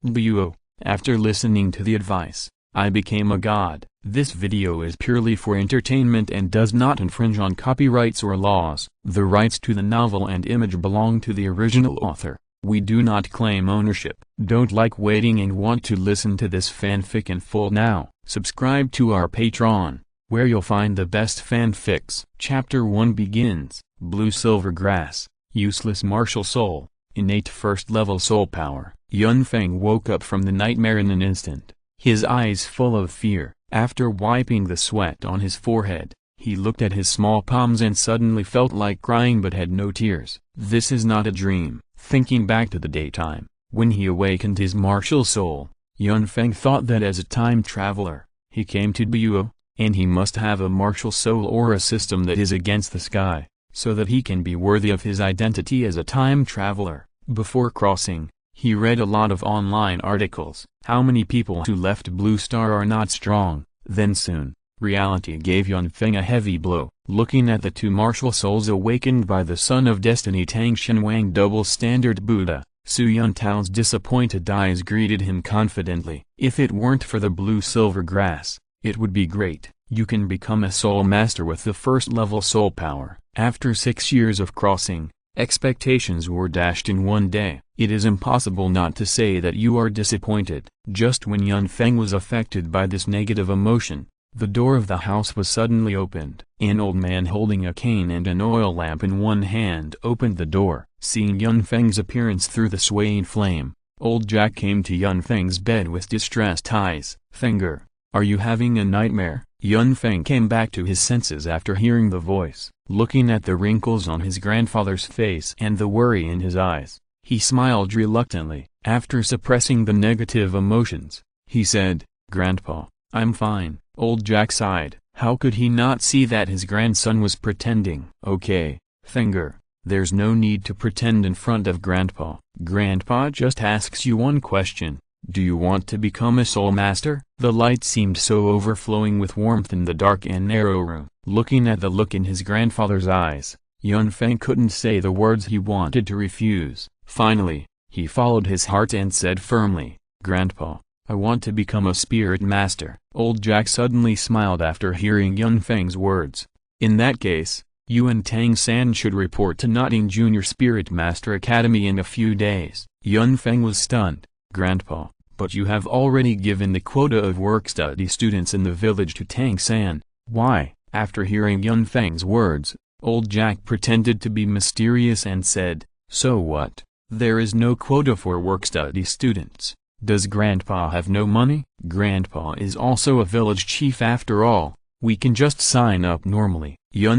Douluo, after listening to the advice, I became a god. This video is purely for entertainment and does not infringe on copyrights or laws. The rights to the novel and image belong to the original author. We do not claim ownership. Don't like waiting and want to listen to this fanfic in full now? Subscribe to our Patreon, where you'll find the best fanfics. Chapter 1 begins. Blue Silver Grass, Useless Martial Soul, Innate First Level Soul Power. Feng woke up from the nightmare in an instant, his eyes full of fear. After wiping the sweat on his forehead, he looked at his small palms and suddenly felt like crying but had no tears. This is not a dream. Thinking back to the daytime, when he awakened his martial soul, Feng thought that as a time traveler, he came to Douluo, and he must have a martial soul or a system that is against the sky, so that he can be worthy of his identity as a time traveler. Before crossing, he read a lot of online articles. How many people who left Blue Star are not strong? Then soon, reality gave Feng a heavy blow. Looking at the two martial souls awakened by the Son of Destiny Tang Shenwang Double Standard Buddha, Su Yuntao's disappointed eyes greeted him confidently. If it weren't for the blue silver grass, it would be great. You can become a soul master with the first level soul power. After 6 years of crossing, expectations were dashed in one day. It is impossible not to say that you are disappointed. Just when Feng was affected by this negative emotion, the door of the house was suddenly opened. An old man holding a cane and an oil lamp in one hand opened the door. Seeing Feng's appearance through the swaying flame, old Jack came to Feng's bed with distressed eyes. "Fenger, are you having a nightmare?" Feng came back to his senses after hearing the voice. Looking at the wrinkles on his grandfather's face and the worry in his eyes, he smiled reluctantly. After suppressing the negative emotions, he said, "Grandpa, I'm fine." Old Jack sighed. How could he not see that his grandson was pretending? "Okay, Fenger, there's no need to pretend in front of Grandpa. Grandpa just asks you one question. Do you want to become a soul master?" The light seemed so overflowing with warmth in the dark and narrow room. Looking at the look in his grandfather's eyes, Feng couldn't say the words he wanted to refuse. Finally, he followed his heart and said firmly, "Grandpa, I want to become a spirit master." Old Jack suddenly smiled after hearing Feng's words. "In that case, you and Tang-san should report to Notting Junior Spirit Master Academy in a few days." Feng was stunned. "Grandpa, but you have already given the quota of work-study students in the village to Tang-san." "Why?" After hearing Feng's words, old Jack pretended to be mysterious and said, "So what? There is no quota for work-study students. Does Grandpa have no money?" "Grandpa is also a village chief after all. We can just sign up normally."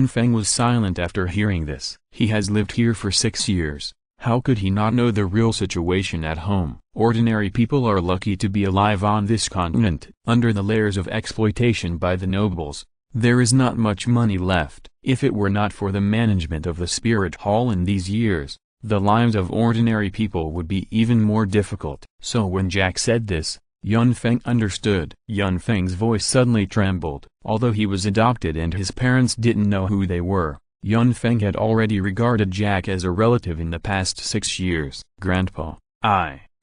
Feng was silent after hearing this. He has lived here for 6 years. How could he not know the real situation at home? Ordinary people are lucky to be alive on this continent. Under the layers of exploitation by the nobles, there is not much money left. If it were not for the management of the spirit hall in these years, the lives of ordinary people would be even more difficult. So when Jack said this, Feng understood. Feng's voice suddenly trembled. Although he was adopted and his parents didn't know who they were, Feng had already regarded Jack as a relative in the past 6 years. "Grandpa,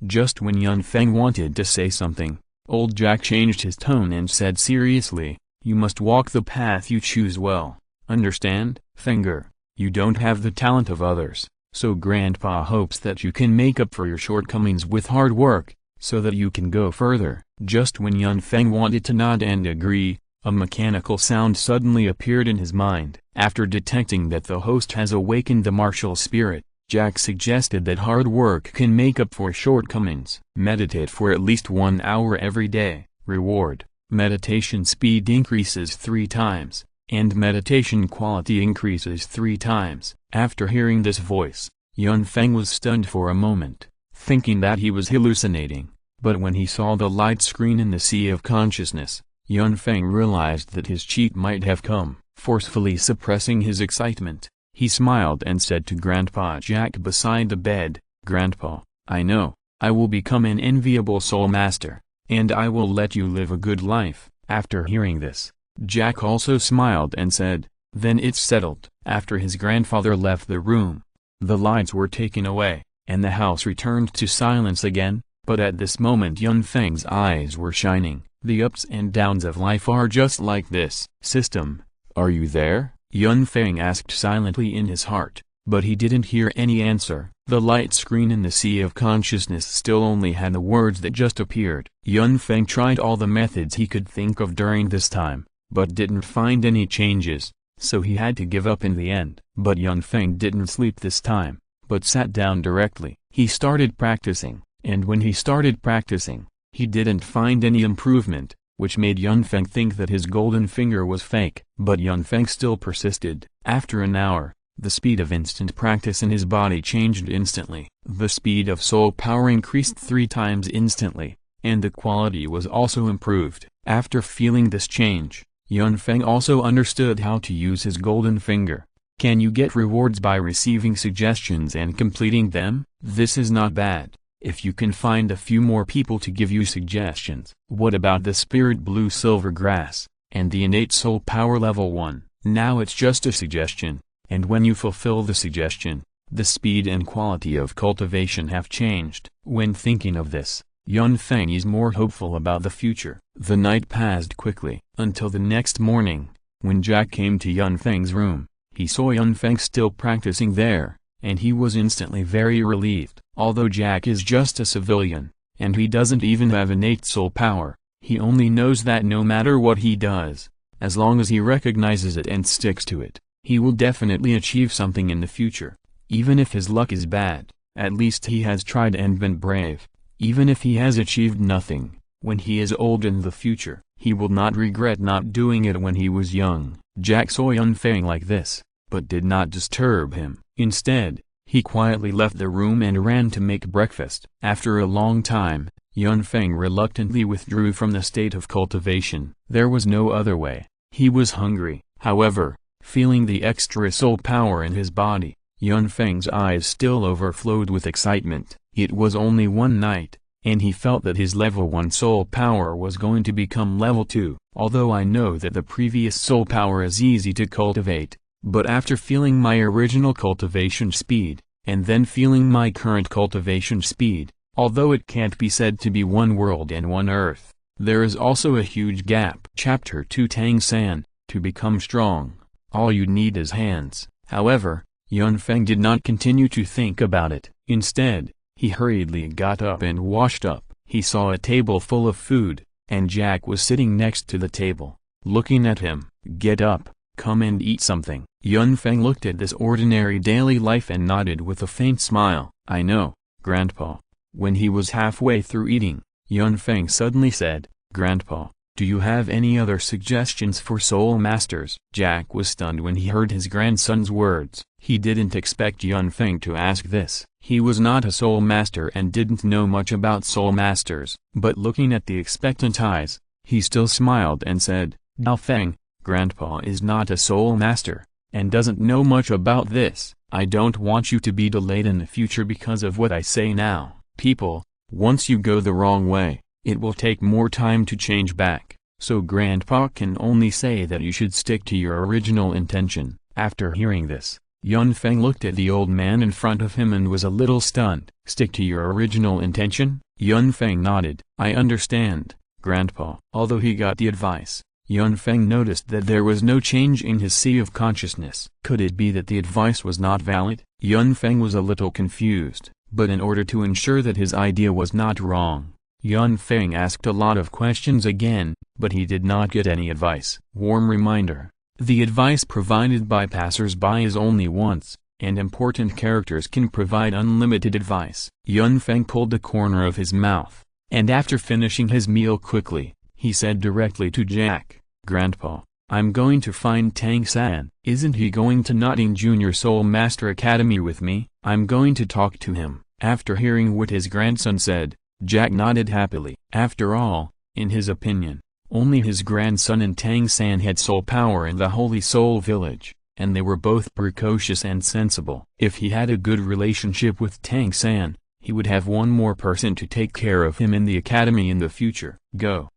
Just when Feng wanted to say something, old Jack changed his tone and said seriously, "You must walk the path you choose well. Understand? Fenger, you don't have the talent of others, so Grandpa hopes that you can make up for your shortcomings with hard work, so that you can go further." Just when Feng wanted to nod and agree, a mechanical sound suddenly appeared in his mind. After detecting that the host has awakened the martial spirit, Jack suggested that hard work can make up for shortcomings. "Meditate for at least 1 hour every day. Reward: meditation speed increases 3 times, and meditation quality increases 3 times. After hearing this voice, Feng was stunned for a moment, thinking that he was hallucinating. But when he saw the light screen in the sea of consciousness, Feng realized that his cheat might have come. Forcefully suppressing his excitement, he smiled and said to Grandpa Jack beside the bed, "Grandpa, I know, I will become an enviable soul master, and I will let you live a good life." After hearing this, Jack also smiled and said, "Then it's settled." After his grandfather left the room, the lights were taken away, and the house returned to silence again. But at this moment Yun Feng's eyes were shining. The ups and downs of life are just like this. System, are you there? Yun Feng asked silently in his heart, but he didn't hear any answer. The light screen in the sea of consciousness still only had the words that just appeared. Yun Feng tried all the methods he could think of during this time, but didn't find any changes, so he had to give up in the end. But Yun Feng didn't sleep this time, but sat down directly. He started practicing, and when he started practicing, he didn't find any improvement, which made Yun Feng think that his golden finger was fake. But Yun Feng still persisted. After an hour, the speed of instant practice in his body changed instantly. The speed of soul power increased 3 times instantly, and the quality was also improved. After feeling this change, Yun Feng also understood how to use his golden finger. Can you get rewards by receiving suggestions and completing them? This is not bad, if you can find a few more people to give you suggestions. What about the spirit blue silver grass, and the innate soul power level 1? Now it's just a suggestion, and when you fulfill the suggestion, the speed and quality of cultivation have changed. When thinking of this, Yun Feng is more hopeful about the future. The night passed quickly, until the next morning, when Jack came to Yun Feng's room. He saw Yun Feng still practicing there, and he was instantly very relieved. Although Jack is just a civilian, and he doesn't even have innate soul power, he only knows that no matter what he does, as long as he recognizes it and sticks to it, he will definitely achieve something in the future. Even if his luck is bad, at least he has tried and been brave. Even if he has achieved nothing, when he is old in the future, he will not regret not doing it when he was young. Jack saw Yun Feng like this, but did not disturb him. Instead, he quietly left the room and ran to make breakfast. After a long time, Yun Feng reluctantly withdrew from the state of cultivation. There was no other way. He was hungry. However, feeling the extra soul power in his body, Yun Feng's eyes still overflowed with excitement. It was only one night, and he felt that his level 1 soul power was going to become level 2. Although I know that the previous soul power is easy to cultivate, but after feeling my original cultivation speed, and then feeling my current cultivation speed, although it can't be said to be one world and one earth, there is also a huge gap. Chapter 2 Tang San, to become strong, all you need is hands. However, Yun Feng did not continue to think about it. Instead, he hurriedly got up and washed up. He saw a table full of food, and Jack was sitting next to the table, looking at him. Get up, come and eat something. Yun Feng looked at this ordinary daily life and nodded with a faint smile. I know, Grandpa. When he was halfway through eating, Yun Feng suddenly said, Grandpa, do you have any other suggestions for soul masters? Jack was stunned when he heard his grandson's words. He didn't expect Yun Feng to ask this. He was not a soul master and didn't know much about soul masters. But looking at the expectant eyes, he still smiled and said, Dao Feng, Grandpa is not a soul master, and doesn't know much about this. I don't want you to be delayed in the future because of what I say now. People, once you go the wrong way, it will take more time to change back. So Grandpa can only say that you should stick to your original intention. After hearing this, Yun Feng looked at the old man in front of him and was a little stunned. Stick to your original intention? Yun Feng nodded. I understand, Grandpa. Although he got the advice, Yun Feng noticed that there was no change in his sea of consciousness. Could it be that the advice was not valid? Yun Feng was a little confused, but in order to ensure that his idea was not wrong, Yun Feng asked a lot of questions again, but he did not get any advice. Warm reminder. The advice provided by passers-by is only once, and important characters can provide unlimited advice. Yun Feng pulled the corner of his mouth, and after finishing his meal quickly, he said directly to Jack, Grandpa, I'm going to find Tang San. Isn't he going to Notting Junior Soul Master Academy with me? I'm going to talk to him. After hearing what his grandson said, Jack nodded happily. After all, in his opinion, only his grandson and Tang San had soul power in the Holy Soul Village, and they were both precocious and sensible. If he had a good relationship with Tang San, he would have one more person to take care of him in the academy in the future. Go.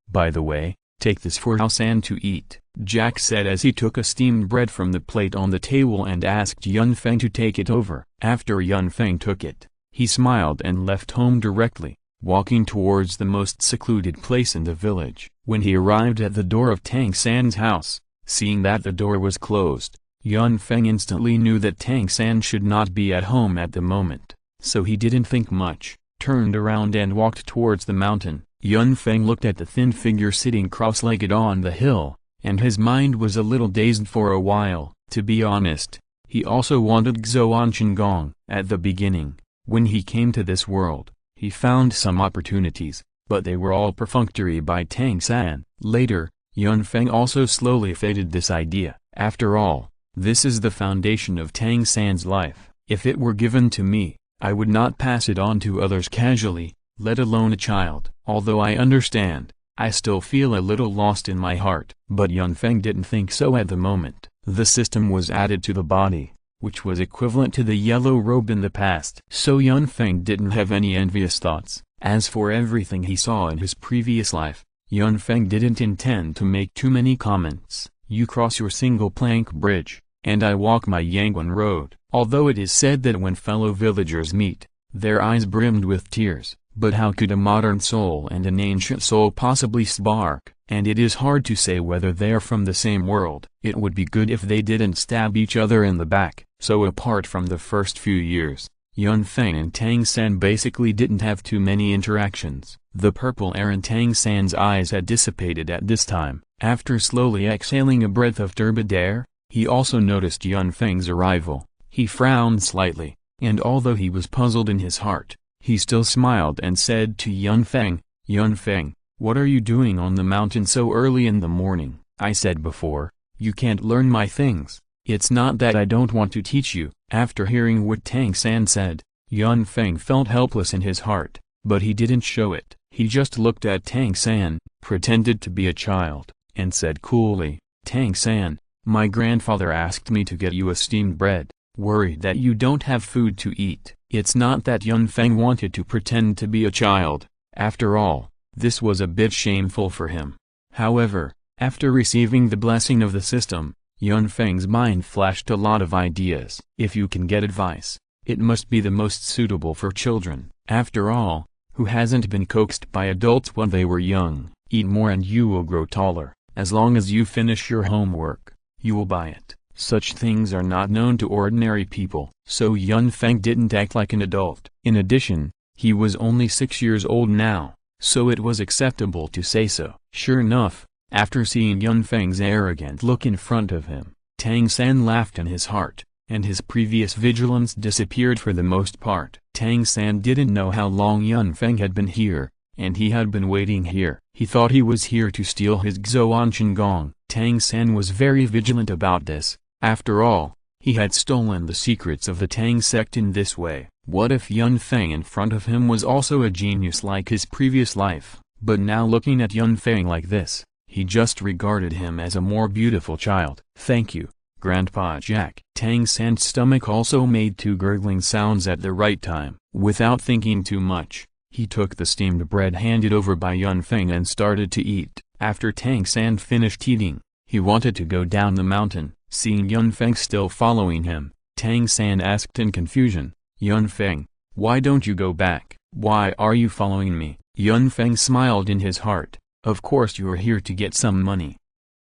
By the way, take this for Hao San to eat, Jack said as he took a steamed bread from the plate on the table and asked Yun Feng to take it over. After Yun Feng took it, He smiled and left home directly, walking towards the most secluded place in the village. When he arrived at the door of Tang San's house, seeing that the door was closed, Yun Feng instantly knew that Tang San should not be at home at the moment. So he didn't think much, turned around and walked towards the mountain. Yun Feng looked at the thin figure sitting cross-legged on the hill, and his mind was a little dazed for a while. To be honest, he also wanted Xuan Gong. At the beginning, when he came to this world, he found some opportunities, but they were all perfunctory by Tang San. Later, Yun Feng also slowly faded this idea. After all, this is the foundation of Tang San's life. If it were given to me, I would not pass it on to others casually, let alone a child. Although I understand, I still feel a little lost in my heart. But Yun Feng didn't think so at the moment. The system was added to the body, which was equivalent to the yellow robe in the past. So Yun Feng didn't have any envious thoughts. As for everything he saw in his previous life, Yun Feng didn't intend to make too many comments. You cross your single plank bridge, and I walk my Yangguan road. Although it is said that when fellow villagers meet, their eyes brimmed with tears, but how could a modern soul and an ancient soul possibly spark? And it is hard to say whether they are from the same world. It would be good if they didn't stab each other in the back. So apart from the first few years, Yun Feng and Tang San basically didn't have too many interactions. The purple air in Tang San's eyes had dissipated at this time. After slowly exhaling a breath of turbid air, he also noticed Yun Feng's arrival. He frowned slightly, and although he was puzzled in his heart, he still smiled and said to Yun Feng, "Yun Feng, what are you doing on the mountain so early in the morning?" "I said before, you can't learn my things. It's not that I don't want to teach you." After hearing what Tang San said, Yun Feng felt helpless in his heart, but he didn't show it. He just looked at Tang San, pretended to be a child, and said coolly, "Tang San, my grandfather asked me to get you a steamed bread, worried that you don't have food to eat." It's not that Yun Feng wanted to pretend to be a child. After all, this was a bit shameful for him. However, after receiving the blessing of the system, Yun Feng's mind flashed a lot of ideas. If you can get advice, it must be the most suitable for children. After all, who hasn't been coaxed by adults when they were young? Eat more and you will grow taller. As long as you finish your homework, you will buy it. Such things are not known to ordinary people. So Yun Feng didn't act like an adult. In addition, he was only 6 years old now, so it was acceptable to say so. Sure enough, after seeing Yun Feng's arrogant look in front of him, Tang San laughed in his heart, and his previous vigilance disappeared for the most part. Tang San didn't know how long Yun Feng had been here, and he had been waiting here. He thought he was here to steal his Xuan Gong. Tang San was very vigilant about this. After all, he had stolen the secrets of the Tang sect in this way. What if Yun Feng in front of him was also a genius like his previous life? But now looking at Yun Feng like this, he just regarded him as a more beautiful child. "Thank you, Grandpa Jack." Tang San's stomach also made 2 gurgling sounds at the right time. Without thinking too much, he took the steamed bread handed over by Yun Feng and started to eat. After Tang San finished eating, he wanted to go down the mountain. Seeing Yun Feng still following him, Tang San asked in confusion, "Yun Feng, why don't you go back? Why are you following me?" Yun Feng smiled in his heart, "Of course you are here to get some money."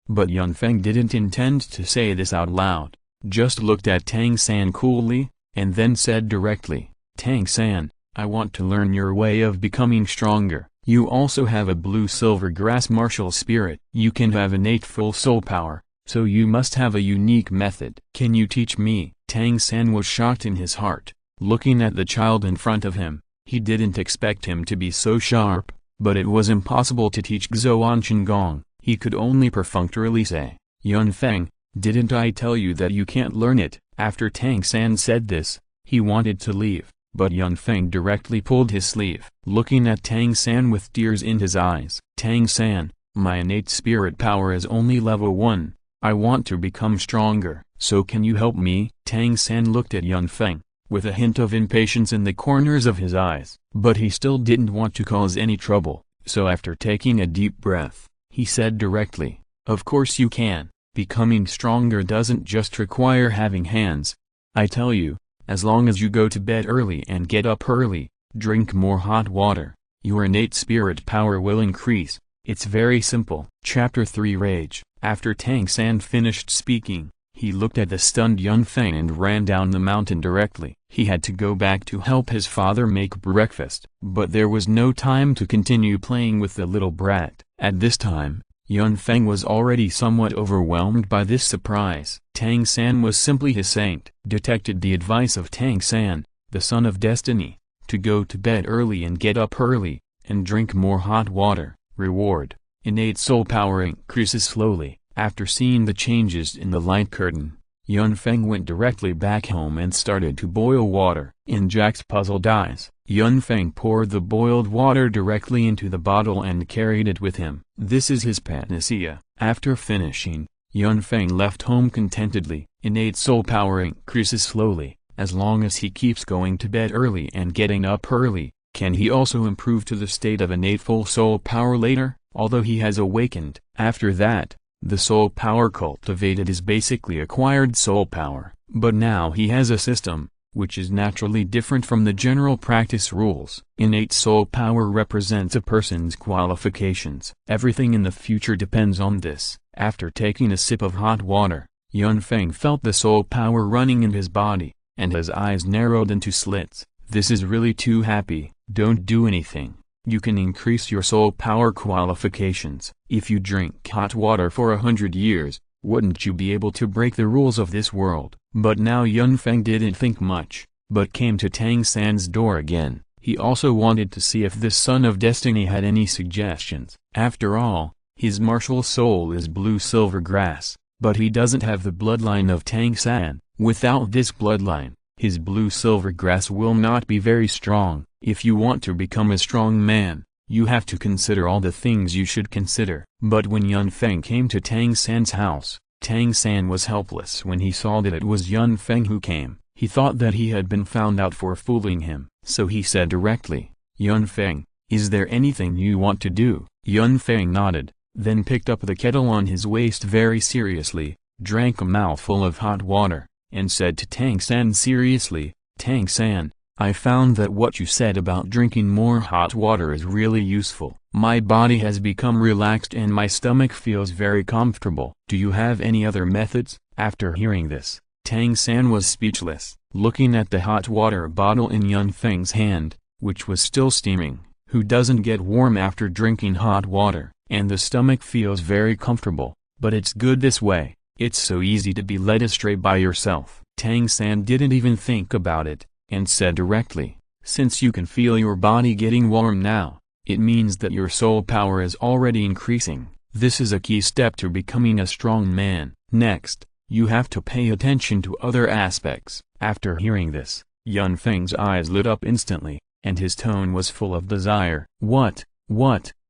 But Yun Feng didn't intend to say this out loud, just looked at Tang San coolly, and then said directly, "Tang San, I want to learn your way of becoming stronger. You also have a blue-silver grass martial spirit. You can have innate full soul power. So you must have a unique method. Can you teach me?" Tang San was shocked in his heart, looking at the child in front of him. He didn't expect him to be so sharp, but it was impossible to teach Xuan Gong. He could only perfunctorily say, "Yun Feng, didn't I tell you that you can't learn it?" After Tang San said this, he wanted to leave, but Yun Feng directly pulled his sleeve. Looking at Tang San with tears in his eyes, "Tang San, my innate spirit power is only level 1. I want to become stronger, so can you help me?" Tang San looked at Yun Feng, with a hint of impatience in the corners of his eyes. But he still didn't want to cause any trouble, so after taking a deep breath, he said directly, "Of course you can. Becoming stronger doesn't just require having hands. I tell you, as long as you go to bed early and get up early, drink more hot water, your innate spirit power will increase. It's very simple. Chapter 3 Rage. After Tang San finished speaking, he looked at the stunned Yun Feng and ran down the mountain directly. He had to go back to help his father make breakfast, but there was no time to continue playing with the little brat. At this time, Yun Feng was already somewhat overwhelmed by this surprise. Tang San was simply his saint. Detected the advice of Tang San, the son of destiny, to go to bed early and get up early, and drink more hot water. Reward. Innate soul power increases slowly. After seeing the changes in the light curtain, Yun Feng went directly back home and started to boil water. In Jack's puzzled eyes, Yun Feng poured the boiled water directly into the bottle and carried it with him. This is his panacea. After finishing, Yun Feng left home contentedly. Innate soul power increases slowly. As long as he keeps going to bed early and getting up early, can he also improve to the state of innate full soul power later, although he has awakened? After that, the soul power cultivated is basically acquired soul power. But now he has a system, which is naturally different from the general practice rules. Innate soul power represents a person's qualifications. Everything in the future depends on this. After taking a sip of hot water, Yun Feng felt the soul power running in his body, and his eyes narrowed into slits. This is really too happy. Don't do anything. You can increase your soul power qualifications. If you drink hot water for 100 years, wouldn't you be able to break the rules of this world? But now Yun Feng didn't think much, but came to Tang San's door again. He also wanted to see if this son of destiny had any suggestions. After all, his martial soul is blue-silver grass, but he doesn't have the bloodline of Tang San. Without this bloodline, his blue-silver grass will not be very strong. If you want to become a strong man, you have to consider all the things you should consider. But when Yun Feng came to Tang San's house, Tang San was helpless when he saw that it was Yun Feng who came. He thought that he had been found out for fooling him. So he said directly, "Yun Feng, is there anything you want to do?" Yun Feng nodded, then picked up the kettle on his waist very seriously, drank a mouthful of hot water, and said to Tang San seriously, "Tang San, I found that what you said about drinking more hot water is really useful. My body has become relaxed and my stomach feels very comfortable. Do you have any other methods?" After hearing this, Tang San was speechless, looking at the hot water bottle in Yun Feng's hand, which was still steaming. Who doesn't get warm after drinking hot water? And the stomach feels very comfortable, but it's good this way. It's so easy to be led astray by yourself. Tang San didn't even think about it, and said directly, "Since you can feel your body getting warm now, it means that your soul power is already increasing. This is a key step to becoming a strong man. Next, you have to pay attention to other aspects." After hearing this, Yun Feng's eyes lit up instantly, and his tone was full of desire. What?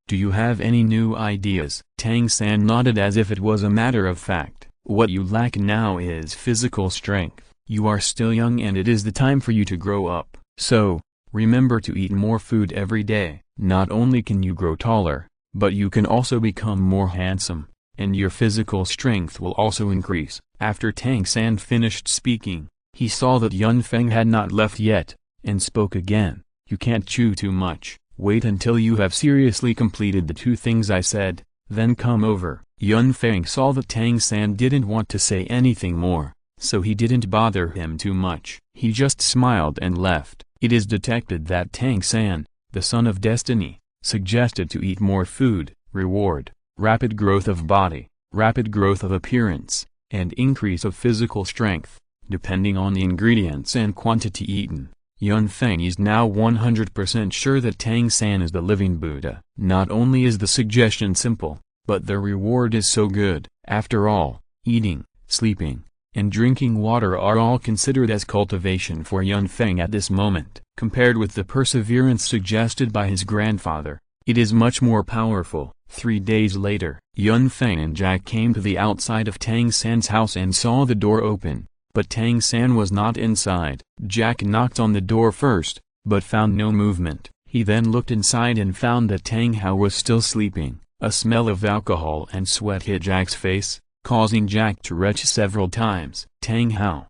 Do you have any new ideas?" Tang San nodded as if it was a matter of fact. "What you lack now is physical strength. You are still young and it is the time for you to grow up. So, remember to eat more food every day. Not only can you grow taller, but you can also become more handsome, and your physical strength will also increase." After Tang San finished speaking, he saw that Yun Feng had not left yet, and spoke again. "You can't chew too much. Wait until you have seriously completed the 2 things I said, then come over." Yun Feng saw that Tang San didn't want to say anything more, so he didn't bother him too much. He just smiled and left. It is detected that Tang San, the son of destiny, suggested to eat more food. Reward: rapid growth of body, rapid growth of appearance, and increase of physical strength, depending on the ingredients and quantity eaten. Yun Feng is now 100% sure that Tang San is the living Buddha. Not only is the suggestion simple, but the reward is so good. After all, eating, sleeping, and drinking water are all considered as cultivation for Yun Feng at this moment. Compared with the perseverance suggested by his grandfather, it is much more powerful. 3 days later, Yun Feng and Jack came to the outside of Tang San's house and saw the door open, but Tang San was not inside. Jack knocked on the door first, but found no movement. He then looked inside and found that Tang Hao was still sleeping. A smell of alcohol and sweat hit Jack's face, causing Jack to retch several times. Tang Hao,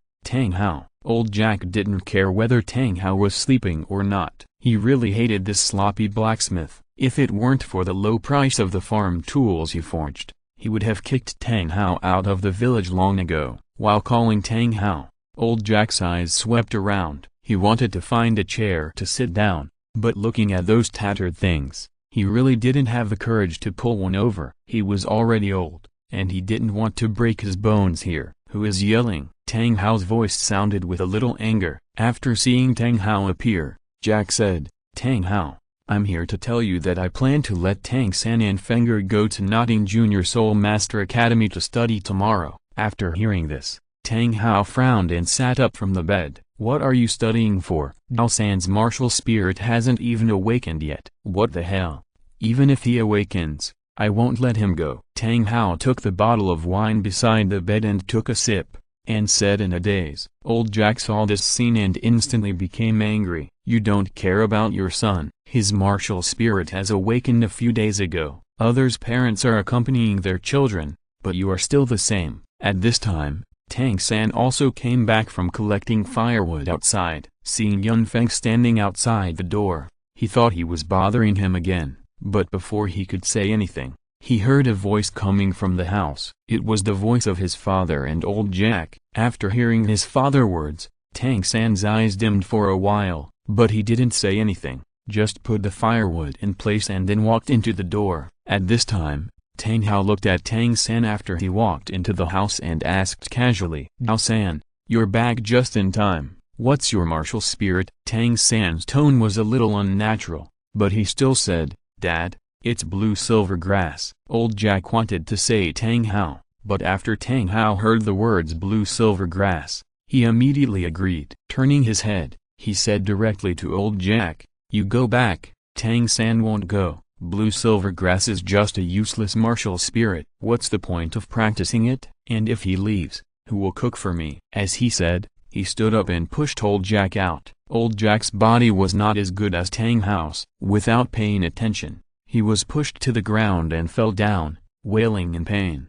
Old Jack didn't care whether Tang Hao was sleeping or not. He really hated this sloppy blacksmith. If it weren't for the low price of the farm tools he forged, he would have kicked Tang Hao out of the village long ago. While calling Tang Hao, old Jack's eyes swept around. He wanted to find a chair to sit down, but looking at those tattered things, he really didn't have the courage to pull one over. He was already old, and he didn't want to break his bones here. Who is yelling? Tang Hao's voice sounded with a little anger. After seeing Tang Hao appear, Jack said, "Tang Hao, I'm here to tell you that I plan to let Tang San and Fenger go to Notting Junior Soul Master Academy to study tomorrow." After hearing this, Tang Hao frowned and sat up from the bed. "What are you studying for? Dao San's martial spirit hasn't even awakened yet." "What the hell? Even if he awakens, I won't let him go." Tang Hao took the bottle of wine beside the bed and took a sip, and said in a daze. Old Jack saw this scene and instantly became angry. "You don't care about your son. His martial spirit has awakened a few days ago. Others' parents are accompanying their children, but you are still the same." At this time, Tang San also came back from collecting firewood outside. Seeing Yun Feng standing outside the door, he thought he was bothering him again, but before he could say anything, he heard a voice coming from the house. It was the voice of his father and old Jack. After hearing his father's words, Tang San's eyes dimmed for a while, but he didn't say anything, just put the firewood in place and then walked into the door. At this time, Tang Hao looked at Tang San after he walked into the house and asked casually, "Dao San, you're back just in time. What's your martial spirit?" Tang San's tone was a little unnatural, but he still said, "Dad, it's blue silver grass." Old Jack wanted to say Tang Hao, but after Tang Hao heard the words blue silver grass, he immediately agreed. Turning his head, he said directly to old Jack, "You go back." Tang San won't go. Blue silver grass is just a useless martial spirit. What's the point of practicing it? And if he leaves, who will cook for me? As he said, he stood up and pushed old Jack out. Old Jack's body was not as good as Tang Hao's. Without paying attention, he was pushed to the ground and fell down, wailing in pain.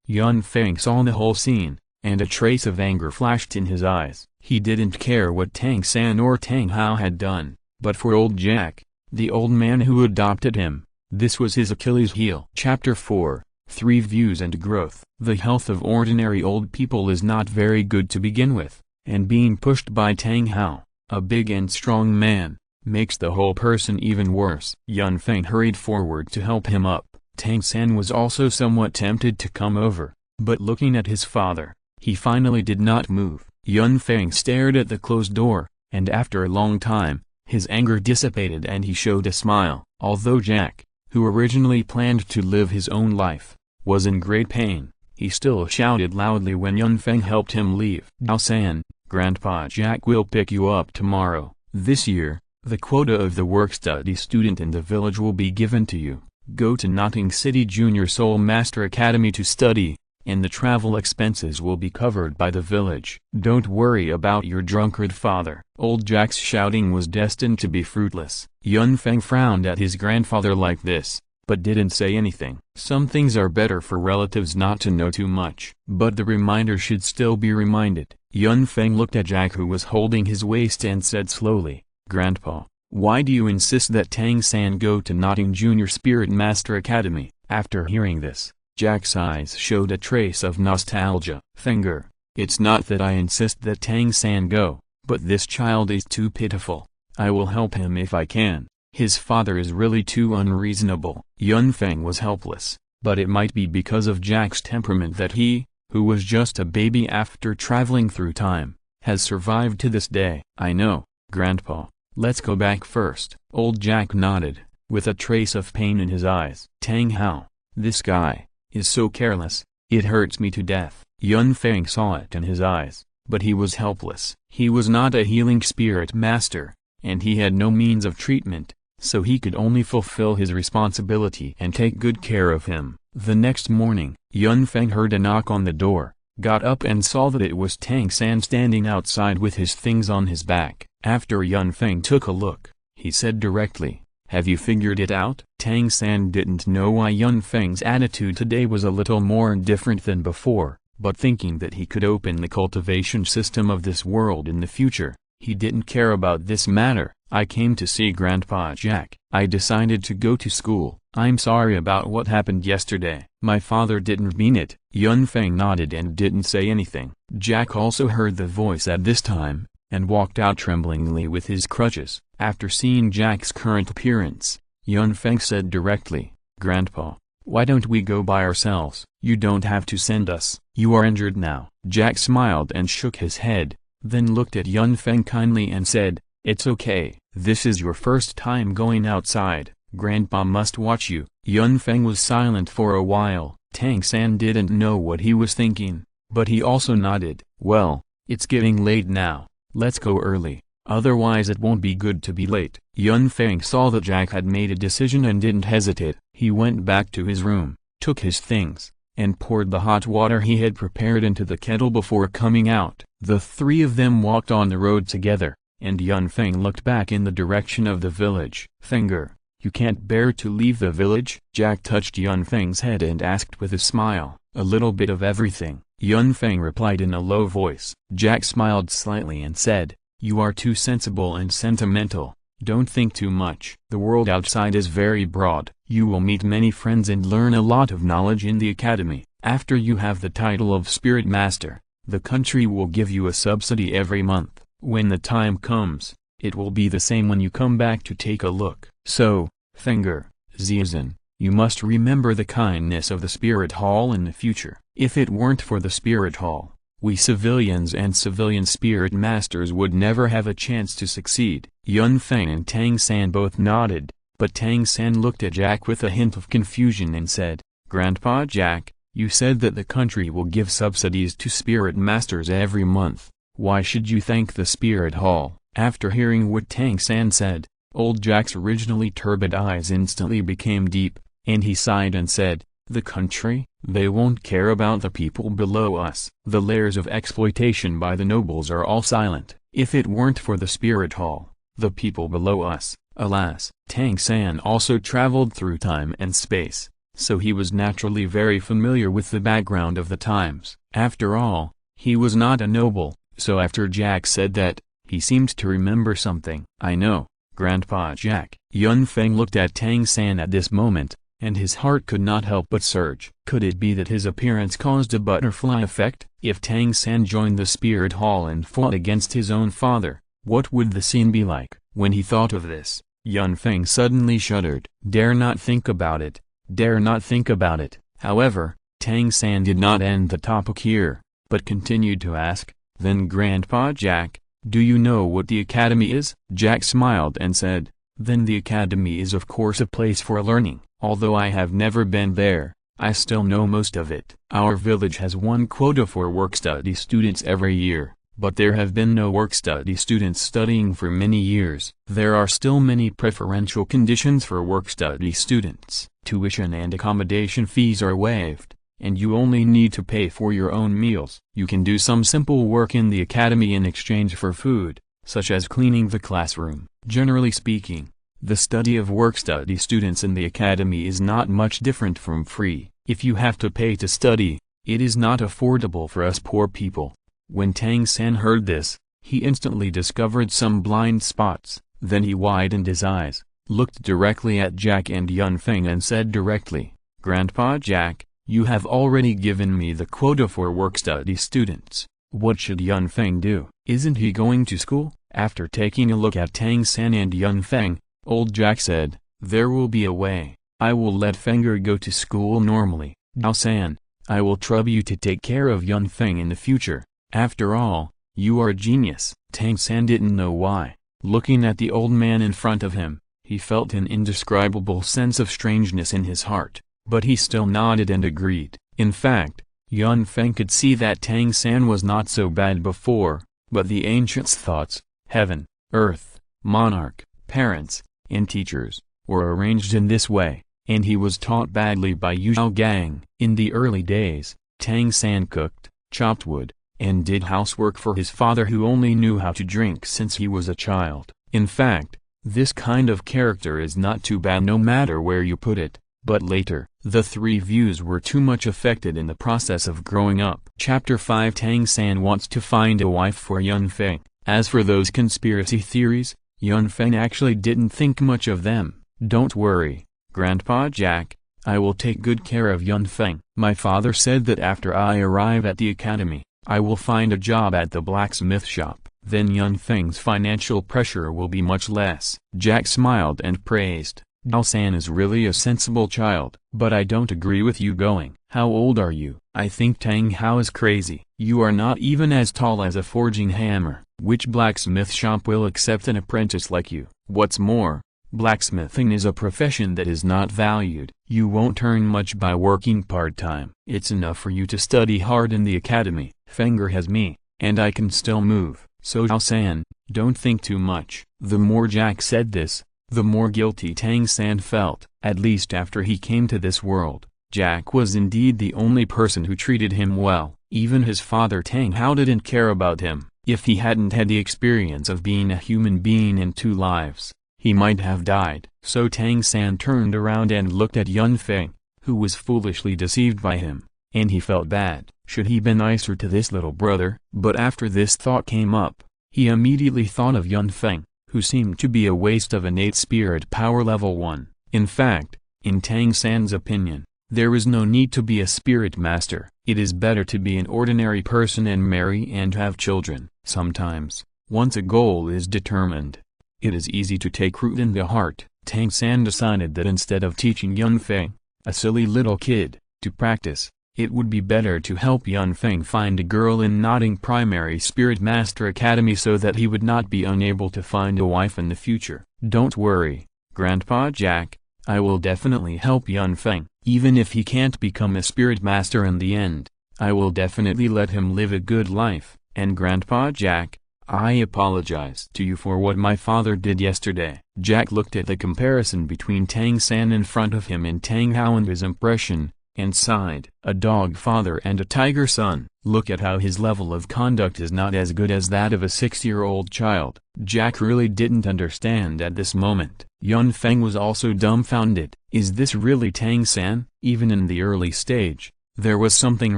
Yun Feng saw the whole scene, and a trace of anger flashed in his eyes. He didn't care what Tang San or Tang Hao had done, but for old Jack, the old man who adopted him, this was his Achilles heel. Chapter 4, 3 Views and Growth. The health of ordinary old people is not very good to begin with, and being pushed by Tang Hao, a big and strong man, makes the whole person even worse. Yun Feng hurried forward to help him up. Tang San was also somewhat tempted to come over, but looking at his father, he finally did not move. Yun Feng stared at the closed door, and after a long time, his anger dissipated and he showed a smile. Although Jack, who originally planned to live his own life, was in great pain, he still shouted loudly when Yun Feng helped him leave. "Dao San, Grandpa Jack will pick you up tomorrow. This year, the quota of the work-study student in the village will be given to you. Go to Notting City Junior Soul Master Academy to study, and the travel expenses will be covered by the village. Don't worry about your drunkard father." Old Jack's shouting was destined to be fruitless. Yun Feng frowned at his grandfather like this, but didn't say anything. Some things are better for relatives not to know too much, but the reminder should still be reminded. Yun Feng looked at Jack, who was holding his waist, and said slowly, "Grandpa, why do you insist that Tang San go to Notting Junior Spirit Master Academy?" After hearing this, Jack's eyes showed a trace of nostalgia. "Fenger, it's not that I insist that Tang San go, but this child is too pitiful. I will help him if I can. His father is really too unreasonable." Yun Feng was helpless, but it might be because of Jack's temperament that he, who was just a baby after traveling through time, has survived to this day. "I know, Grandpa. Let's go back first." Old Jack nodded, with a trace of pain in his eyes. "Tang Hao, this guy is so careless, it hurts me to death." Yun Feng saw it in his eyes, but he was helpless. He was not a healing spirit master, and he had no means of treatment, so he could only fulfill his responsibility and take good care of him. The next morning, Yun Feng heard a knock on the door, got up and saw that it was Tang San standing outside with his things on his back. After Yun Feng took a look, he said directly, "Have you figured it out?" Tang San didn't know why Yun Feng's attitude today was a little more different than before, but thinking that he could open the cultivation system of this world in the future, he didn't care about this matter. I came to see Grandpa Jack. I decided to go to school. I'm sorry about what happened yesterday. My father didn't mean it. Yun Feng nodded and didn't say anything. Jack also heard the voice at this time, and walked out tremblingly with his crutches. After seeing Jack's current appearance, Yun Feng said directly, "Grandpa, why don't we go by ourselves? You don't have to send us. You are injured now." Jack smiled and shook his head, then looked at Yun Feng kindly and said, "It's okay. This is your first time going outside. Grandpa must watch you." Yun Feng was silent for a while. Tang San didn't know what he was thinking, but he also nodded. "Well, it's getting late now. Let's go early. Otherwise it won't be good to be late." Yun Feng saw that Jack had made a decision and didn't hesitate. He went back to his room, took his things, and poured the hot water he had prepared into the kettle before coming out. The three of them walked on the road together, and Yun Feng looked back in the direction of the village. "Fenger, you can't bear to leave the village?" Jack touched Yun Feng's head and asked with a smile. "A little bit of everything," Yun Feng replied in a low voice. Jack smiled slightly and said, "You are too sensible and sentimental. Don't think too much. The world outside is very broad. You will meet many friends and learn a lot of knowledge in the academy. After you have the title of Spirit Master, the country will give you a subsidy every month. When the time comes, it will be the same when you come back to take a look. So, Fenger, Ziazan, you must remember the kindness of the Spirit Hall in the future. If it weren't for the Spirit Hall, we civilians and civilian Spirit Masters would never have a chance to succeed." Yun Feng and Tang San both nodded, but Tang San looked at Jack with a hint of confusion and said, "Grandpa Jack, you said that the country will give subsidies to Spirit Masters every month. Why should you thank the Spirit Hall?" After hearing what Tang San said, old Jack's originally turbid eyes instantly became deep, and he sighed and said, "The country? They won't care about the people below us." The layers of exploitation by the nobles are all silent. If it weren't for the Spirit Hall, the people below us, alas. Tang San also traveled through time and space, so he was naturally very familiar with the background of the times. After all, he was not a noble, so after Jack said that, he seemed to remember something. "I know, Grandpa Jack." Yun Feng looked at Tang San at this moment, and his heart could not help but surge. Could it be that his appearance caused a butterfly effect? If Tang San joined the Spirit Hall and fought against his own father, what would the scene be like? When he thought of this, Yun Feng suddenly shuddered. Dare not think about it. Dare not think about it. However, Tang San did not end the topic here, but continued to ask, "Then Grandpa Jack, do you know what the academy is?" Jack smiled and said, "Then the academy is of course a place for learning. Although I have never been there, I still know most of it. Our village has one quota for work-study students every year, but there have been no work-study students studying for many years. There are still many preferential conditions for work-study students. Tuition and accommodation fees are waived, and you only need to pay for your own meals. You can do some simple work in the academy in exchange for food, such as cleaning the classroom. Generally speaking, the study of work-study students in the academy is not much different from free. If you have to pay to study, it is not affordable for us poor people." When Tang San heard this, he instantly discovered some blind spots. Then he widened his eyes, looked directly at Jack and Yun Feng and said directly, "Grandpa Jack, you have already given me the quota for work-study students. What should Yun Feng do? Isn't he going to school?" After taking a look at Tang San and Yun Feng, old Jack said, "There will be a way. I will let Fenger go to school normally. Dao San, I will trouble you to take care of Yun Feng in the future. After all, you are a genius." Tang San didn't know why. Looking at the old man in front of him, he felt an indescribable sense of strangeness in his heart, but he still nodded and agreed. In fact, Yun Feng could see that Tang San was not so bad before, but the ancients' thoughts, heaven, earth, monarch, parents, and teachers, were arranged in this way, and he was taught badly by Yu Gang. In the early days, Tang San cooked, chopped wood, and did housework for his father who only knew how to drink since he was a child. In fact, this kind of character is not too bad no matter where you put it, but later, The three views were too much affected in the process of growing up. Chapter 5 Tang San wants to find a wife for Yun Feng. As for those conspiracy theories, Yun Feng actually didn't think much of them. Don't worry, Grandpa Jack, I will take good care of Yun Feng. My father said that after I arrive at the academy, I will find a job at the blacksmith shop. Then Yun Feng's financial pressure will be much less. Jack smiled and praised. Dao San is really a sensible child. But I don't agree with you going. How old are you? I think Tang Hao is crazy. You are not even as tall as a forging hammer. Which blacksmith shop will accept an apprentice like you? What's more, blacksmithing is a profession that is not valued. You won't earn much by working part-time. It's enough for you to study hard in the academy. Fenger has me, and I can still move. So Dao San, don't think too much. The more Jack said this, the more guilty Tang San felt. At least after he came to this world, Jack was indeed the only person who treated him well. Even his father Tang Hao didn't care about him. If he hadn't had the experience of being a human being in 2 lives, he might have died. So Tang San turned around and looked at Yun Feng, who was foolishly deceived by him, and he felt bad. Should he be nicer to this little brother? But after this thought came up, he immediately thought of Yun Feng, who seemed to be a waste of innate spirit power level 1. In fact, in Tang San's opinion, there is no need to be a spirit master. It is better to be an ordinary person and marry and have children. Sometimes, once a goal is determined, it is easy to take root in the heart. Tang San decided that instead of teaching Yun Feng, a silly little kid, to practice, it would be better to help Yun Feng find a girl in Notting Primary Spirit Master Academy so that he would not be unable to find a wife in the future. Don't worry, Grandpa Jack, I will definitely help Yun Feng. Even if he can't become a spirit master in the end, I will definitely let him live a good life. And Grandpa Jack, I apologize to you for what my father did yesterday. Jack looked at the comparison between Tang San in front of him and Tang Hao and his impression, and sighed. A dog father and a tiger son. Look at how his level of conduct is not as good as that of a 6-year-old child. Jack really didn't understand at this moment. Yun Feng was also dumbfounded. Is this really Tang San? Even in the early stage, there was something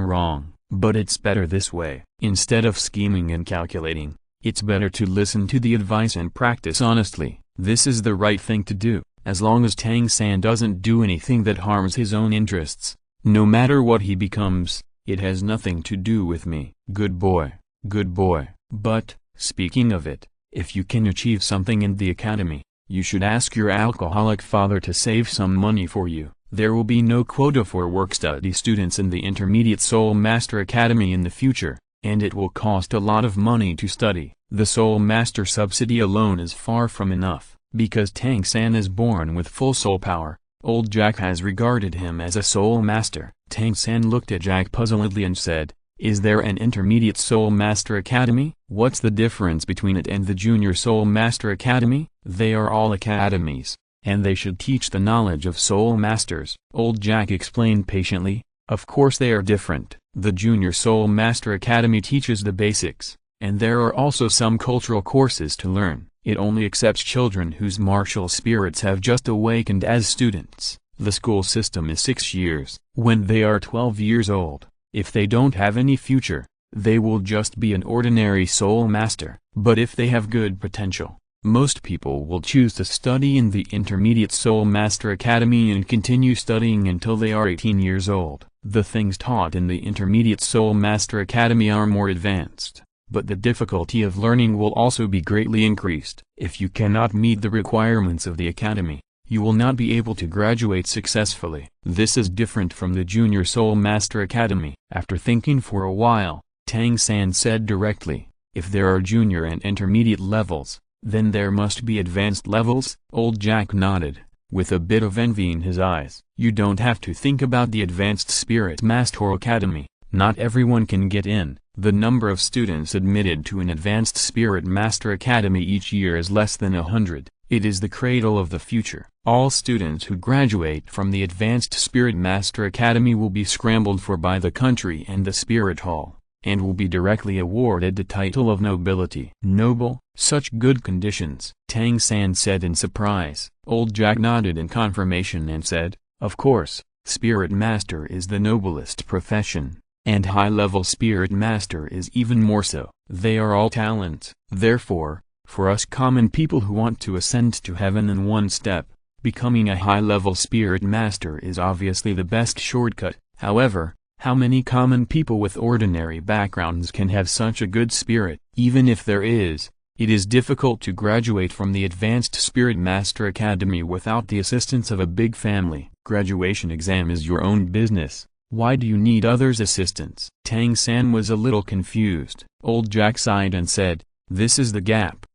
wrong. But it's better this way. Instead of scheming and calculating, it's better to listen to the advice and practice honestly. This is the right thing to do, as long as Tang San doesn't do anything that harms his own interests. No matter what he becomes, it has nothing to do with me. Good boy, good boy. But, speaking of it, if you can achieve something in the academy, you should ask your alcoholic father to save some money for you. There will be no quota for work-study students in the Intermediate Soul Master Academy in the future, and it will cost a lot of money to study. The Soul Master subsidy alone is far from enough. Because Tang San is born with full soul power, old Jack has regarded him as a soul master. Tang San looked at Jack puzzledly and said, "Is there an Intermediate Soul Master Academy? What's the difference between it and the Junior Soul Master Academy?" "They are all academies, and they should teach the knowledge of soul masters," old Jack explained patiently. "Of course they are different. The Junior Soul Master Academy teaches the basics, and there are also some cultural courses to learn. It only accepts children whose martial spirits have just awakened as students. The school system is 6 years. When they are 12 years old, if they don't have any future, they will just be an ordinary soul master. But if they have good potential, most people will choose to study in the Intermediate Soul Master Academy and continue studying until they are 18 years old. The things taught in the Intermediate Soul Master Academy are more advanced, but the difficulty of learning will also be greatly increased. If you cannot meet the requirements of the academy, you will not be able to graduate successfully. This is different from the Junior Soul Master Academy." After thinking for a while, Tang San said directly, "If there are junior and intermediate levels, then there must be advanced levels?" Old Jack nodded, with a bit of envy in his eyes. "You don't have to think about the Advanced Spirit Master Academy. Not everyone can get in. The number of students admitted to an Advanced Spirit Master Academy each year is less than 100. It is the cradle of the future. All students who graduate from the Advanced Spirit Master Academy will be scrambled for by the country and the Spirit Hall, and will be directly awarded the title of nobility." "Noble? Such good conditions?" Tang San said in surprise. Old Jack nodded in confirmation and said, "Of course, Spirit Master is the noblest profession, and high-level Spirit Master is even more so. They are all talents. Therefore, for us common people who want to ascend to heaven in one step, becoming a high-level Spirit Master is obviously the best shortcut. However, how many common people with ordinary backgrounds can have such a good spirit? Even if there is, it is difficult to graduate from the Advanced Spirit Master Academy without the assistance of a big family. Graduation exam is your own business. Why do you need others' assistance? Tang San was a little confused. Old Jack sighed and said, "This is the gap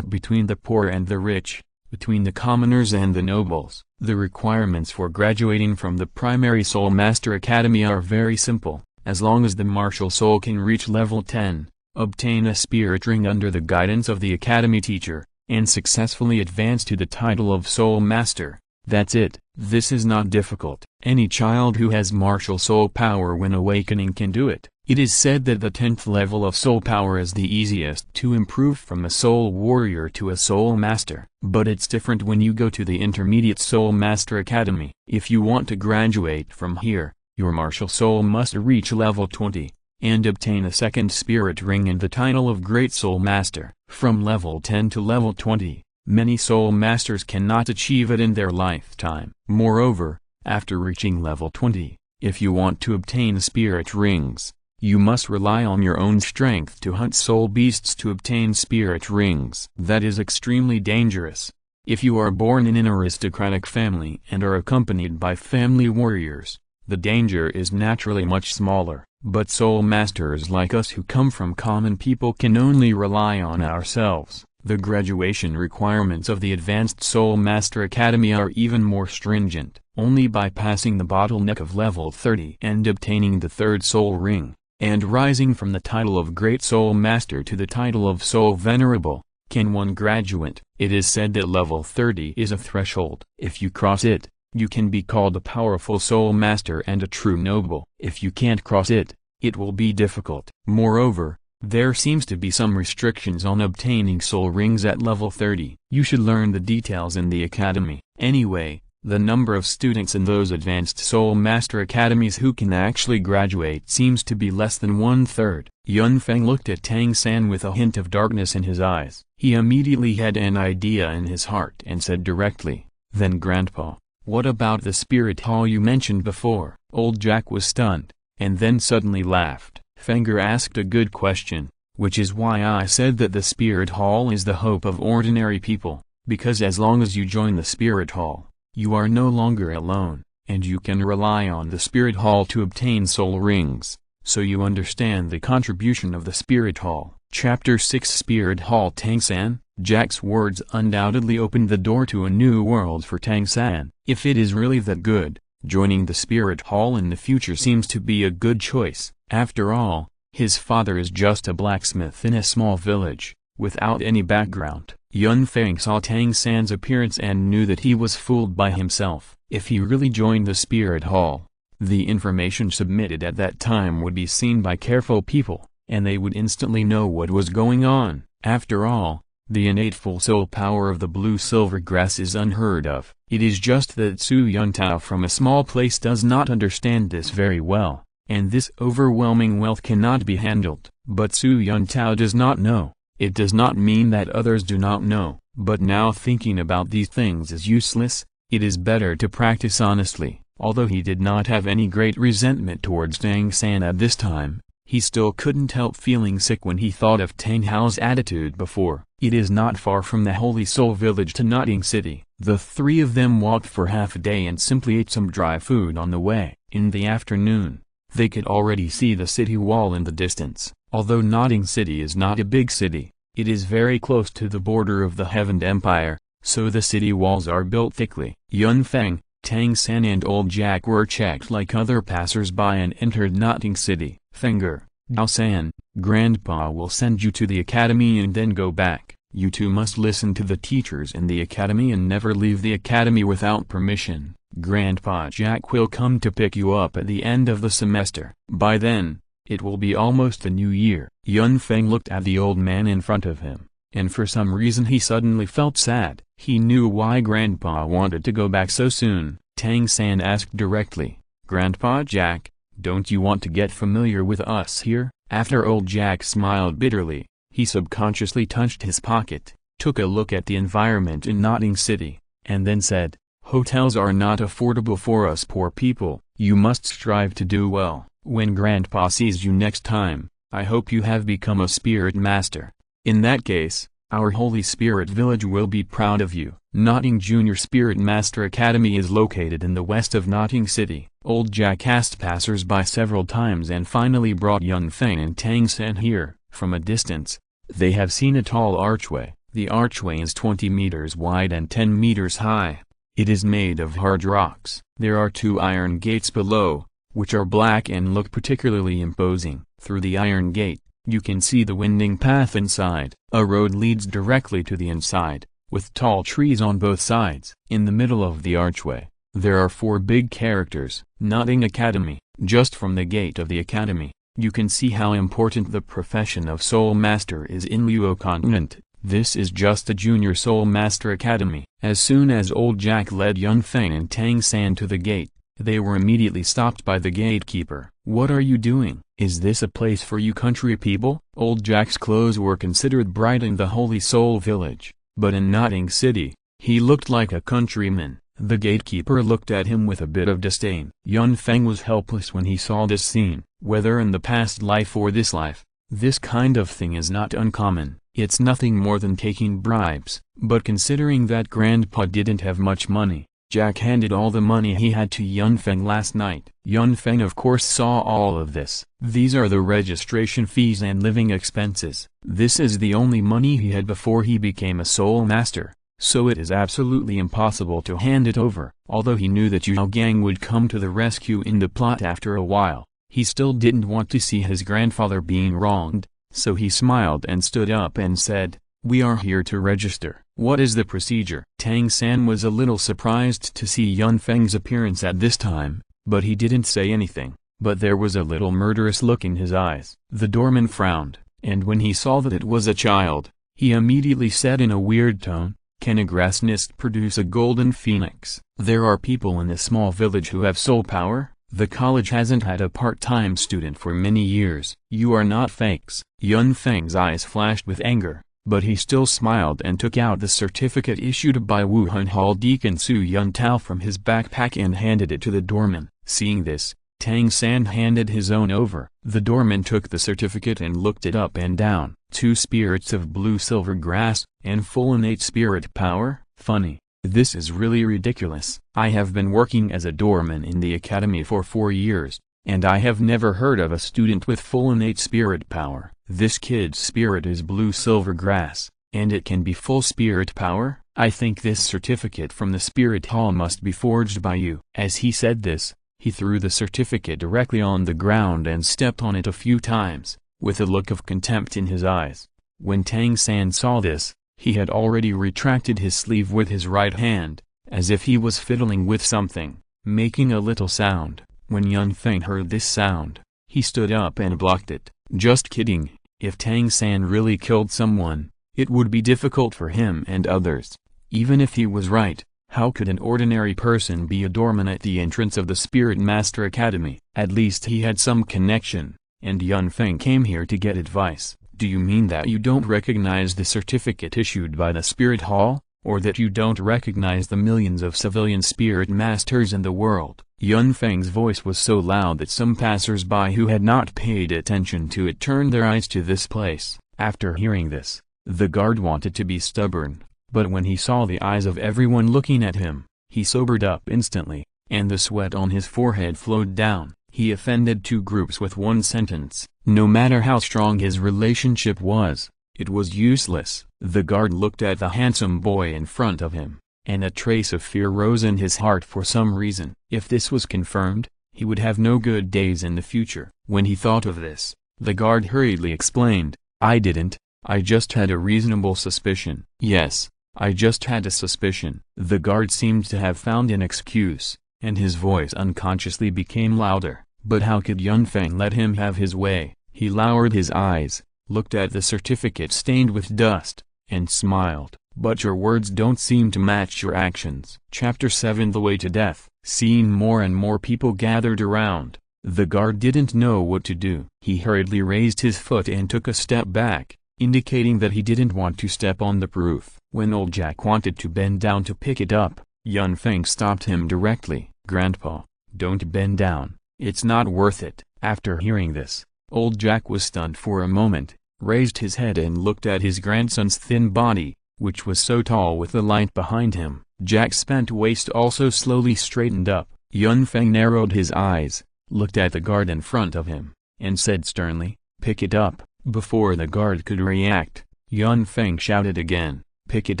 between the poor and the rich, between the commoners and the nobles. The requirements for graduating from the Primary Soul Master Academy are very simple. As long as the martial soul can reach level 10, obtain a spirit ring under the guidance of the Academy teacher, and successfully advance to the title of Soul Master. That's it. This is not difficult. Any child who has martial soul power when awakening can do it. It is said that the 10th level of soul power is the easiest to improve from a soul warrior to a soul master. But it's different when you go to the Intermediate Soul Master Academy. If you want to graduate from here, your martial soul must reach level 20, and obtain a second spirit ring and the title of Great Soul Master. From level 10 to level 20, many soul masters cannot achieve it in their lifetime. Moreover, after reaching level 20, if you want to obtain spirit rings, you must rely on your own strength to hunt soul beasts to obtain spirit rings. That is extremely dangerous. If you are born in an aristocratic family and are accompanied by family warriors, the danger is naturally much smaller. But soul masters like us who come from common people can only rely on ourselves. The graduation requirements of the Advanced Soul Master Academy are even more stringent. Only by passing the bottleneck of level 30 and obtaining the third soul ring, and rising from the title of Great Soul Master to the title of Soul Venerable, can one graduate. It is said that level 30 is a threshold. If you cross it, you can be called a powerful soul master and a true noble. If you can't cross it, it will be difficult. Moreover, there seems to be some restrictions on obtaining soul rings at level 30. You should learn the details in the academy. Anyway, the number of students in those Advanced Soul Master Academies who can actually graduate seems to be less than 1/3. Yun Feng looked at Tang San with a hint of darkness in his eyes. He immediately had an idea in his heart and said directly, "Then Grandpa, what about the spirit hall you mentioned before?" Old Jack was stunned, and then suddenly laughed. Fenger asked a good question, which is why I said that the spirit hall is the hope of ordinary people, because as long as you join the spirit hall, you are no longer alone, and you can rely on the spirit hall to obtain soul rings, so you understand the contribution of the spirit hall. Chapter 6 Spirit Hall. Tang San, Jack's words undoubtedly opened the door to a new world for Tang San. If it is really that good, joining the spirit hall in the future seems to be a good choice. After all, his father is just a blacksmith in a small village, without any background. Yun Feng saw Tang San's appearance and knew that he was fooled by himself. If he really joined the spirit hall, the information submitted at that time would be seen by careful people, and they would instantly know what was going on. After all, the innate full soul power of the blue-silver grass is unheard of. It is just that Su Yuntao from a small place does not understand this very well, and this overwhelming wealth cannot be handled. But Su Yuntao does not know. It does not mean that others do not know, but now thinking about these things is useless. It is better to practice honestly. Although he did not have any great resentment towards Tang San at this time, he still couldn't help feeling sick when he thought of Tang Hao's attitude before. It is not far from the Holy Soul Village to Notting City. The three of them walked for half a day and simply ate some dry food on the way. In the afternoon, they could already see the city wall in the distance. Although Notting City is not a big city, it is very close to the border of the Heaven Empire, so the city walls are built thickly. Yun Feng, Tang San and Old Jack were checked like other passers-by and entered Notting City. Fenger, Dao San, Grandpa will send you to the academy and then go back. You two must listen to the teachers in the academy and never leave the academy without permission. Grandpa Jack will come to pick you up at the end of the semester. By then, it will be almost the new year. Yun Feng looked at the old man in front of him, and for some reason he suddenly felt sad. He knew why Grandpa wanted to go back so soon. Tang San asked directly, "Grandpa Jack, don't you want to get familiar with us here?" After old Jack smiled bitterly, he subconsciously touched his pocket, took a look at the environment in Notting City, and then said, "Hotels are not affordable for us poor people. You must strive to do well. When Grandpa sees you next time, I hope you have become a spirit master. In that case, our Holy Spirit Village will be proud of you." Notting Junior Spirit Master Academy is located in the west of Notting City. Old Jack asked passers-by several times and finally brought Yun Feng and Tang San here. From a distance, they have seen a tall archway. The archway is 20 meters wide and 10 meters high. It is made of hard rocks. There are 2 iron gates below, which are black and look particularly imposing. Through the iron gate, you can see the winding path inside. A road leads directly to the inside, with tall trees on both sides. In the middle of the archway, there are 4 big characters. Notting Academy. Just from the gate of the academy, you can see how important the profession of Soul Master is in Luo continent. This is just a Junior Soul Master Academy. As soon as old Jack led Yun Feng and Tang San to the gate, they were immediately stopped by the gatekeeper. "What are you doing? Is this a place for you country people?" Old Jack's clothes were considered bright in the Holy Soul Village, but in Notting City, he looked like a countryman. The gatekeeper looked at him with a bit of disdain. Yun Feng was helpless when he saw this scene. Whether in the past life or this life, this kind of thing is not uncommon. It's nothing more than taking bribes. But considering that Grandpa didn't have much money, Jack handed all the money he had to Yun Feng last night. Yun Feng of course saw all of this. These are the registration fees and living expenses. This is the only money he had before he became a Soul Master, so it is absolutely impossible to hand it over. Although he knew that Yao Gang would come to the rescue in the plot after a while, he still didn't want to see his grandfather being wronged, so he smiled and stood up and said, "We are here to register." "What is the procedure?" Tang San was a little surprised to see Yun Feng's appearance at this time, but he didn't say anything. But there was a little murderous look in his eyes. The doorman frowned, and when he saw that it was a child, he immediately said in a weird tone, "Can a grass nest produce a golden phoenix?" There are people in this small village who have soul power. The college hasn't had a part-time student for many years. "You are not fakes." Yun Feng's eyes flashed with anger, but he still smiled and took out the certificate issued by Wuhan Hall Deacon Su Yun Tao from his backpack and handed it to the doorman. Seeing this, Tang San handed his own over. The doorman took the certificate and looked it up and down. 2 spirits of blue silver grass, and full innate spirit power? Funny. This is really ridiculous. I have been working as a doorman in the academy for 4 years, and I have never heard of a student with full innate spirit power. This kid's spirit is blue silver grass, and it can be full spirit power? I think this certificate from the spirit hall must be forged by you. As he said this, he threw the certificate directly on the ground and stepped on it a few times, with a look of contempt in his eyes. When Tang San saw this, he had already retracted his sleeve with his right hand, as if he was fiddling with something, making a little sound. When Yun Feng heard this sound, he stood up and blocked it. Just kidding. If Tang San really killed someone, it would be difficult for him and others. Even if he was right, how could an ordinary person be a doorman at the entrance of the Spirit Master Academy? At least he had some connection, and Yun Feng came here to get advice. "Do you mean that you don't recognize the certificate issued by the Spirit Hall, or that you don't recognize the millions of civilian spirit masters in the world?" Yun Feng's voice was so loud that some passers-by who had not paid attention to it turned their eyes to this place. After hearing this, the guard wanted to be stubborn, but when he saw the eyes of everyone looking at him, he sobered up instantly, and the sweat on his forehead flowed down. He offended 2 groups with 1 sentence. No matter how strong his relationship was, it was useless. The guard looked at the handsome boy in front of him, and a trace of fear rose in his heart for some reason. If this was confirmed, he would have no good days in the future. When he thought of this, the guard hurriedly explained, I just had a reasonable suspicion." "Yes, I just had a suspicion." The guard seemed to have found an excuse, and his voice unconsciously became louder. But how could Yun Feng let him have his way? He lowered his eyes, looked at the certificate stained with dust, and smiled. "But your words don't seem to match your actions." Chapter 7 The Way to Death. Seeing more and more people gathered around, the guard didn't know what to do. He hurriedly raised his foot and took a step back, indicating that he didn't want to step on the roof. When old Jack wanted to bend down to pick it up, Yun Feng stopped him directly. "Grandpa, don't bend down, it's not worth it." After hearing this, old Jack was stunned for a moment, raised his head and looked at his grandson's thin body, which was so tall with the light behind him. Jack's bent waist also slowly straightened up. Yun Feng narrowed his eyes, looked at the guard in front of him, and said sternly, "Pick it up." Before the guard could react, Yun Feng shouted again, "Pick it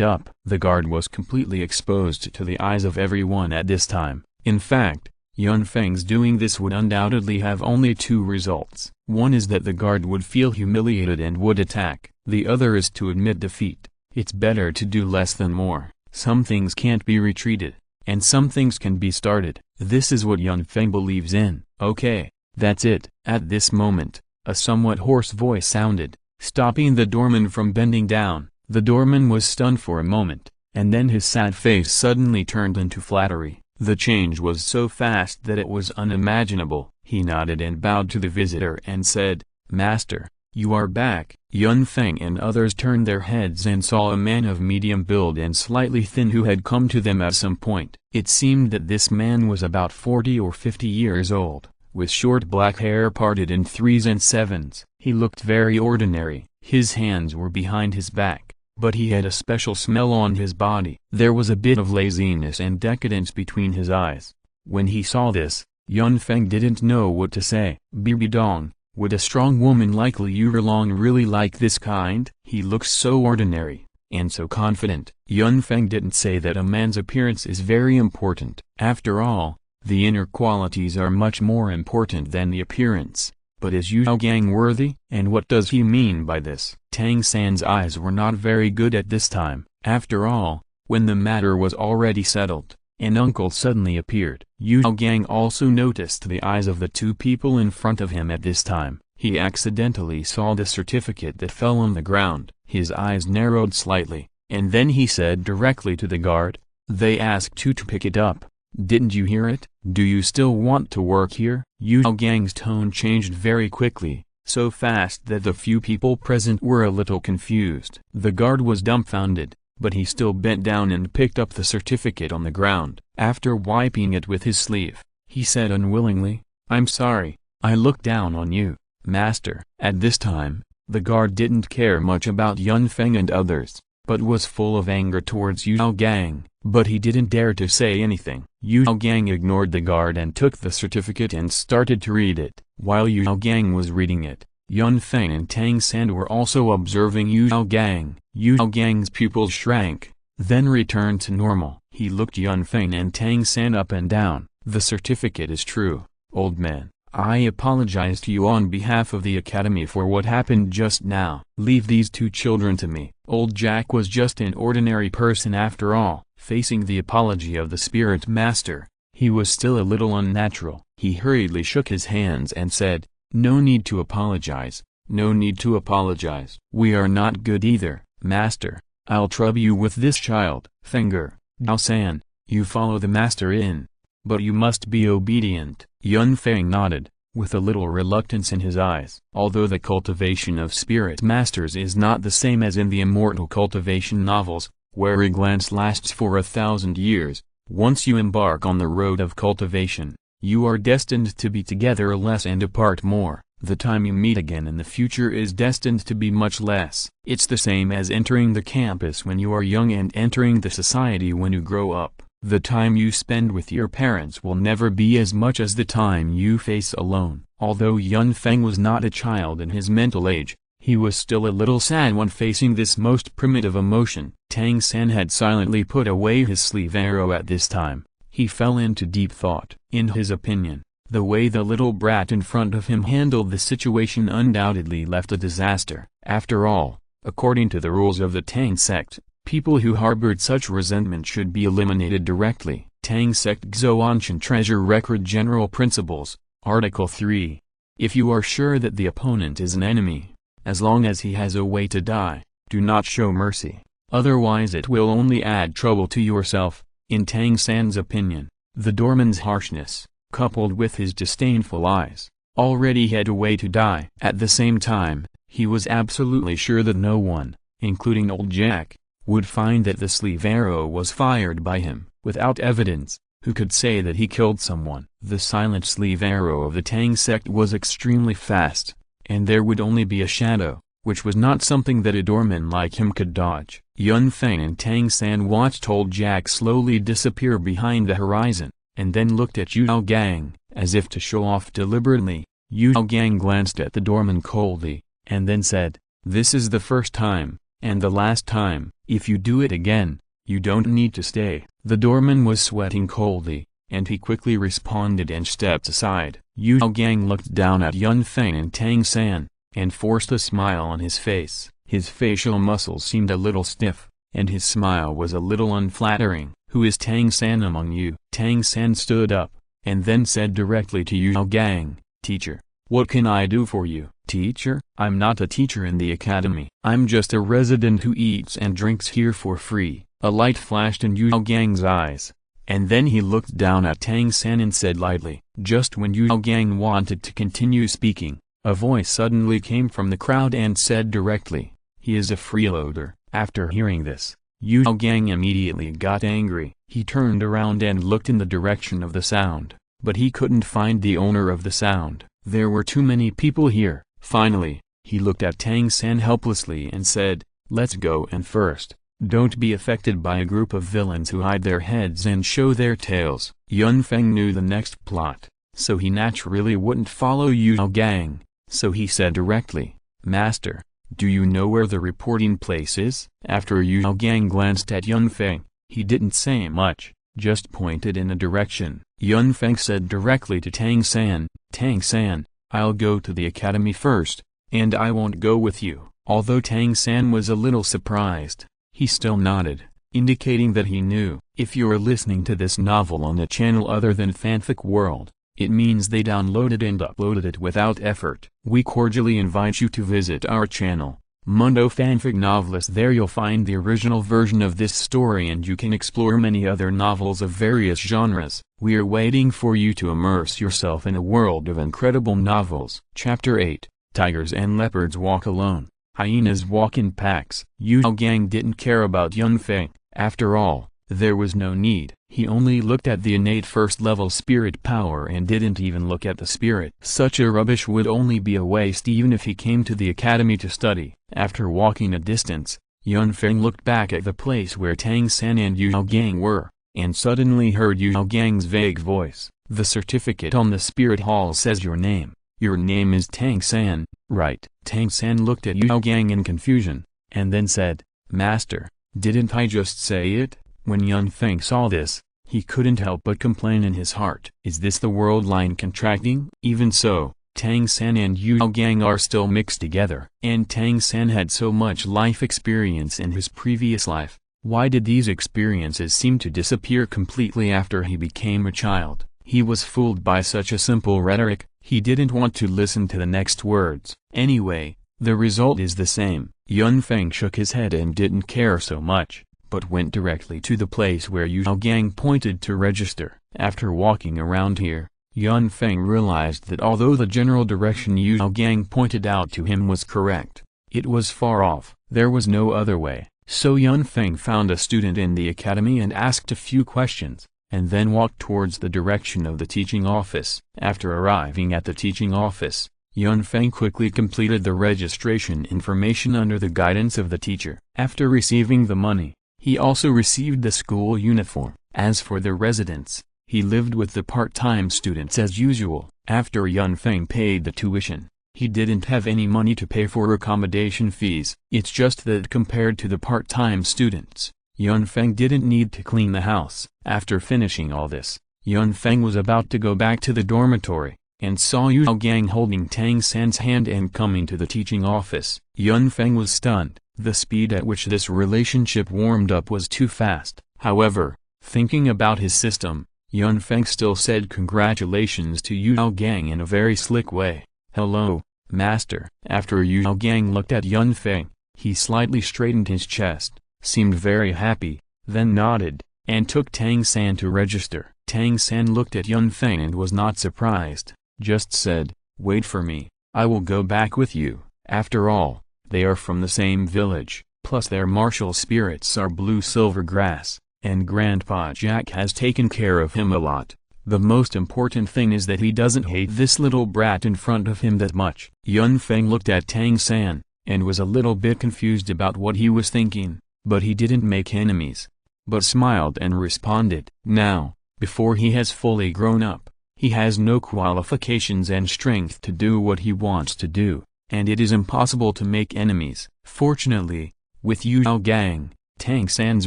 up." The guard was completely exposed to the eyes of everyone at this time. In fact, Yun Feng's doing this would undoubtedly have only two results. One is that the guard would feel humiliated and would attack. The other is to admit defeat. It's better to do less than more. Some things can't be retreated, and some things can be started. This is what Yun Feng believes in. "Okay, that's it." At this moment, a somewhat hoarse voice sounded, stopping the doorman from bending down. The doorman was stunned for a moment, and then his sad face suddenly turned into flattery. The change was so fast that it was unimaginable. He nodded and bowed to the visitor and said, "Master, you are back." Yun Feng and others turned their heads and saw a man of medium build and slightly thin who had come to them at some point. It seemed that this man was about 40 or 50 years old, with short black hair parted in 3s and 7s. He looked very ordinary. His hands were behind his back, but he had a special smell on his body. There was a bit of laziness and decadence between his eyes. When he saw this, Yun Feng didn't know what to say. "Bibidong, would a strong woman like Liu Erlong really like this kind? He looks so ordinary, and so confident." Yun Feng didn't say that a man's appearance is very important. After all, the inner qualities are much more important than the appearance. But is Yu Gang worthy? And what does he mean by this? Tang San's eyes were not very good at this time. After all, when the matter was already settled, an uncle suddenly appeared. Yu Gang also noticed the eyes of the two people in front of him at this time. He accidentally saw the certificate that fell on the ground. His eyes narrowed slightly, and then he said directly to the guard, "They asked you to pick it up. Didn't you hear it? Do you still want to work here?" Yu Gang's tone changed very quickly, so fast that the few people present were a little confused. The guard was dumbfounded, but he still bent down and picked up the certificate on the ground. After wiping it with his sleeve, he said unwillingly, "I'm sorry, I looked down on you, master." At this time, the guard didn't care much about Yun Feng and others, but was full of anger towards Yu Gang, but he didn't dare to say anything. Yu Gang ignored the guard and took the certificate and started to read it. While Yu Gang was reading it, Yun Feng and Tang San were also observing Yu Gang. Yu Gang's pupils shrank, then returned to normal. He looked Yun Feng and Tang San up and down. "The certificate is true, old man. I apologize to you on behalf of the academy for what happened just now. Leave these two children to me." Old Jack was just an ordinary person after all. Facing the apology of the spirit master, he was still a little unnatural. He hurriedly shook his hands and said, "No need to apologize, no need to apologize. We are not good either, master. I'll trouble you with this child." "Fenger, Dao San, you follow the master in. But you must be obedient." Yun Feng nodded, with a little reluctance in his eyes. Although the cultivation of spirit masters is not the same as in the immortal cultivation novels, where a glance lasts for 1,000 years, once you embark on the road of cultivation, you are destined to be together less and apart more. The time you meet again in the future is destined to be much less. It's the same as entering the campus when you are young and entering the society when you grow up. The time you spend with your parents will never be as much as the time you face alone. Although Yun Feng was not a child in his mental age, he was still a little sad when facing this most primitive emotion. Tang San had silently put away his sleeve arrow at this time. He fell into deep thought. In his opinion, the way the little brat in front of him handled the situation undoubtedly left a disaster. After all, according to the rules of the Tang sect, people who harbored such resentment should be eliminated directly. Tang Sect Xuanshan Treasure Record General Principles, Article 3. If you are sure that the opponent is an enemy, as long as he has a way to die, do not show mercy. Otherwise it will only add trouble to yourself. In Tang San's opinion, The doorman's harshness, coupled with his disdainful eyes, already had a way to die. At the same time, he was absolutely sure that no one, including old Jack, would find that the sleeve arrow was fired by him. Without evidence, who could say that he killed someone? The silent sleeve arrow of the Tang sect was extremely fast, and there would only be a shadow, which was not something that a doorman like him could dodge. Yun Feng and Tang San watched old Jack slowly disappear behind the horizon, and then looked at Yao Gang, as if to show off deliberately. Yao Gang glanced at the doorman coldly, and then said, "This is the first time, and the last time. If you do it again, you don't need to stay." The doorman was sweating coldly, and he quickly responded and stepped aside. Yao Gang looked down at Yun Feng and Tang San, and forced a smile on his face. His facial muscles seemed a little stiff, and his smile was a little unflattering. "Who is Tang San among you?" Tang San stood up, and then said directly to Yao Gang, "Teacher, what can I do for you?" "Teacher? I'm not a teacher in the academy. I'm just a resident who eats and drinks here for free." A light flashed in Yao Gang's eyes, and then he looked down at Tang San and said lightly. Just when Yao Gang wanted to continue speaking, a voice suddenly came from the crowd and said directly, "He is a freeloader." After hearing this, Yao Gang immediately got angry. He turned around and looked in the direction of the sound, but he couldn't find the owner of the sound. There were too many people here. Finally, he looked at Tang San helplessly and said, "Let's go in first. Don't be affected by a group of villains who hide their heads and show their tails." Yun Feng knew the next plot, so he naturally wouldn't follow Yao Gang, so he said directly, "Master, do you know where the reporting place is?" After Yao Gang glanced at Yun Feng, he didn't say much, just pointed in a direction. Yun Feng said directly to Tang San, "Tang San, I'll go to the academy first, and I won't go with you." Although Tang San was a little surprised, he still nodded, indicating that he knew. If you're listening to this novel on a channel other than Fanfic World, it means they downloaded and uploaded it without effort. We cordially invite you to visit our channel, Mundo Fanfic Novelist. There you'll find the original version of this story and you can explore many other novels of various genres. We are waiting for you to immerse yourself in a world of incredible novels. Chapter 8, Tigers and Leopards Walk Alone. Hyenas walk in packs. Yao Gang didn't care about Yun Feng. After all, there was no need. He only looked at the innate first-level spirit power and didn't even look at the spirit. Such a rubbish would only be a waste even if he came to the academy to study. After walking a distance, Yun Feng looked back at the place where Tang San and Yao Gang were, and suddenly heard Yao Gang's vague voice. "The certificate on the spirit hall says your name. Your name is Tang San, right?" Tang San looked at Yao Gang in confusion, and then said, "Master, didn't I just say it?" When Yun Feng saw this, he couldn't help but complain in his heart. Is this the world line contracting? Even so, Tang San and Yao Gang are still mixed together. And Tang San had so much life experience in his previous life. Why did these experiences seem to disappear completely after he became a child? He was fooled by such a simple rhetoric. He didn't want to listen to the next words. Anyway, the result is the same. Yun Feng shook his head and didn't care so much, but went directly to the place where Yao Gang pointed to register. After walking around here, Yun Feng realized that although the general direction Yao Gang pointed out to him was correct, it was far off. There was no other way. So Yun Feng found a student in the academy and asked a few questions, and then walked towards the direction of the teaching office. After arriving at the teaching office, Yun Feng quickly completed the registration information under the guidance of the teacher. After receiving the money, he also received the school uniform. As for the residence, he lived with the part-time students as usual. After Yun Feng paid the tuition, he didn't have any money to pay for accommodation fees. It's just that compared to the part-time students, Yun Feng didn't need to clean the house. After finishing all this, Yun Feng was about to go back to the dormitory, and saw Yao Gang holding Tang San's hand and coming to the teaching office. Yun Feng was stunned. The speed at which this relationship warmed up was too fast. However, thinking about his system, Yun Feng still said congratulations to Yao Gang in a very slick way. "Hello, master." After Yao Gang looked at Yun Feng, he slightly straightened his chest, seemed very happy, then nodded, and took Tang San to register. Tang San looked at Yun Feng and was not surprised, just said, "Wait for me, I will go back with you." After all, they are from the same village, plus their martial spirits are blue silver grass, and Grandpa Jack has taken care of him a lot. The most important thing is that he doesn't hate this little brat in front of him that much. Yun Feng looked at Tang San, and was a little bit confused about what he was thinking, but he didn't make enemies, but smiled and responded, "Now, before he has fully grown up, he has no qualifications and strength to do what he wants to do, and it is impossible to make enemies." Fortunately, with Yu Gang, Tang San's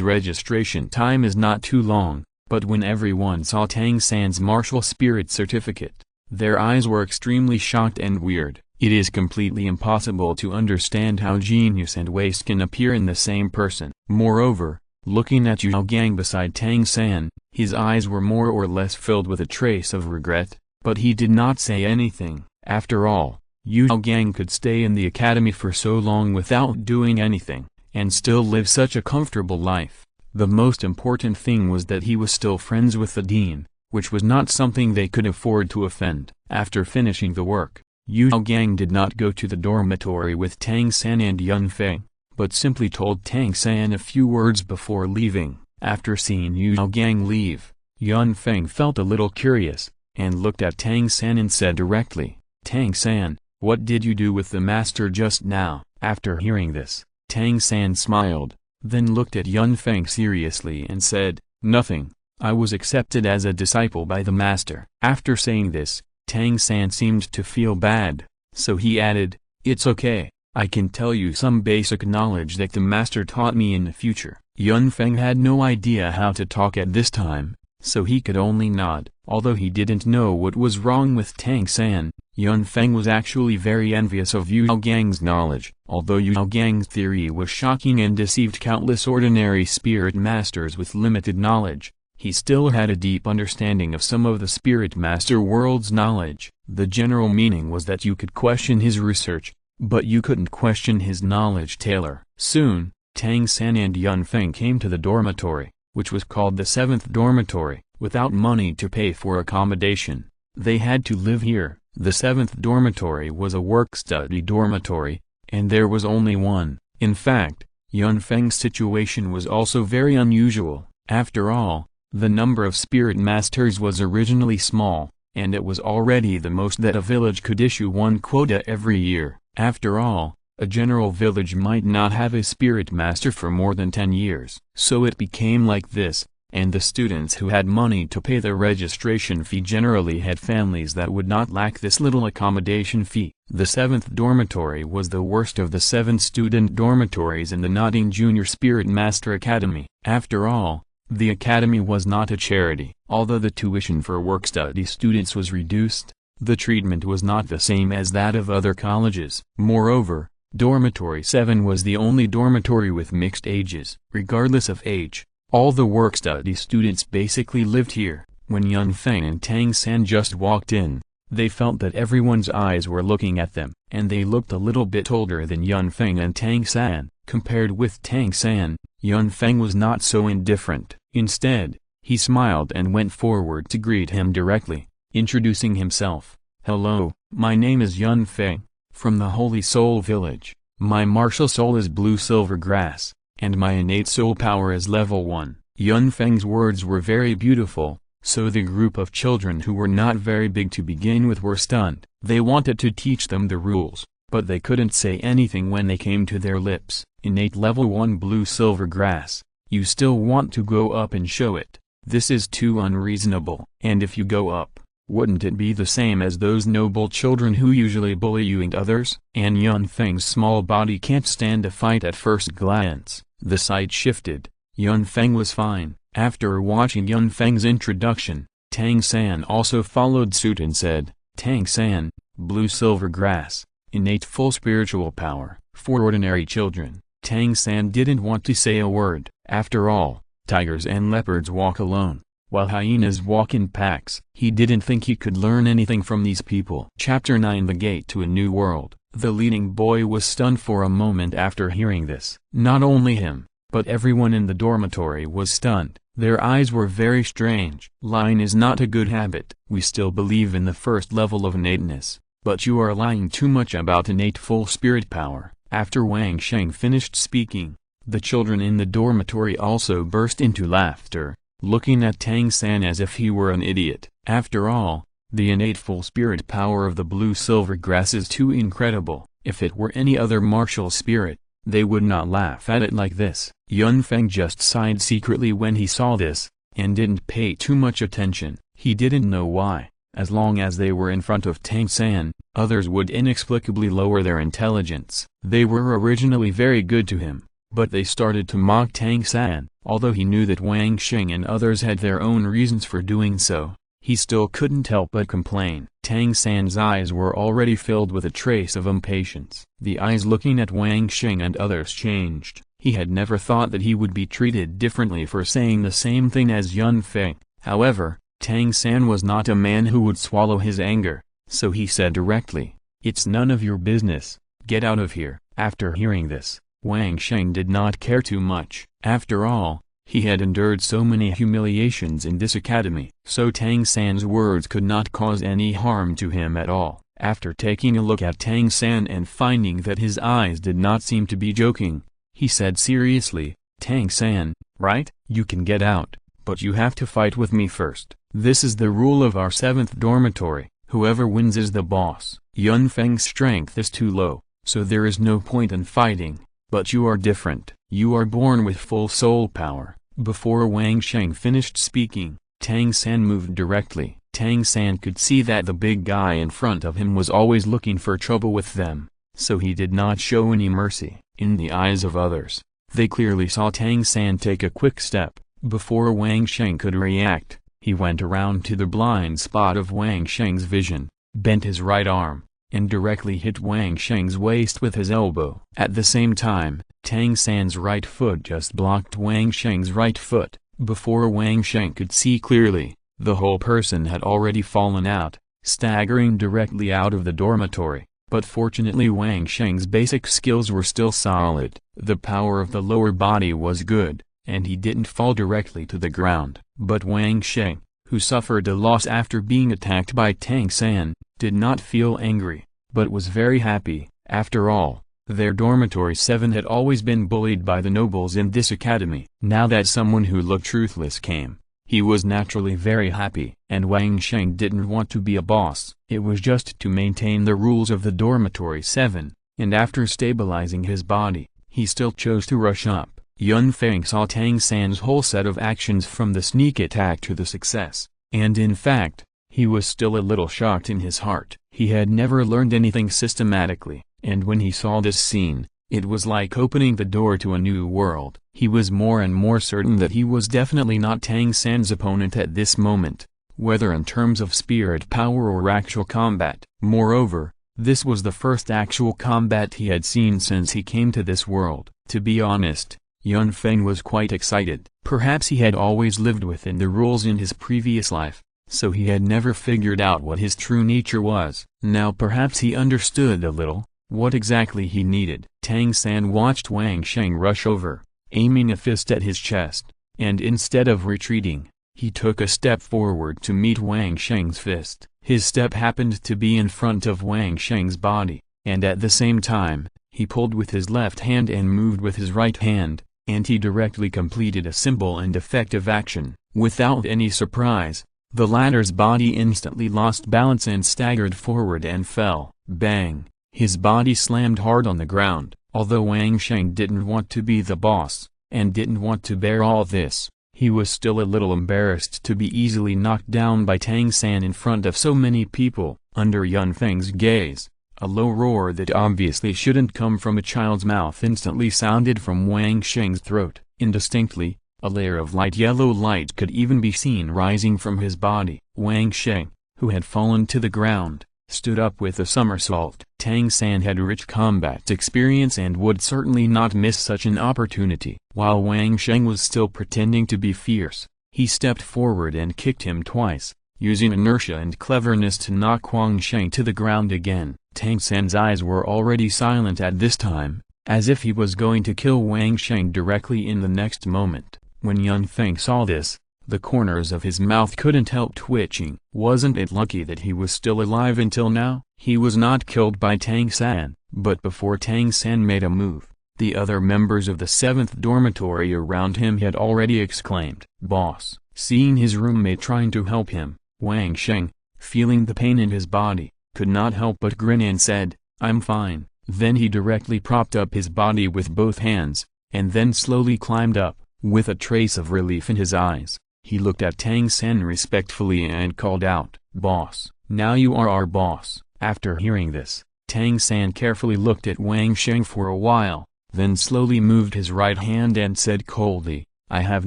registration time is not too long, but when everyone saw Tang San's martial spirit certificate, their eyes were extremely shocked and weird. It is completely impossible to understand how genius and waste can appear in the same person. Moreover, looking at Yu Gang beside Tang San, his eyes were more or less filled with a trace of regret, but he did not say anything. After all, Yu Gang could stay in the academy for so long without doing anything, and still live such a comfortable life. The most important thing was that he was still friends with the dean, which was not something they could afford to offend. After finishing the work, Yu Gang did not go to the dormitory with Tang San and Yun Feng, but simply told Tang San a few words before leaving. After seeing Yu Gang leave, Yun Feng felt a little curious, and looked at Tang San and said directly, "Tang San, what did you do with the master just now?" After hearing this, Tang San smiled, then looked at Yun Feng seriously and said, "Nothing, I was accepted as a disciple by the master." After saying this, Tang San seemed to feel bad, so he added, "It's okay, I can tell you some basic knowledge that the master taught me in the future." Yun Feng had no idea how to talk at this time, so he could only nod. Although he didn't know what was wrong with Tang San, Yun Feng was actually very envious of Yu Gang's knowledge. Although Yu Gang's theory was shocking and deceived countless ordinary spirit masters with limited knowledge, he still had a deep understanding of some of the spirit master world's knowledge. The general meaning was that you could question his research, but you couldn't question his knowledge. Taylor. Soon, Tang San and Yun Feng came to the dormitory, which was called the 7th dormitory. Without money to pay for accommodation, they had to live here. The 7th dormitory was a work-study dormitory, and there was only one. In fact, Yun Feng's situation was also very unusual. After all, the number of spirit masters was originally small, and it was already the most that a village could issue one quota every year. After all, a general village might not have a spirit master for more than 10 years. So it became like this, and the students who had money to pay the registration fee generally had families that would not lack this little accommodation fee. The 7th dormitory was the worst of the 7 student dormitories in the Notting Junior Spirit Master Academy. After all, the academy was not a charity. Although the tuition for work-study students was reduced, the treatment was not the same as that of other colleges. Moreover, Dormitory 7 was the only dormitory with mixed ages. Regardless of age, all the work-study students basically lived here. When Yun Feng and Tang San just walked in, they felt that everyone's eyes were looking at them, and they looked a little bit older than Yun Feng and Tang San. Compared with Tang San, Yun Feng was not so indifferent. Instead, he smiled and went forward to greet him directly, introducing himself. "Hello, my name is Yun Feng, from the Holy Soul Village. My martial soul is blue silver grass, and my innate soul power is level 1. Yun Feng's words were very beautiful, so the group of children who were not very big to begin with were stunned. They wanted to teach them the rules, but they couldn't say anything when they came to their lips. Innate level 1 blue silver grass, you still want to go up and show it? This is too unreasonable. And if you go up, wouldn't it be the same as those noble children who usually bully you and others?" And Yun Feng's small body can't stand a fight at first glance. The sight shifted. Yun Feng was fine. After watching Yun Feng's introduction, Tang San also followed suit and said, "Tang San, blue silver grass, innate full spiritual power." For ordinary children, Tang San didn't want to say a word. After all, tigers and leopards walk alone, while hyenas walk in packs. He didn't think he could learn anything from these people. Chapter 9: The Gate to a New World. The leading boy was stunned for a moment after hearing this. Not only him, but everyone in the dormitory was stunned. Their eyes were very strange. Lying is not a good habit. We still believe in the first level of innateness, but you are lying too much about innate full spirit power. After Wang Sheng finished speaking, the children in the dormitory also burst into laughter, looking at Tang San as if he were an idiot. After all, the innate full spirit power of the blue-silver grass is too incredible. If it were any other martial spirit, they would not laugh at it like this. Yun Feng just sighed secretly when he saw this, and didn't pay too much attention. He didn't know why. As long as they were in front of Tang San, others would inexplicably lower their intelligence. They were originally very good to him, but they started to mock Tang San. Although he knew that Wang Sheng and others had their own reasons for doing so, he still couldn't help but complain. Tang San's eyes were already filled with a trace of impatience. The eyes looking at Wang Sheng and others changed. He had never thought that he would be treated differently for saying the same thing as Yun Feng. However, Tang San was not a man who would swallow his anger, so he said directly, "It's none of your business, get out of here." After hearing this, Wang Sheng did not care too much. After all, he had endured so many humiliations in this academy. So Tang San's words could not cause any harm to him at all. After taking a look at Tang San and finding that his eyes did not seem to be joking, he said seriously, "Tang San, right? You can get out, but you have to fight with me first. This is the rule of our 7th dormitory, whoever wins is the boss." Yun Feng's strength is too low, so there is no point in fighting, but you are different. You are born with full soul power. Before Wang Sheng finished speaking, Tang San moved directly. Tang San could see that the big guy in front of him was always looking for trouble with them, so he did not show any mercy. In the eyes of others, they clearly saw Tang San take a quick step. Before Wang Sheng could react, he went around to the blind spot of Wang Sheng's vision, bent his right arm, and directly hit Wang Sheng's waist with his elbow. At the same time, Tang San's right foot just blocked Wang Sheng's right foot. Before Wang Sheng could see clearly, the whole person had already fallen out, staggering directly out of the dormitory. But fortunately Wang Sheng's basic skills were still solid. The power of the lower body was good, and he didn't fall directly to the ground. But Wang Sheng, who suffered a loss after being attacked by Tang San, did not feel angry, but was very happy. After all, their dormitory 7 had always been bullied by the nobles in this academy. Now that someone who looked truthless came, he was naturally very happy. And Wang Sheng didn't want to be a boss. It was just to maintain the rules of the dormitory 7, and after stabilizing his body, he still chose to rush up. Yun Feng saw Tang San's whole set of actions from the sneak attack to the success, and in fact, he was still a little shocked in his heart. He had never learned anything systematically, and when he saw this scene, it was like opening the door to a new world. He was more and more certain that he was definitely not Tang San's opponent at this moment, whether in terms of spirit power or actual combat. Moreover, this was the first actual combat he had seen since he came to this world. To be honest, Yun Feng was quite excited. Perhaps he had always lived within the rules in his previous life, so he had never figured out what his true nature was. Now perhaps he understood a little what exactly he needed. Tang San watched Wang Sheng rush over, aiming a fist at his chest, and instead of retreating, he took a step forward to meet Wang Sheng's fist. His step happened to be in front of Wang Sheng's body, and at the same time, he pulled with his left hand and moved with his right hand, and he directly completed a simple and effective action. Without any surprise, the latter's body instantly lost balance and staggered forward and fell. Bang! His body slammed hard on the ground. Although Wang Sheng didn't want to be the boss, and didn't want to bear all this, he was still a little embarrassed to be easily knocked down by Tang San in front of so many people. Under Yun Feng's gaze, a low roar that obviously shouldn't come from a child's mouth instantly sounded from Wang Sheng's throat. Indistinctly, a layer of light yellow light could even be seen rising from his body. Wang Sheng, who had fallen to the ground, stood up with a somersault. Tang San had rich combat experience and would certainly not miss such an opportunity. While Wang Sheng was still pretending to be fierce, he stepped forward and kicked him twice, using inertia and cleverness to knock Wang Sheng to the ground again. Tang San's eyes were already silent at this time, as if he was going to kill Wang Sheng directly in the next moment. When Yun Feng saw this, the corners of his mouth couldn't help twitching. Wasn't it lucky that he was still alive until now? He was not killed by Tang San, but before Tang San made a move, the other members of the 7th dormitory around him had already exclaimed, "Boss!" Seeing his roommate trying to help him, Wang Sheng, feeling the pain in his body, could not help but grin and said, "I'm fine." Then he directly propped up his body with both hands, and then slowly climbed up. With a trace of relief in his eyes, he looked at Tang San respectfully and called out, "Boss, now you are our boss." After hearing this, Tang San carefully looked at Wang Sheng for a while, then slowly moved his right hand and said coldly, "I have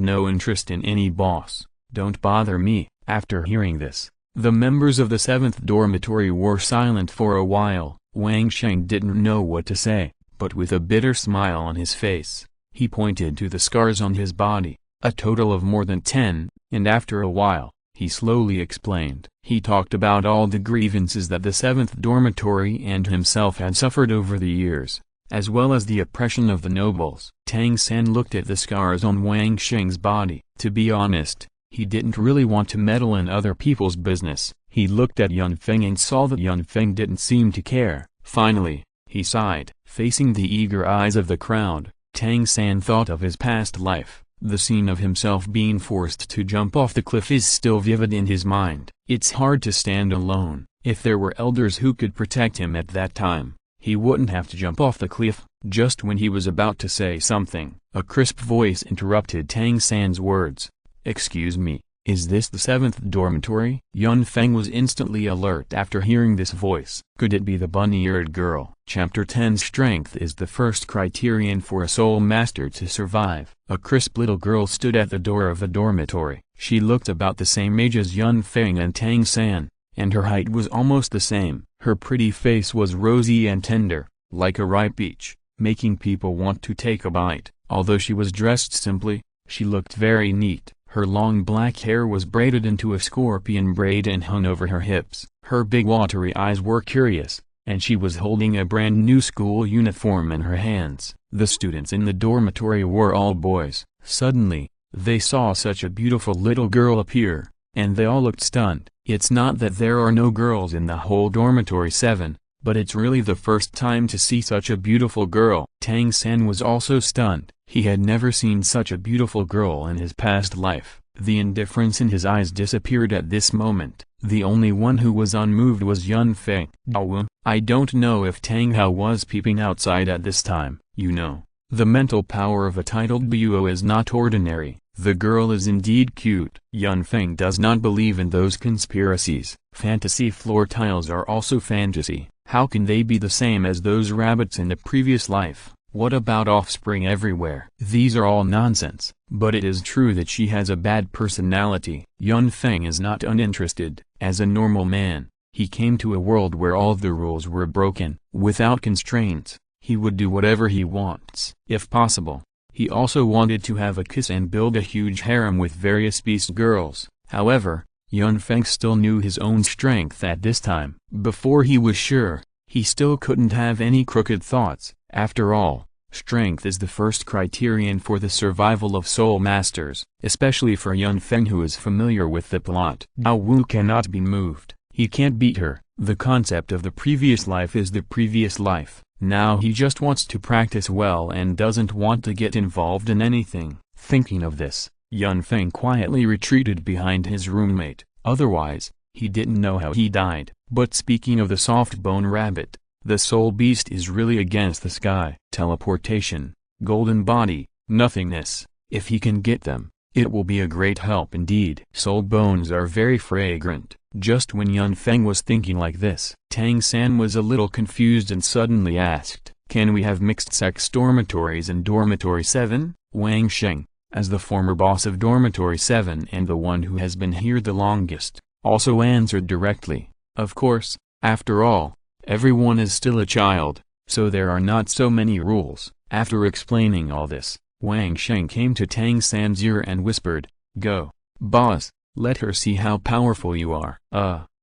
no interest in any boss, don't bother me." After hearing this, the members of the 7th dormitory were silent for a while. Wang Sheng didn't know what to say, but with a bitter smile on his face, he pointed to the scars on his body, a total of more than 10, and after a while, he slowly explained. He talked about all the grievances that the 7th dormitory and himself had suffered over the years, as well as the oppression of the nobles. Tang San looked at the scars on Wang Sheng's body. To be honest, he didn't really want to meddle in other people's business. He looked at Yun Feng and saw that Yun Feng didn't seem to care. Finally, he sighed. Facing the eager eyes of the crowd, Tang San thought of his past life. The scene of himself being forced to jump off the cliff is still vivid in his mind. It's hard to stand alone. If there were elders who could protect him at that time, he wouldn't have to jump off the cliff. Just when he was about to say something, a crisp voice interrupted Tang San's words. "Excuse me, is this the 7th dormitory?" Yun Feng was instantly alert after hearing this voice. Could it be the bunny-eared girl? Chapter 10. Strength is the first criterion for a soul master to survive. A crisp little girl stood at the door of the dormitory. She looked about the same age as Yun Feng and Tang San, and her height was almost the same. Her pretty face was rosy and tender, like a ripe peach, making people want to take a bite. Although she was dressed simply, she looked very neat. Her long black hair was braided into a scorpion braid and hung over her hips. Her big watery eyes were curious, and she was holding a brand new school uniform in her hands. The students in the dormitory were all boys. Suddenly, they saw such a beautiful little girl appear, and they all looked stunned. It's not that there are no girls in the whole dormitory 7, but it's really the first time to see such a beautiful girl. Tang San was also stunned. He had never seen such a beautiful girl in his past life. The indifference in his eyes disappeared at this moment. The only one who was unmoved was Yun Feng. "Douluo, I don't know if Tang Hao was peeping outside at this time. You know, the mental power of a titled Buo is not ordinary. The girl is indeed cute." Yun Feng does not believe in those conspiracies. Fantasy floor tiles are also fantasy. How can they be the same as those rabbits in the previous life? What about offspring everywhere? These are all nonsense. But it is true that she has a bad personality. Yun Feng is not uninterested. As a normal man, he came to a world where all the rules were broken. Without constraints, he would do whatever he wants. If possible, he also wanted to have a kiss and build a huge harem with various beast girls. However, Yun Feng still knew his own strength at this time. Before he was sure, he still couldn't have any crooked thoughts. After all, strength is the first criterion for the survival of soul masters, especially for Yun Feng, who is familiar with the plot. Douluo cannot be moved. He can't beat her. The concept of the previous life is the previous life. Now he just wants to practice well and doesn't want to get involved in anything. Thinking of this, Yun Feng quietly retreated behind his roommate. Otherwise, he didn't know how he died. But speaking of the soft bone rabbit, the soul beast is really against the sky. Teleportation, golden body, nothingness. If he can get them, it will be a great help indeed. Soul bones are very fragrant. Just when Yun Feng was thinking like this, Tang San was a little confused and suddenly asked, "Can we have mixed-sex dormitories in Dormitory 7? Wang Sheng, as the former boss of Dormitory 7 and the one who has been here the longest, also answered directly, "Of course, after all, everyone is still a child, so there are not so many rules." After explaining all this, Wang Sheng came to Tang San's ear and whispered, "Go, boss, let her see how powerful you are."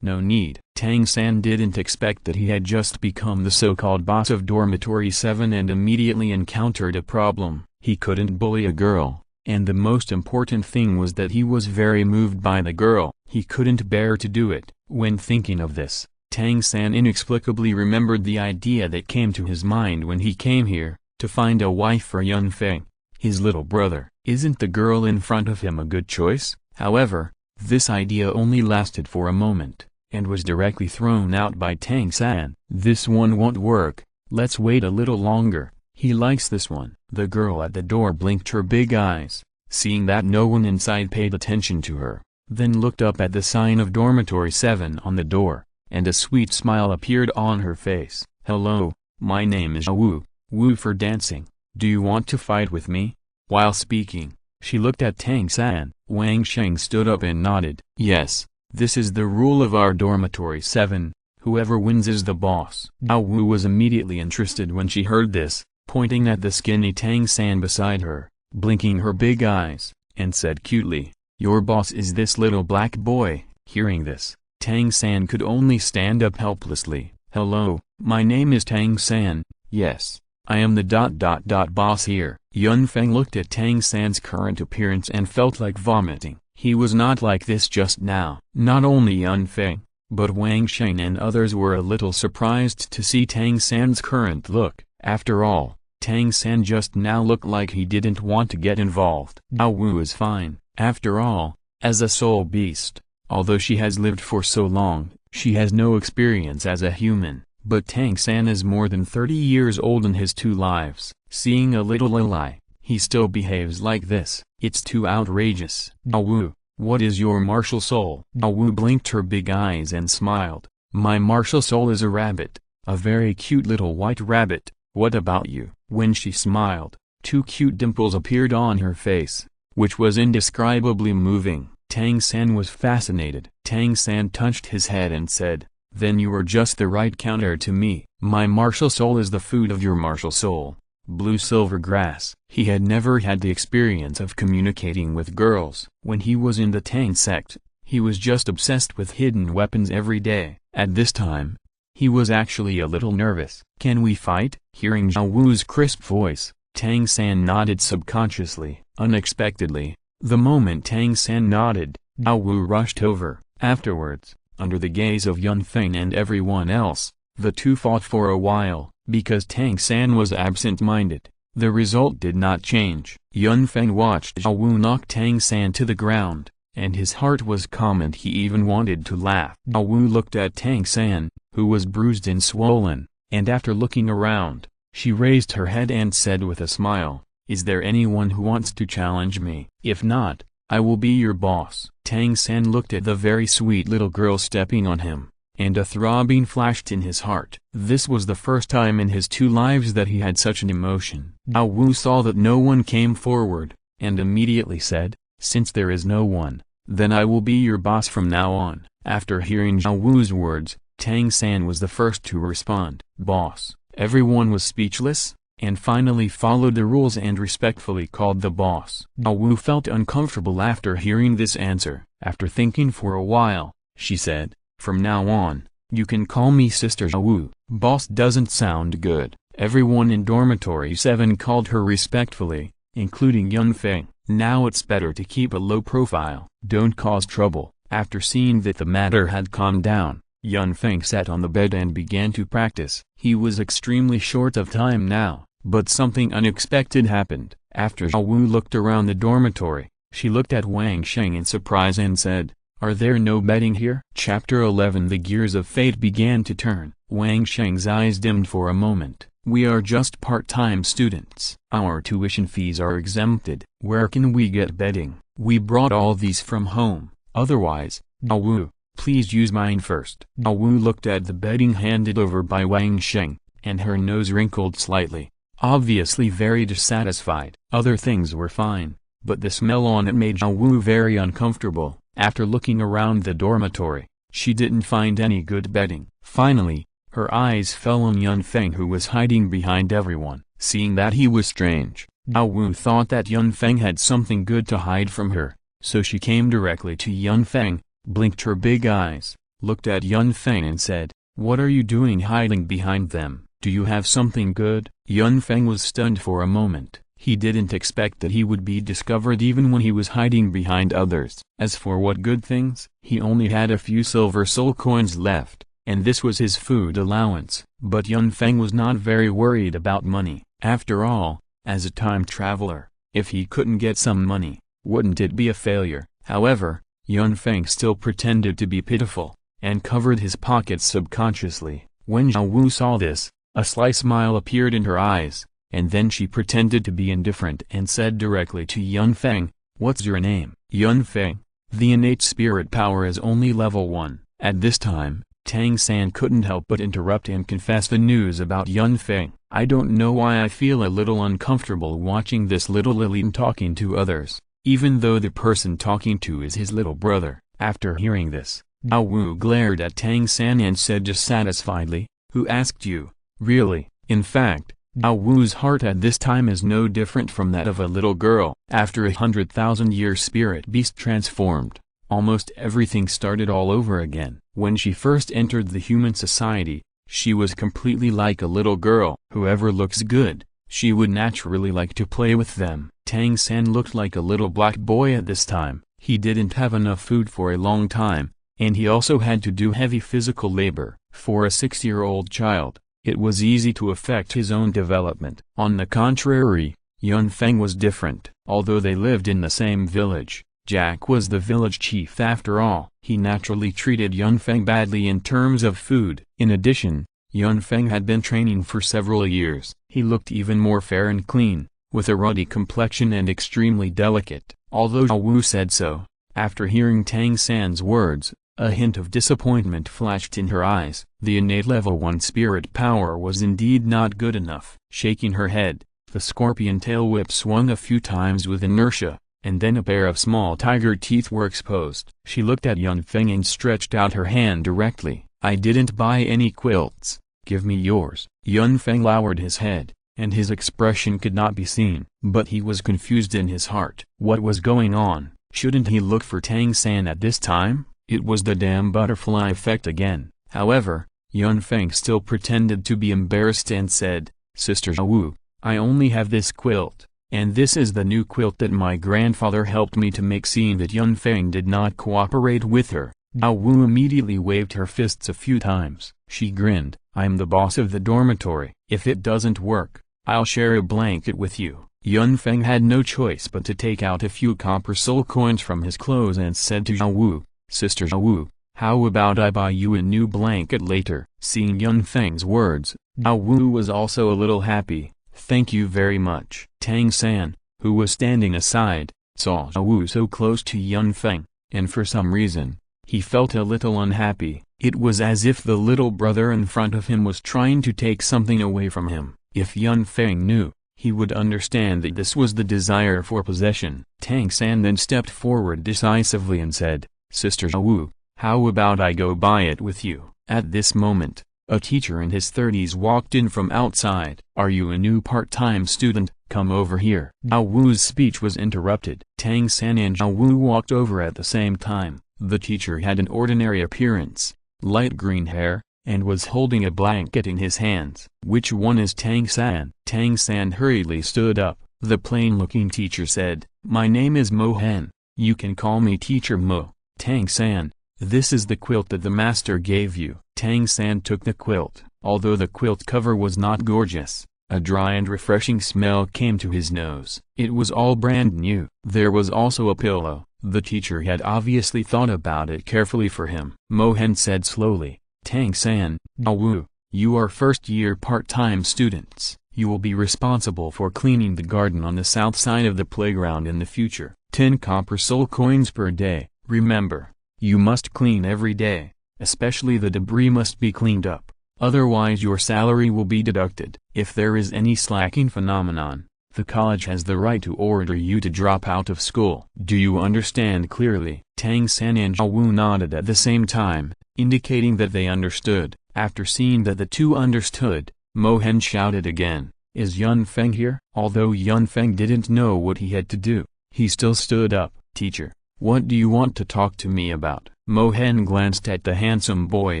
No need. Tang San didn't expect that he had just become the so-called boss of Dormitory 7 and immediately encountered a problem. He couldn't bully a girl, And the most important thing was that he was very moved by the girl. He couldn't bear to do it. When thinking of this, Tang San inexplicably remembered the idea that came to his mind when he came here, to find a wife for Yun Feng, his little brother. Isn't the girl in front of him a good choice? However, this idea only lasted for a moment, and was directly thrown out by Tang San. This one won't work, let's wait a little longer, he likes this one. The girl at the door blinked her big eyes, seeing that no one inside paid attention to her, then looked up at the sign of Dormitory 7 on the door, and a sweet smile appeared on her face. Hello, my name is Wu, Wu for dancing, do you want to fight with me? While speaking, she looked at Tang San. Wang Sheng stood up and nodded. Yes, this is the rule of our Dormitory 7, whoever wins is the boss. Wu was immediately interested when she heard this, pointing at the skinny Tang San beside her, blinking her big eyes, and said cutely, your boss is this little black boy. Hearing this, Tang San could only stand up helplessly. Hello, my name is Tang San, yes, I am the boss here. Yun Feng looked at Tang San's current appearance and felt like vomiting. He was not like this just now. Not only Yun Feng, but Wang Sheng and others were a little surprised to see Tang San's current look. After all, Tang San just now looked like he didn't want to get involved. Wu is fine. After all, as a soul beast, although she has lived for so long, she has no experience as a human. But Tang San is more than 30 years old in his 2 lives. Seeing a little Lilai, he still behaves like this. It's too outrageous. Wu, what is your martial soul? Wu blinked her big eyes and smiled. My martial soul is a rabbit, a very cute little white rabbit. What about you? When she smiled, 2 cute dimples appeared on her face, which was indescribably moving. Tang San was fascinated. Tang San touched his head and said, then you are just the right counter to me. My martial soul is the food of your martial soul. Blue silver grass. He had never had the experience of communicating with girls. When he was in the Tang sect, he was just obsessed with hidden weapons every day. At this time, he was actually a little nervous. Can we fight? Hearing Zhao Wu's crisp voice, Tang San nodded subconsciously. Unexpectedly, the moment Tang San nodded, Zhao Wu rushed over. Afterwards, under the gaze of Yun Feng and everyone else, the two fought for a while. Because Tang San was absent-minded, the result did not change. Yun Feng watched Zhao Wu knock Tang San to the ground, and his heart was calm and he even wanted to laugh. Zhao Wu looked at Tang San, who was bruised and swollen, and after looking around, she raised her head and said with a smile, is there anyone who wants to challenge me? If not, I will be your boss. Tang San looked at the very sweet little girl stepping on him, and a throbbing flashed in his heart. This was the first time in his 2 lives that he had such an emotion. Zhao Wu saw that no one came forward, and immediately said, since there is no one, then I will be your boss from now on. After hearing Zhao Wu's words, Tang San was the first to respond. Boss. Everyone was speechless, and finally followed the rules and respectfully called the boss. Zhao Wu felt uncomfortable after hearing this answer. After thinking for a while, she said, from now on, you can call me Sister Zhao Wu. Boss doesn't sound good. Everyone in Dormitory 7 called her respectfully, including Yun Feng. Now it's better to keep a low profile. Don't cause trouble. After seeing that the matter had calmed down, Yun Feng sat on the bed and began to practice. He was extremely short of time now, but something unexpected happened. After Zhao Wu looked around the dormitory, she looked at Wang Sheng in surprise and said, are there no bedding here? Chapter 11. The gears of fate began to turn. Wang Sheng's eyes dimmed for a moment. We are just part-time students. Our tuition fees are exempted. Where can we get bedding? We brought all these from home. Otherwise, Zhao Wu, please use mine first. Zhao Wu looked at the bedding handed over by Wang Sheng, and her nose wrinkled slightly, obviously very dissatisfied. Other things were fine, but the smell on it made Zhao Wu very uncomfortable. After looking around the dormitory, she didn't find any good bedding. Finally, her eyes fell on Yun Feng, who was hiding behind everyone. Seeing that he was strange, Zhao Wu thought that Yun Feng had something good to hide from her, so she came directly to Yun Feng, blinked her big eyes, looked at Yun Feng and said, what are you doing hiding behind them? Do you have something good? Yun Feng was stunned for a moment. He didn't expect that he would be discovered even when he was hiding behind others. As for what good things, he only had a few silver soul coins left, and this was his food allowance. But Yun Feng was not very worried about money. After all, as a time traveler, if he couldn't get some money, wouldn't it be a failure? However, Yun Feng still pretended to be pitiful, and covered his pockets subconsciously. When Zhao Wu saw this, a sly smile appeared in her eyes, and then she pretended to be indifferent and said directly to Yun Feng, "What's your name?" Yun Feng, the innate spirit power is only level 1. At this time, Tang San couldn't help but interrupt and confess the news about Yun Feng. "I don't know why I feel a little uncomfortable watching this little Lilin talking to others, even though the person talking to is his little brother." After hearing this, Zhao Wu glared at Tang San and said dissatisfiedly, "Who asked you?" Really, in fact, Zhao Wu's heart at this time is no different from that of a little girl. After 100,000-year spirit beast transformed, almost everything started all over again. When she first entered the human society, she was completely like a little girl. Whoever looks good, she would naturally like to play with them. Tang San looked like a little black boy at this time. He didn't have enough food for a long time, and he also had to do heavy physical labor. For a 6-year-old child, it was easy to affect his own development. On the contrary, Yun Feng was different. Although they lived in the same village, Jack was the village chief after all. He naturally treated Yun Feng badly in terms of food. In addition, Yun Feng had been training for several years. He looked even more fair and clean, with a ruddy complexion and extremely delicate. Although Zhao Wu said so, after hearing Tang San's words, a hint of disappointment flashed in her eyes. The innate level 1 spirit power was indeed not good enough. Shaking her head, the scorpion tail whip swung a few times with inertia, and then a pair of small tiger teeth were exposed. She looked at Yun Feng and stretched out her hand directly. "I didn't buy any quilts. Give me yours." Yun Feng lowered his head, and his expression could not be seen. But he was confused in his heart. What was going on? Shouldn't he look for Tang San at this time? It was the damn butterfly effect again. However, Yun Feng still pretended to be embarrassed and said, "Sister Zhao Wu, I only have this quilt, and this is the new quilt that my grandfather helped me to make." Seeing that Yun Feng did not cooperate with her, Zhao Wu immediately waved her fists a few times. She grinned, "I'm the boss of the dormitory. If it doesn't work, I'll share a blanket with you." Yun Feng had no choice but to take out a few copper soul coins from his clothes and said to Zhao Wu, "Sister Zhao Wu, how about I buy you a new blanket later?" Seeing Yun Feng's words, Zhao Wu was also a little happy. "Thank you very much." Tang San, who was standing aside, saw Zhao Wu so close to Yun Feng, and for some reason, he felt a little unhappy. It was as if the little brother in front of him was trying to take something away from him. If Yun Feng knew, he would understand that this was the desire for possession. Tang San then stepped forward decisively and said, "Sister Zhao Wu, how about I go buy it with you?" At this moment, a teacher in his 30s walked in from outside. "Are you a new part-time student? Come over here." Zhao Wu's speech was interrupted. Tang San and Zhao Wu walked over at the same time. The teacher had an ordinary appearance, light green hair, and was holding a blanket in his hands. "Which one is Tang San?" Tang San hurriedly stood up. The plain-looking teacher said, "My name is Mo Hen. You can call me Teacher Mo." "Tang San, this is the quilt that the master gave you." Tang San took the quilt. Although the quilt cover was not gorgeous, a dry and refreshing smell came to his nose. It was all brand new. There was also a pillow. The teacher had obviously thought about it carefully for him. Mo Hen said slowly, "Tang San, Zhao Wu, you are first-year part-time students. You will be responsible for cleaning the garden on the south side of the playground in the future. 10 copper soul coins per day. Remember, you must clean every day, especially the debris must be cleaned up, otherwise your salary will be deducted. If there is any slacking phenomenon, the college has the right to order you to drop out of school. Do you understand clearly?" Tang San and Zhao Wu nodded at the same time, indicating that they understood. After seeing that the two understood, Mo Hen shouted again, "Is Yun Feng here?" Although Yun Feng didn't know what he had to do, he still stood up. "Teacher, what do you want to talk to me about?" Mo Hen glanced at the handsome boy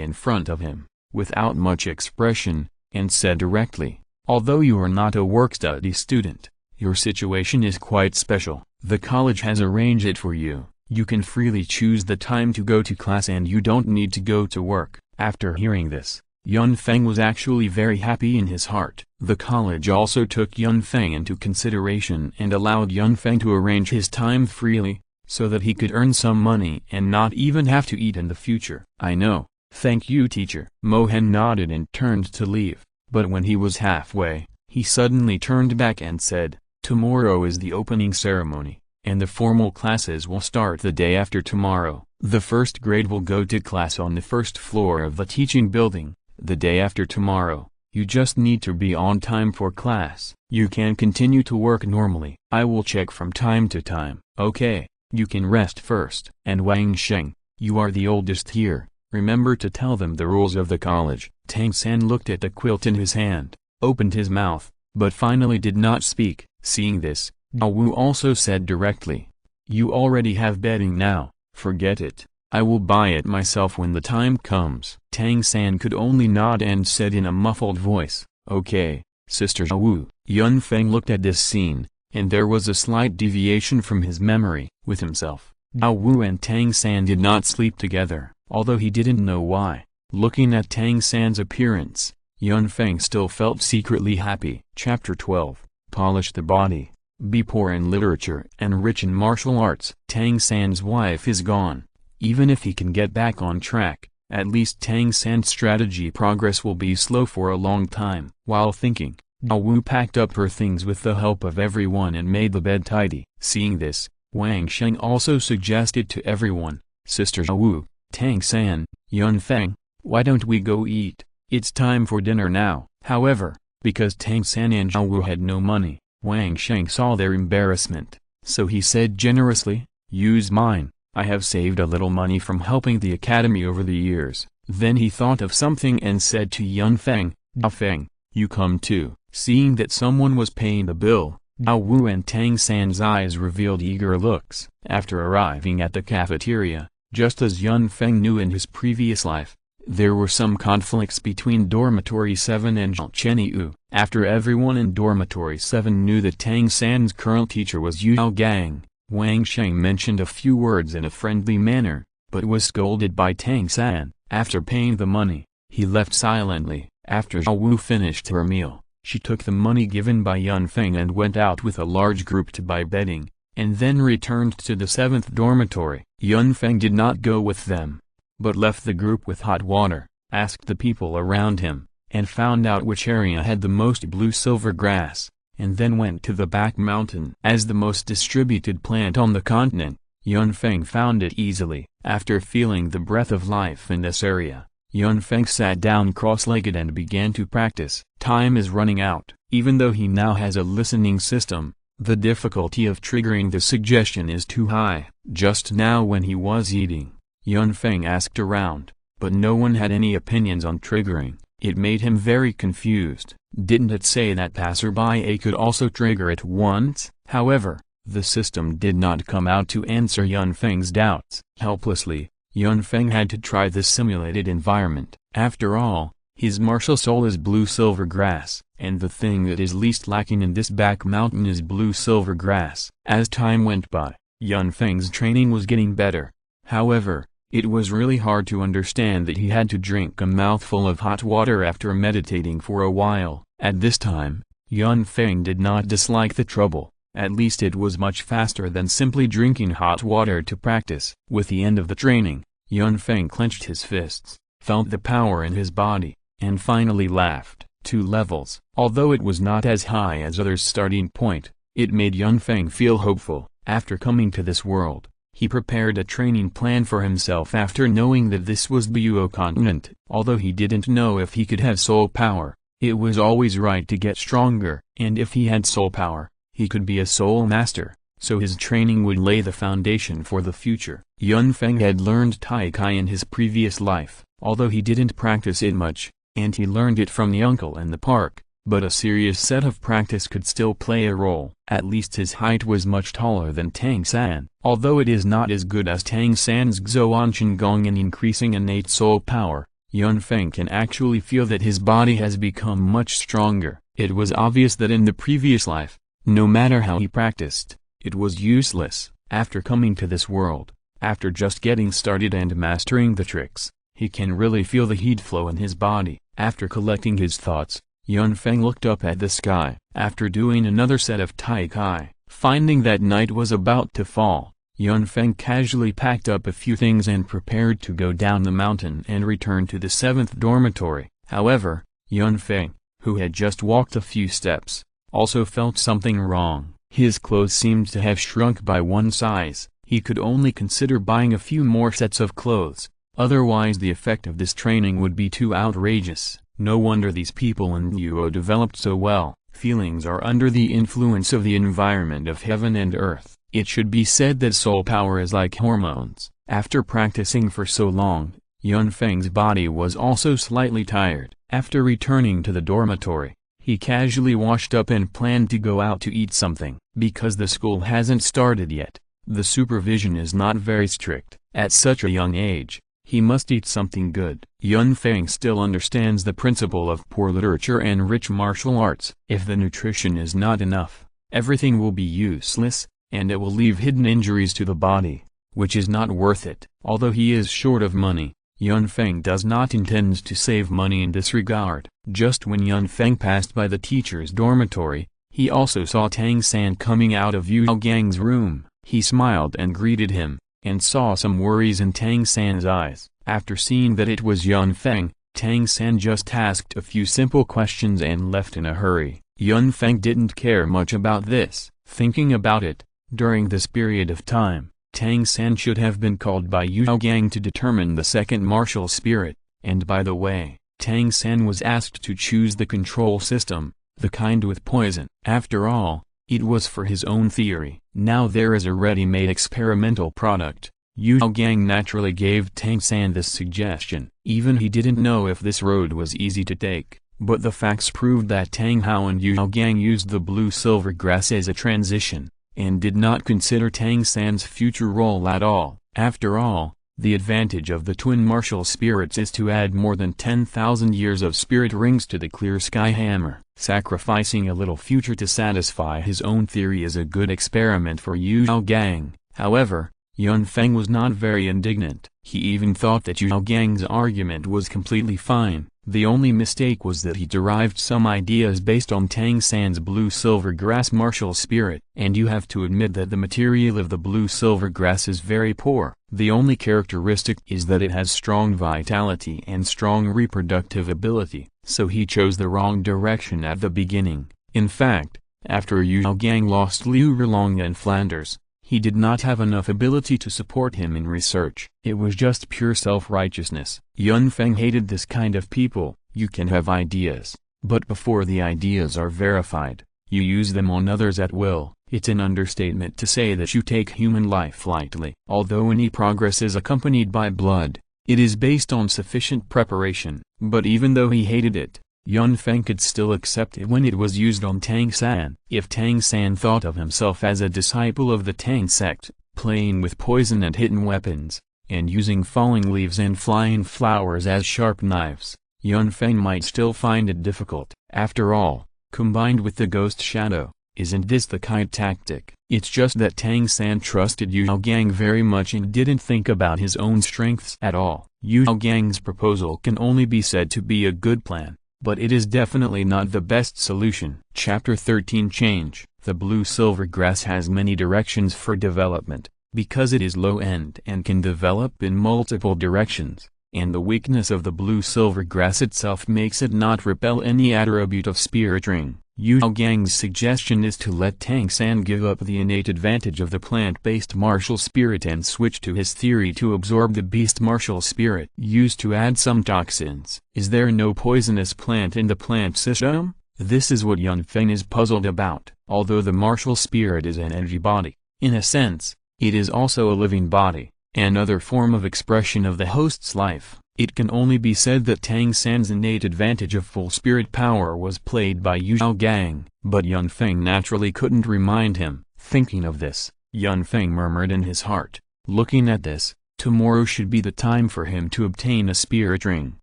in front of him, without much expression, and said directly, "Although you are not a work-study student, Your situation is quite special. The college has arranged it for you. You can freely choose the time to go to class and you don't need to go to work." After hearing this, Yun Feng was actually very happy in his heart. The college also took Yun Feng into consideration and allowed Yun Feng to arrange his time freely, so that he could earn some money and not even have to eat in the future. "I know, thank you teacher." Mohan nodded and turned to leave, but when he was halfway, he suddenly turned back and said, "Tomorrow is the opening ceremony, and the formal classes will start the day after tomorrow. The first grade will go to class on the first floor of the teaching building. The day after tomorrow, you just need to be on time for class. You can continue to work normally. I will check from time to time." "Okay, you can rest first." "And Wang Sheng, you are the oldest here. Remember to tell them the rules of the college." Tang San looked at the quilt in his hand, opened his mouth, but finally did not speak. Seeing this, Dao Wu also said directly, "You already have bedding now, forget it. I will buy it myself when the time comes." Tang San could only nod and said in a muffled voice, "Okay, Sister Dao Wu." Yun Feng looked at this scene, and there was a slight deviation from his memory. With himself, Dao Wu and Tang San did not sleep together, although he didn't know why. Looking at Tang San's appearance, Yun Feng still felt secretly happy. Chapter 12, Polish the Body. Be poor in literature and rich in martial arts. Tang San's wife is gone. Even if he can get back on track, at least Tang San's strategy progress will be slow for a long time. While thinking, Dao Wu packed up her things with the help of everyone and made the bed tidy. Seeing this, Wang Sheng also suggested to everyone, "Sister Dao Wu, Tang San, Yun Feng, why don't we go eat? It's time for dinner now." However, because Tang San and Dao Wu had no money, Wang Sheng saw their embarrassment, so he said generously, "Use mine. I have saved a little money from helping the academy over the years." Then he thought of something and said to Yun Feng, "Dao Feng, you come too." Seeing that someone was paying the bill, Dao Wu and Tang San's eyes revealed eager looks. After arriving at the cafeteria, just as Yun Feng knew in his previous life, there were some conflicts between Dormitory 7 and Zhao. After everyone in Dormitory 7 knew that Tang San's current teacher was Yao Gang, Wang Sheng mentioned a few words in a friendly manner, but was scolded by Tang San. After paying the money, he left silently. After Dao Wu finished her meal, she took the money given by Yun Feng and went out with a large group to buy bedding, and then returned to the 7th dormitory. Yun Feng did not go with them, but left the group with hot water, asked the people around him, and found out which area had the most blue-silver grass, and then went to the back mountain. As the most distributed plant on the continent, Yun Feng found it easily. After feeling the breath of life in this area, Yun Feng sat down cross-legged and began to practice. Time is running out. Even though he now has a listening system, the difficulty of triggering the suggestion is too high. Just now when he was eating, Yun Feng asked around, but no one had any opinions on triggering. It made him very confused. Didn't it say that passerby could also trigger at once? However, the system did not come out to answer Yun Feng's doubts. Helplessly, Yun Feng had to try this simulated environment. After all, his martial soul is blue-silver grass, and the thing that is least lacking in this back mountain is blue-silver grass. As time went by, Yun Feng's training was getting better. However, it was really hard to understand that he had to drink a mouthful of hot water after meditating for a while. At this time, Yun Feng did not dislike the trouble. At least it was much faster than simply drinking hot water to practice. With the end of the training, Yun Feng clenched his fists, felt the power in his body, and finally laughed. 2 levels. Although it was not as high as others' starting point, it made Yun Feng feel hopeful. After coming to this world, he prepared a training plan for himself after knowing that this was the Duo continent. Although he didn't know if he could have soul power, it was always right to get stronger, and if he had soul power, he could be a soul master, so his training would lay the foundation for the future. Yun Feng had learned Tai Chi in his previous life, although he didn't practice it much, and he learned it from the uncle in the park, but a serious set of practice could still play a role. At least his height was much taller than Tang San. Although it is not as good as Tang San's Xuan Gong in increasing innate soul power, Yun Feng can actually feel that his body has become much stronger. It was obvious that in the previous life, No matter how he practiced, it was useless. After coming to this world, after just getting started and mastering the tricks, he can really feel the heat flow in his body. After collecting his thoughts, Yun Feng looked up at the sky. After doing another set of Tai Chi, finding that night was about to fall, Yun Feng casually packed up a few things and prepared to go down the mountain and return to the 7th dormitory. However, Yun Feng, who had just walked a few steps, also felt something wrong. His clothes seemed to have shrunk by one size. He could only consider buying a few more sets of clothes, otherwise the effect of this training would be too outrageous. No wonder these people in Douluo developed so well. Feelings are under the influence of the environment of heaven and earth. It should be said that soul power is like hormones. After practicing for so long, Yun Feng's body was also slightly tired. After returning to the dormitory, he casually washed up and planned to go out to eat something. Because the school hasn't started yet, the supervision is not very strict. At such a young age, he must eat something good. Yun Feng still understands the principle of poor literature and rich martial arts. If the nutrition is not enough, everything will be useless, and it will leave hidden injuries to the body, which is not worth it. Although he is short of money, Yun Feng does not intend to save money in this regard. Just when Yun Feng passed by the teacher's dormitory, he also saw Tang San coming out of Yu Gang's room. He smiled and greeted him, and saw some worries in Tang San's eyes. After seeing that it was Yun Feng, Tang San just asked a few simple questions and left in a hurry. Yun Feng didn't care much about this. Thinking about it, during this period of time, Tang San should have been called by Yu Gang to determine the second martial spirit, and by the way, Tang San was asked to choose the control system, the kind with poison. After all, it was for his own theory. Now there is a ready-made experimental product. Yu Gang naturally gave Tang San this suggestion. Even he didn't know if this road was easy to take, but the facts proved that Tang Hao and Yu Gang used the blue-silver grass as a transition, and did not consider Tang San's future role at all. After all, the advantage of the twin martial spirits is to add more than 10,000 years of spirit rings to the clear sky hammer. Sacrificing a little future to satisfy his own theory is a good experiment for Yu Gang. However, Yun Feng was not very indignant. He even thought that Yu Gang's argument was completely fine. The only mistake was that he derived some ideas based on Tang San's blue-silver grass martial spirit. And you have to admit that the material of the blue-silver grass is very poor. The only characteristic is that it has strong vitality and strong reproductive ability. So he chose the wrong direction at the beginning. In fact, after Yu Gang lost Liu Erlong and Flanders, he did not have enough ability to support him in research. It was just pure self-righteousness. Yun Feng hated this kind of people. You can have ideas, but before the ideas are verified, you use them on others at will. It's an understatement to say that you take human life lightly. Although any progress is accompanied by blood, it is based on sufficient preparation. But even though he hated it, Yun Feng could still accept it when it was used on Tang San. If Tang San thought of himself as a disciple of the Tang sect, playing with poison and hidden weapons, and using falling leaves and flying flowers as sharp knives, Yun Feng might still find it difficult. After all, combined with the ghost shadow, isn't this the kind tactic? It's just that Tang San trusted Yu Gang very much and didn't think about his own strengths at all. Yu Gang's proposal can only be said to be a good plan, but it is definitely not the best solution. Chapter 13 Change. The blue-silver grass has many directions for development, because it is low-end and can develop in multiple directions, and the weakness of the blue-silver grass itself makes it not repel any attribute of spirit ring. Yu Gang's suggestion is to let Tang San give up the innate advantage of the plant-based martial spirit and switch to his theory to absorb the beast martial spirit used to add some toxins. Is there no poisonous plant in the plant system? This is what Yun Feng is puzzled about. Although the martial spirit is an energy body, in a sense, it is also a living body, another form of expression of the host's life. It can only be said that Tang San's innate advantage of full spirit power was played by Yu Gang, but Yun Feng naturally couldn't remind him. Thinking of this, Yun Feng murmured in his heart, looking at this, tomorrow should be the time for him to obtain a spirit ring,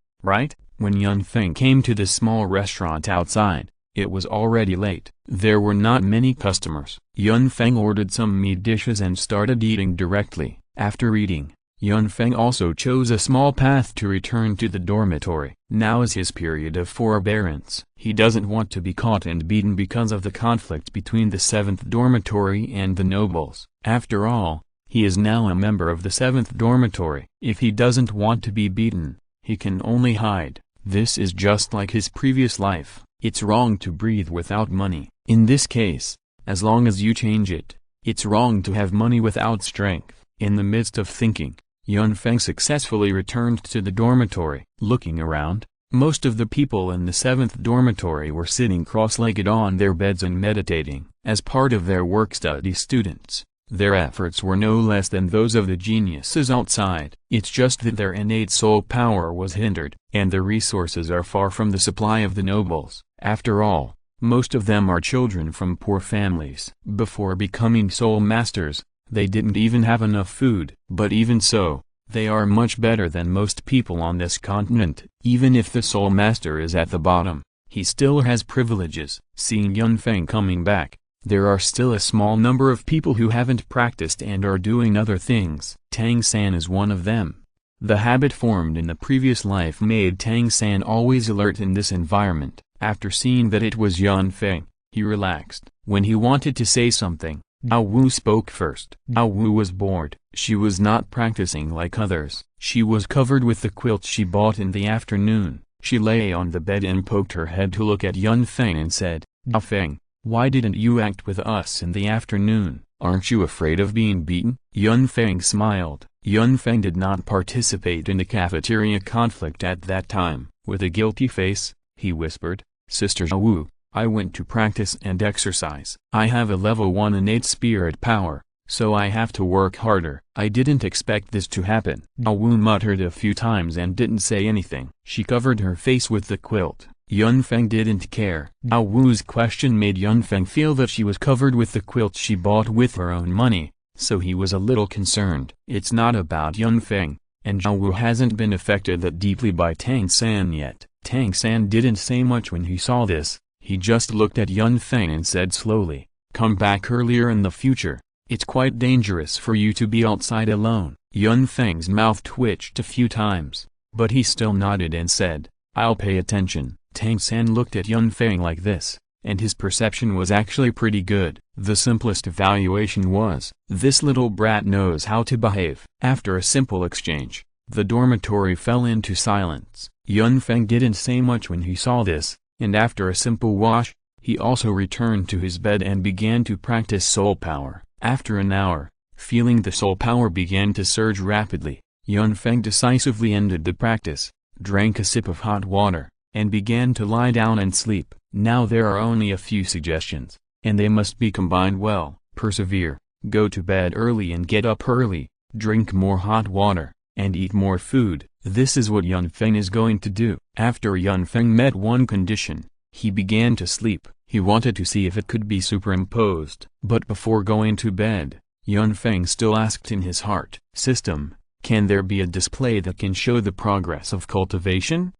right? When Yun Feng came to the small restaurant outside, It was already late. There were not many customers. Yun Feng ordered some meat dishes and started eating directly. After eating, Yun Feng also chose a small path to return to the dormitory. Now is his period of forbearance. He doesn't want to be caught and beaten because of the conflict between the 7th dormitory and the nobles. After all, he is now a member of the 7th dormitory. If he doesn't want to be beaten, he can only hide. This is just like his previous life. It's wrong to breathe without money. In this case, as long as you change it, it's wrong to have money without strength. In the midst of thinking, Yun Feng successfully returned to the dormitory. Looking around, most of the people in the 7th dormitory were sitting cross-legged on their beds and meditating. As part of their work-study students, their efforts were no less than those of the geniuses outside. It's just that their innate soul power was hindered, and the resources are far from the supply of the nobles. After all, most of them are children from poor families. Before becoming soul masters, they didn't even have enough food. But even so, they are much better than most people on this continent. Even if the soul master is at the bottom, he still has privileges. Seeing Yun Feng coming back, there are still a small number of people who haven't practiced and are doing other things. Tang San is one of them. The habit formed in the previous life made Tang San always alert in this environment. After seeing that it was Yun Feng, he relaxed. When he wanted to say something, Dao Wu spoke first. Dao Wu was bored. She was not practicing like others. She was covered with the quilt she bought in the afternoon. She lay on the bed and poked her head to look at Yun Feng and said, "Dao Feng, why didn't you act with us in the afternoon? Aren't you afraid of being beaten?" Yun Feng smiled. Yun Feng did not participate in the cafeteria conflict at that time. With a guilty face, he whispered, "Sister Dao Wu, I went to practice and exercise. I have a level 1 innate spirit power, so I have to work harder." "I didn't expect this to happen." Dao Wu muttered a few times and didn't say anything. She covered her face with the quilt. Yun Feng didn't care. Dao Wu's question made Yun Feng feel that she was covered with the quilt she bought with her own money, so he was a little concerned. It's not about Yun Feng, and Dao Wu hasn't been affected that deeply by Tang San yet. Tang San didn't say much when he saw this. He just looked at Yun Feng and said slowly, "Come back earlier in the future. It's quite dangerous for you to be outside alone." Yun Feng's mouth twitched a few times, but he still nodded and said, "I'll pay attention." Tang San looked at Yun Feng like this, and his perception was actually pretty good. The simplest evaluation was, this little brat knows how to behave. After a simple exchange, the dormitory fell into silence. Yun Feng didn't say much when he saw this, and after a simple wash, he also returned to his bed and began to practice soul power. After an hour, feeling the soul power began to surge rapidly, Yun Feng decisively ended the practice, drank a sip of hot water, and began to lie down and sleep. Now there are only a few suggestions, and they must be combined well. Persevere, go to bed early and get up early, drink more hot water, and eat more food. This is what Yun Feng is going to do. After Yun Feng met one condition, he began to sleep. He wanted to see if it could be superimposed. But before going to bed, Yun Feng still asked in his heart, "System, can there be a display that can show the progress of cultivation?"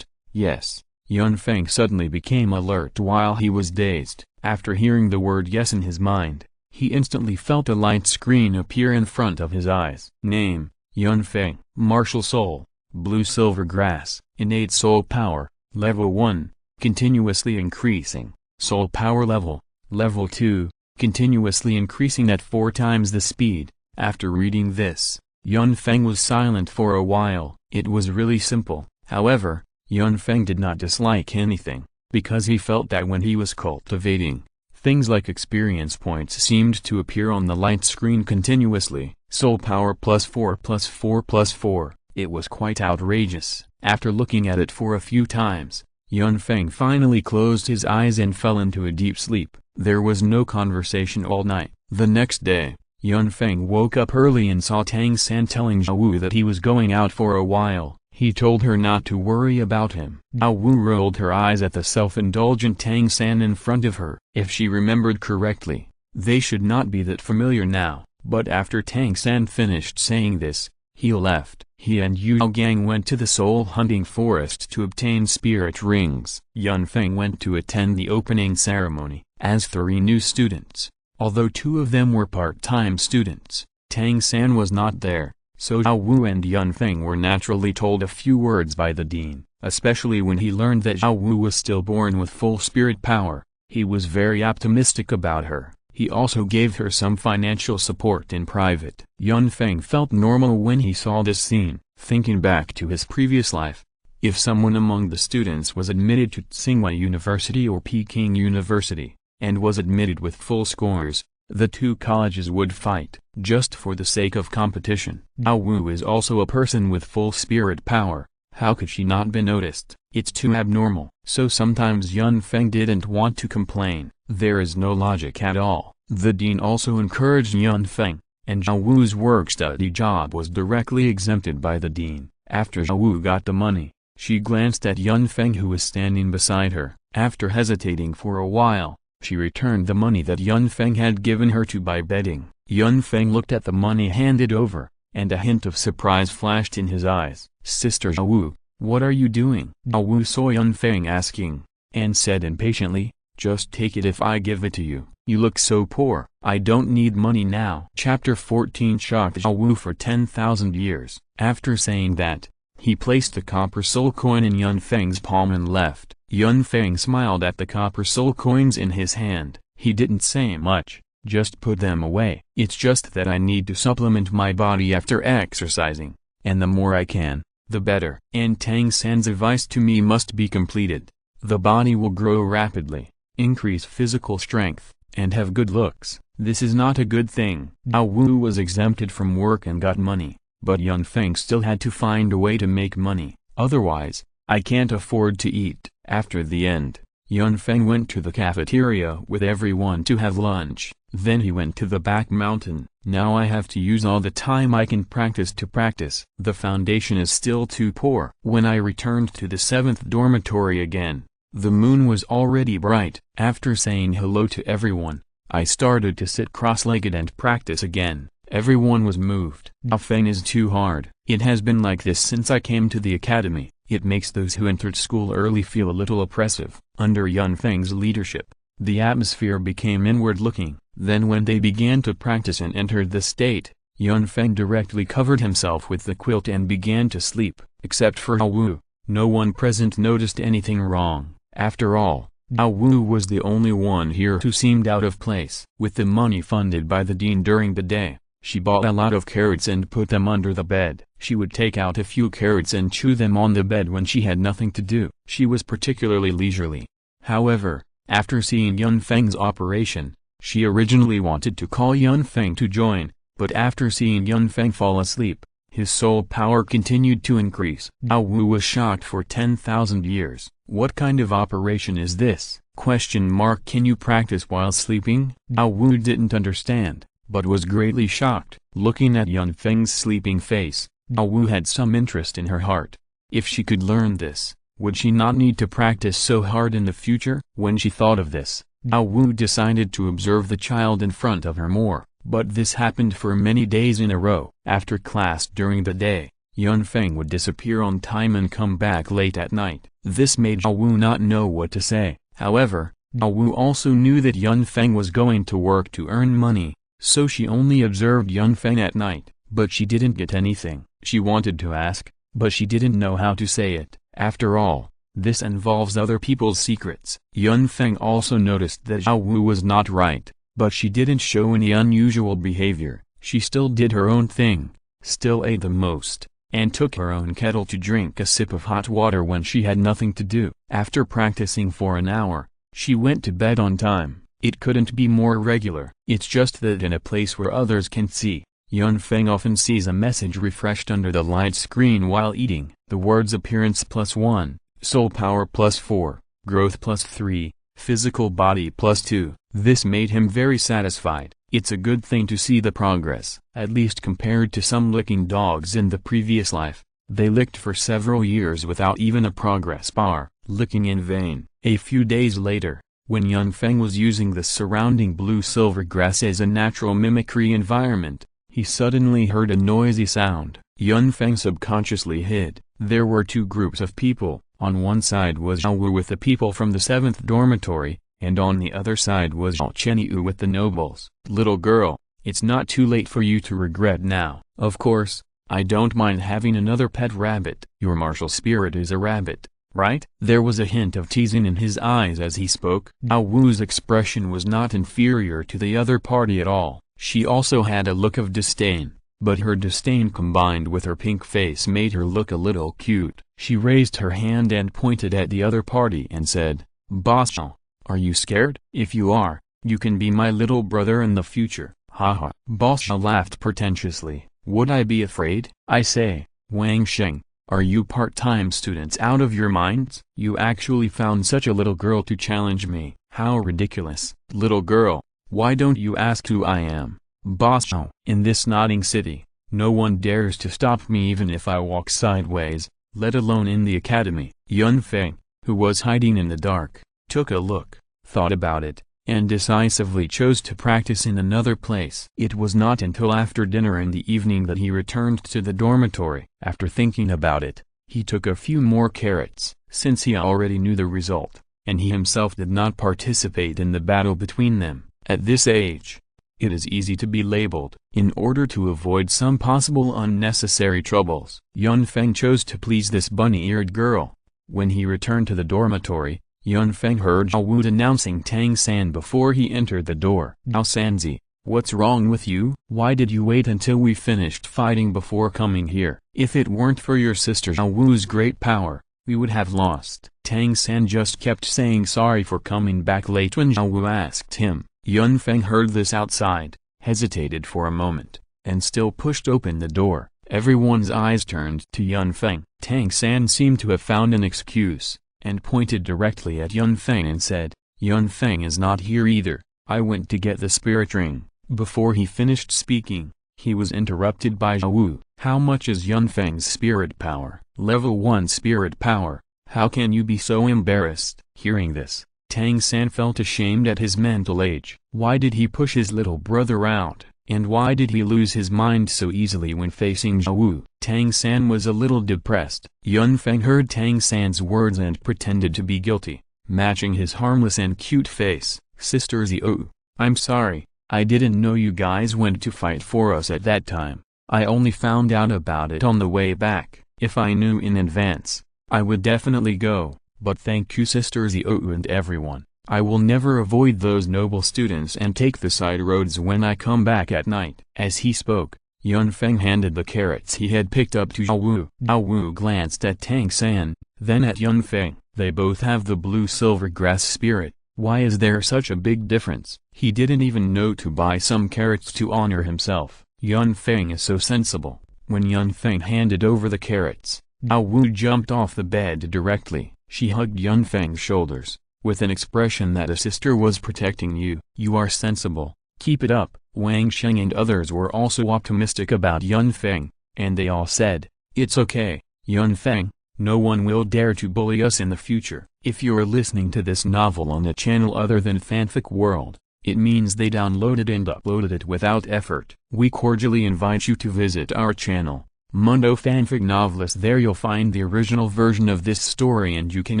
Yes. Yun Feng suddenly became alert while he was dazed. After hearing the word yes in his mind, he instantly felt a light screen appear in front of his eyes. Name, Yun Feng. Martial Soul, Blue Silver Grass. Innate Soul Power, Level 1, continuously increasing. Soul Power Level, Level 2, continuously increasing at 4 times the speed. After reading this, Yun Feng was silent for a while. It was really simple. However, Yun Feng did not dislike anything, because he felt that when he was cultivating, things like experience points seemed to appear on the light screen continuously. Soul Power +4 +4 +4. It was quite outrageous. After looking at it for a few times, Yun Feng finally closed his eyes and fell into a deep sleep. There was no conversation all night. The next day, Yun Feng woke up early and saw Tang San telling Dao Wu that he was going out for a while. He told her not to worry about him. Dao Wu rolled her eyes at the self-indulgent Tang San in front of her. If she remembered correctly, they should not be that familiar now. But after Tang San finished saying this, he left. He and Yao Gang went to the soul hunting forest to obtain spirit rings. Yun Feng went to attend the opening ceremony, as 3 new students. Although 2 of them were part-time students, Tang San was not there, so Zhao Wu and Yun Feng were naturally told a few words by the dean, especially when he learned that Zhao Wu was stillborn with full spirit power. He was very optimistic about her. He also gave her some financial support in private. Yun Feng felt normal when he saw this scene, thinking back to his previous life. If someone among the students was admitted to Tsinghua University or Peking University, and was admitted with full scores, the 2 colleges would fight, just for the sake of competition. Zhao Wu is also a person with full spirit power. How could she not be noticed? It's too abnormal. So sometimes Yun Feng didn't want to complain. There is no logic at all. The dean also encouraged Yun Feng, and Zhao Wu's work-study job was directly exempted by the dean. After Zhao Wu got the money, she glanced at Yun Feng who was standing beside her. After hesitating for a while, she returned the money that Yun Feng had given her to buy bedding. Yun Feng looked at the money handed over, and a hint of surprise flashed in his eyes. "Sister Zhao Wu, what are you doing?" Zhao Wu saw Yun Feng asking, and said impatiently, "Just take it if I give it to you. You look so poor." "I don't need money now." Chapter 14 shocked Zhao Wu for 10,000 years. After saying that, he placed the copper soul coin in Yun Feng's palm and left. Yun Feng smiled at the copper soul coins in his hand. He didn't say much, just put them away. "It's just that I need to supplement my body after exercising, and the more I can, the better. And Tang San's advice to me must be completed. The body will grow rapidly, increase physical strength, and have good looks. This is not a good thing." Zhao Wu was exempted from work and got money, but Yun Feng still had to find a way to make money. "Otherwise, I can't afford to eat." After the end, Yun Feng went to the cafeteria with everyone to have lunch. Then he went to the back mountain. "Now I have to use all the time I can practice to practice. The foundation is still too poor." When I returned to the 7th dormitory again, the moon was already bright. After saying hello to everyone, I started to sit cross-legged and practice again. Everyone was moved. "Dao Feng is too hard. It has been like this since I came to the academy. It makes those who entered school early feel a little oppressive." Under Yun Feng's leadership, the atmosphere became inward-looking. Then when they began to practice and entered the state, Yun Feng directly covered himself with the quilt and began to sleep. Except for Zhao Wu, no one present noticed anything wrong. After all, Zhao Wu was the only one here who seemed out of place. With the money funded by the dean during the day, she bought a lot of carrots and put them under the bed. She would take out a few carrots and chew them on the bed when she had nothing to do. She was particularly leisurely. However, after seeing Yun Feng's operation, she originally wanted to call Yun Feng to join, but after seeing Yun Feng fall asleep, his soul power continued to increase. Zhao Wu was shocked for 10,000 years. "What kind of operation is this? Can you practice while sleeping?" Zhao Wu didn't understand, but was greatly shocked. Looking at Yun Feng's sleeping face, Zhao Wu had some interest in her heart. If she could learn this, would she not need to practice so hard in the future? When she thought of this, Zhao Wu decided to observe the child in front of her more, but this happened for many days in a row. After class during the day, Yun Feng would disappear on time and come back late at night. This made Zhao Wu not know what to say. However, Zhao Wu also knew that Yun Feng was going to work to earn money, so she only observed Yun Feng at night, but she didn't get anything. She wanted to ask, but she didn't know how to say it. After all, this involves other people's secrets. Yun Feng also noticed that Zhao Wu was not right, but she didn't show any unusual behavior. She still did her own thing, still ate the most, and took her own kettle to drink a sip of hot water when she had nothing to do. After practicing for an hour, she went to bed on time. It couldn't be more regular. It's just that in a place where others can see, Yun Feng often sees a message refreshed under the light screen while eating. The words appearance +1, soul power +4, growth +3, physical body +2. This made him very satisfied. It's a good thing to see the progress, at least compared to some licking dogs in the previous life. They licked for several years without even a progress bar, licking in vain. A few days later, when Yun Feng was using the surrounding blue-silver grass as a natural mimicry environment, he suddenly heard a noisy sound. Yun Feng subconsciously hid. There were two groups of people. On one side was Zhao Wu with the people from the 7th dormitory, and on the other side was Zhao Chenyu with the nobles. Little girl, it's not too late for you to regret now. Of course, I don't mind having another pet rabbit. Your martial spirit is a rabbit, right? There was a hint of teasing in his eyes as he spoke. Zhao Wu's expression was not inferior to the other party at all. She also had a look of disdain, but her disdain combined with her pink face made her look a little cute. She raised her hand and pointed at the other party and said, "Boss Zhao, are you scared? If you are, you can be my little brother in the future." Haha. Boss Zhao laughed pretentiously. "Would I be afraid? I say, Wang Sheng, are you part-time students out of your minds? You actually found such a little girl to challenge me. How ridiculous. Little girl, why don't you ask who I am? Boss Zhao. In this nodding city, no one dares to stop me even if I walk sideways, let alone in the academy." Yun Feng, who was hiding in the dark, took a look, thought about it, and decisively chose to practice in another place. It was not until after dinner in the evening that he returned to the dormitory. After thinking about it, he took a few more carrots, since he already knew the result, and he himself did not participate in the battle between them. At this age, it is easy to be labeled. In order to avoid some possible unnecessary troubles, Yun Feng chose to please this bunny-eared girl. When he returned to the dormitory, Yun Feng heard Zhao Wu announcing Tang San before he entered the door. "Zhao Sanzi, what's wrong with you? Why did you wait until we finished fighting before coming here? If it weren't for your sister Zhao Wu's great power, we would have lost." Tang San just kept saying sorry for coming back late when Zhao Wu asked him. Yun Feng heard this outside, hesitated for a moment, and still pushed open the door. Everyone's eyes turned to Yun Feng. Tang San seemed to have found an excuse, and pointed directly at Yun Feng and said, "Yun Feng is not here either. I went to get the spirit ring." Before he finished speaking, he was interrupted by Zhao Wu. "How much is Yun Feng's spirit power?" "Level 1 spirit power. How can you be so embarrassed?" Hearing this, Tang San felt ashamed at his mental age. Why did he push his little brother out, and why did he lose his mind so easily when facing Zhao Wu? Tang San was a little depressed. Yun Feng heard Tang San's words and pretended to be guilty, matching his harmless and cute face. "Sister Zhou, I'm sorry, I didn't know you guys went to fight for us at that time. I only found out about it on the way back. If I knew in advance, I would definitely go. But thank you Sister Zhou and everyone. I will never avoid those noble students and take the side roads when I come back at night." As he spoke, Yun Feng handed the carrots he had picked up to Zhao Wu. Zhao Wu glanced at Tang San, then at Yun Feng. They both have the blue-silver grass spirit. Why is there such a big difference? He didn't even know to buy some carrots to honor himself. Yun Feng is so sensible. When Yun Feng handed over the carrots, Zhao Wu jumped off the bed directly. She hugged Yun Feng's shoulders, with an expression that a sister was protecting you. "You are sensible, keep it up." Wang Sheng and others were also optimistic about Yun Feng, and they all said, "It's okay, Yun Feng, no one will dare to bully us in the future." If you're listening to this novel on a channel other than Fanfic World, it means they downloaded and uploaded it without effort. We cordially invite you to visit our channel, Mundo Fanfic Novelist. There you'll find the original version of this story and you can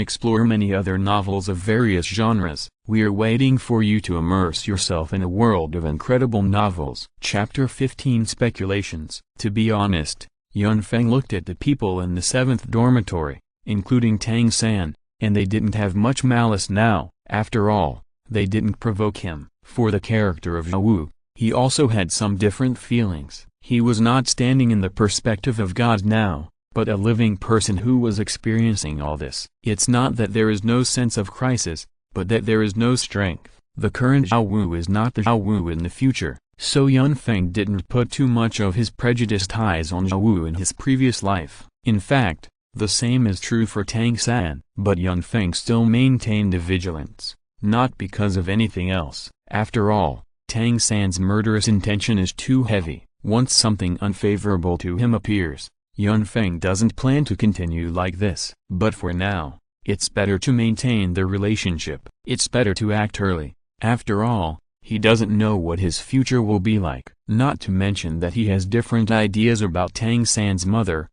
explore many other novels of various genres. We are waiting for you to immerse yourself in a world of incredible novels. Chapter 15 Speculations. To be honest, Yun Feng looked at the people in the 7th dormitory, including Tang San, and they didn't have much malice now. After all, they didn't provoke him. For the character of Zhao Wu, he also had some different feelings. He was not standing in the perspective of God now, but a living person who was experiencing all this. It's not that there is no sense of crisis, but that there is no strength. The current Zhao Wu is not the Zhao Wu in the future, so Yun Feng didn't put too much of his prejudiced eyes on Zhao Wu in his previous life. In fact, the same is true for Tang San. But Yun Feng still maintained a vigilance, not because of anything else. After all, Tang San's murderous intention is too heavy. Once something unfavorable to him appears, Yun Feng doesn't plan to continue like this. But for now, it's better to maintain the relationship. It's better to act early. After all, He doesn't know what his future will be like. Not to mention that he has different ideas about Tang San's mother,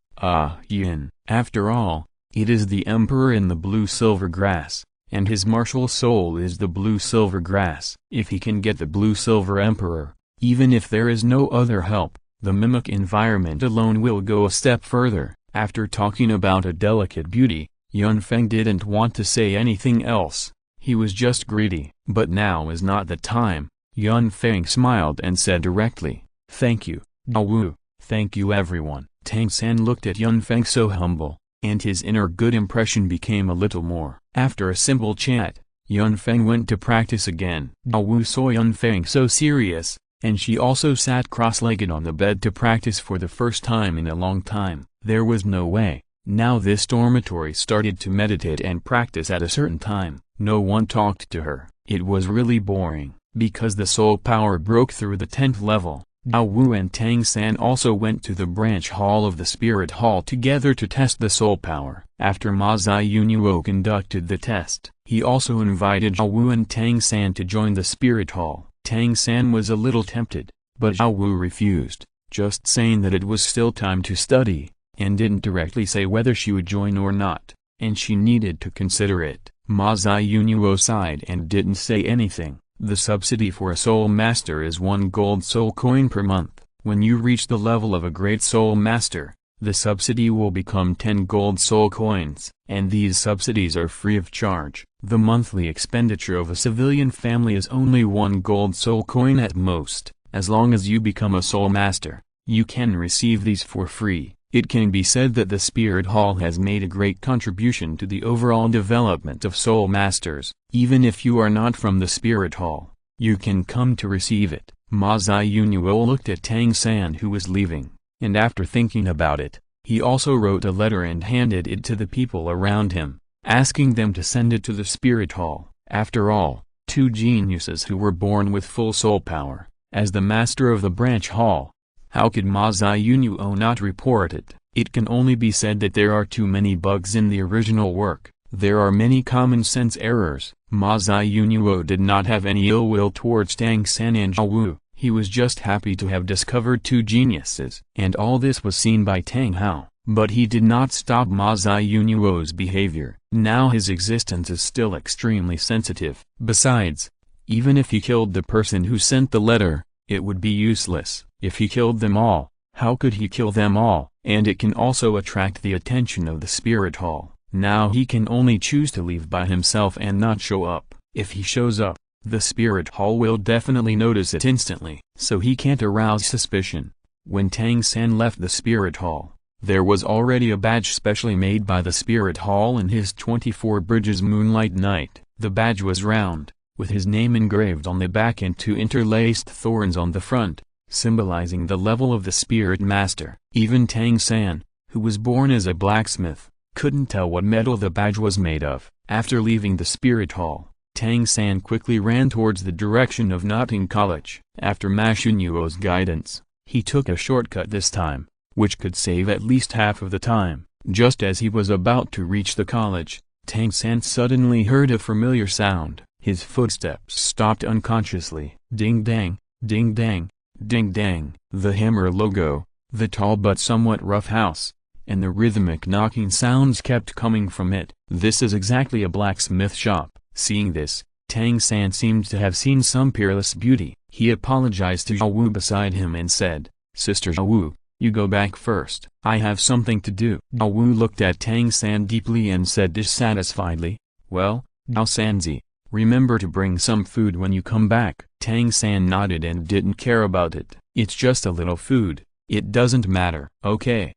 Yin. After all, it is the emperor in the blue-silver grass, and his martial soul is the blue-silver grass. If he can get the blue-silver emperor, even if there is no other help, the mimic environment alone will go a step further. After talking about a delicate beauty, Yun Feng didn't want to say anything else. He was just greedy. But now is not the time. Yun Feng smiled and said directly, "Thank you, Douluo. Thank you everyone." Tang San looked at Yun Feng so humble, and his inner good impression became a little more. After a simple chat, Yun Feng went to practice again. Douluo saw Yun Feng so serious, and she also sat cross-legged on the bed to practice for the first time in a long time. There was no way. Now this dormitory started to meditate and practice at a certain time. No one talked to her. It was really boring, because the soul power broke through the 10th level. Douluo and Tang San also went to the branch hall of the spirit hall together to test the soul power. After Ma Ziyunuo conducted the test, he also invited Douluo and Tang San to join the spirit hall. Tang San was a little tempted, but Douluo refused, just saying that it was still time to study, and didn't directly say whether she would join or not, and she needed to consider it. Ma Ziyunuo sighed and didn't say anything. The subsidy for a soul master is 1 gold soul coin per month. When you reach the level of a great soul master, the subsidy will become 10 gold soul coins, and these subsidies are free of charge. The monthly expenditure of a civilian family is only 1 gold soul coin at most. As long as you become a soul master, you can receive these for free. It can be said that the Spirit Hall has made a great contribution to the overall development of Soul Masters. Even if you are not from the Spirit Hall, you can come to receive it. Ma Ziyunuo looked at Tang San who was leaving, and after thinking about it, he also wrote a letter and handed it to the people around him, asking them to send it to the Spirit Hall. After all, 2 geniuses who were born with full soul power, as the master of the branch hall. How could Ma Ziyunuo not report it? It can only be said that there are too many bugs in the original work. There are many common sense errors. Ma Ziyunuo did not have any ill will towards Tang San and Douluo. He was just happy to have discovered 2 geniuses. And all this was seen by Tang Hao. But he did not stop Ma Ziyunuo's behavior. Now his existence is still extremely sensitive. Besides, even if he killed the person who sent the letter, it would be useless. If he killed them all, how could he kill them all? And it can also attract the attention of the Spirit Hall. Now he can only choose to leave by himself and not show up. If he shows up, the Spirit Hall will definitely notice it instantly. So he can't arouse suspicion. When Tang San left the Spirit Hall, there was already a badge specially made by the Spirit Hall in his 24 Bridges Moonlight Night. The badge was round, with his name engraved on the back and 2 interlaced thorns on the front, symbolizing the level of the Spirit Master. Even Tang San, who was born as a blacksmith, couldn't tell what metal the badge was made of. After leaving the Spirit Hall, Tang San quickly ran towards the direction of Notting College. After Ma Ziyunuo's guidance, he took a shortcut this time, which could save at least half of the time. Just as he was about to reach the college, Tang San suddenly heard a familiar sound. His footsteps stopped unconsciously. Ding dang, ding dang, ding dang. The hammer logo, the tall but somewhat rough house, and the rhythmic knocking sounds kept coming from it. This is exactly a blacksmith shop. Seeing this, Tang San seemed to have seen some peerless beauty. He apologized to Douluo beside him and said, "Sister Douluo, you go back first. I have something to do." Douluo looked at Tang San deeply and said dissatisfiedly, "Well, Dao Sanzi, remember to bring some food when you come back." Tang San nodded and didn't care about it. "It's just a little food. It doesn't matter." Okay.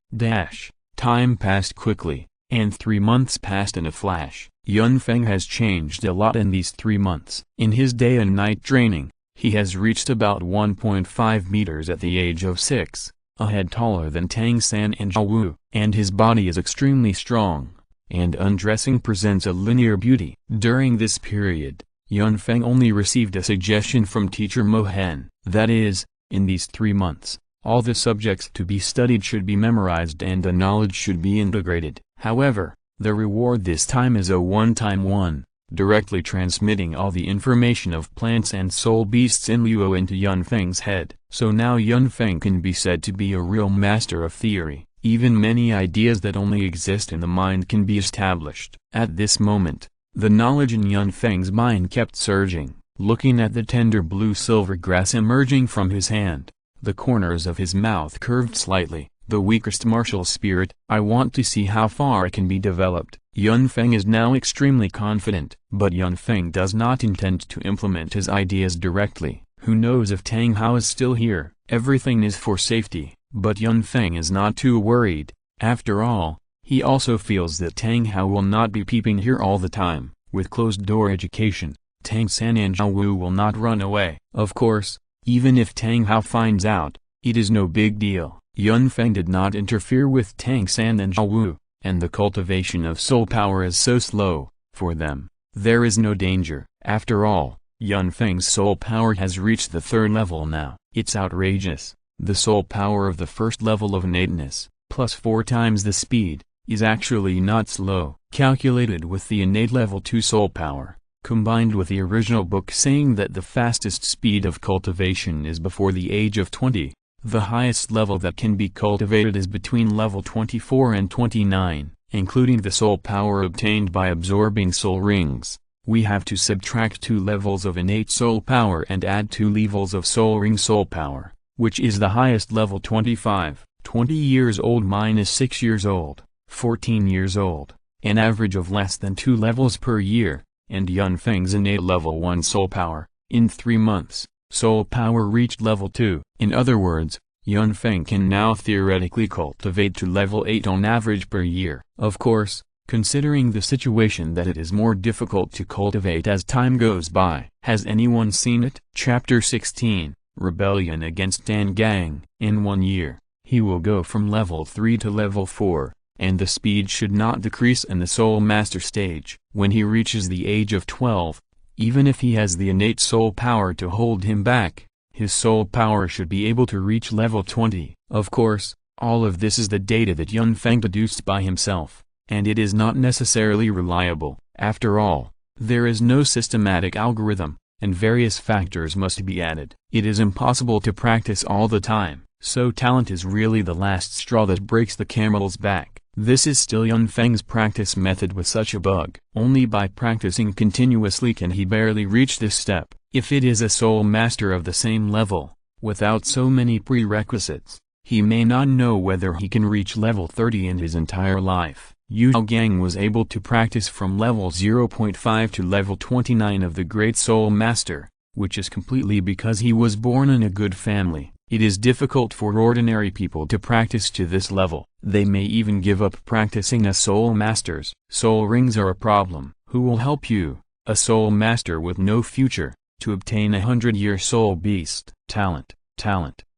Time passed quickly, and 3 months passed in a flash. Yun Feng has changed a lot in these 3 months. In his day and night training, he has reached about 1.5 meters at the age of 6, a head taller than Tang San and Douluo, and his body is extremely strong, and undressing presents a linear beauty. During this period, Yun Feng only received a suggestion from teacher Mo Hen. That is, in these 3 months, all the subjects to be studied should be memorized and the knowledge should be integrated. However, the reward this time is a one-time one. directly transmitting all the information of plants and soul beasts in Luo into Yun Feng's head. So now Yun Feng can be said to be a real master of theory. Even many ideas that only exist in the mind can be established. At this moment, the knowledge in Yun Feng's mind kept surging. Looking at the tender blue-silver grass emerging from his hand, the corners of his mouth curved slightly. The weakest martial spirit, I want to see how far it can be developed. Yun Feng is now extremely confident, but Yun Feng does not intend to implement his ideas directly. Who knows if Tang Hao is still here? Everything is for safety, but Yun Feng is not too worried. After all, he also feels that Tang Hao will not be peeping here all the time. With closed-door education, Tang San and Zhao Wu will not run away. Of course, even if Tang Hao finds out, it is no big deal. Yun Feng did not interfere with Tang San and Zhao Wu, and the cultivation of soul power is so slow. For them, there is no danger. After all, Yun Feng's soul power has reached the 3rd level now. It's outrageous. The soul power of the 1st level of innateness, plus 4 times the speed, is actually not slow. Calculated with the innate level 2 soul power, combined with the original book saying that the fastest speed of cultivation is before the age of 20. The highest level that can be cultivated is between level 24 and 29, including the soul power obtained by absorbing soul rings. We have to subtract 2 levels of innate soul power and add 2 levels of soul ring soul power, which is the highest level 25, 20 years old minus 6 years old, 14 years old, an average of less than 2 levels per year, and Yun Feng's innate level 1 soul power, in 3 months. Soul power reached level 2. In other words, Yun Feng can now theoretically cultivate to level 8 on average per year. Of course, considering the situation that it is more difficult to cultivate as time goes by. Has anyone seen it? Chapter 16, Rebellion against Dan Gang. In 1 year, he will go from level 3 to level 4, and the speed should not decrease in the Soul Master stage. When he reaches the age of 12, even if he has the innate soul power to hold him back, his soul power should be able to reach level 20. Of course, all of this is the data that Yun Feng deduced by himself, and it is not necessarily reliable. After all, there is no systematic algorithm, and various factors must be added. It is impossible to practice all the time, so talent is really the last straw that breaks the camel's back. This is still Yun Feng's practice method with such a bug. Only by practicing continuously can he barely reach this step. If it is a soul master of the same level, without so many prerequisites, he may not know whether he can reach level 30 in his entire life. Yu Gang was able to practice from level 0.5 to level 29 of the Great Soul Master, which is completely because he was born in a good family. It is difficult for ordinary people to practice to this level. They may even give up practicing as soul masters. Soul rings are a problem. Who will help you, a soul master with no future, to obtain 100-year soul beast? Talent.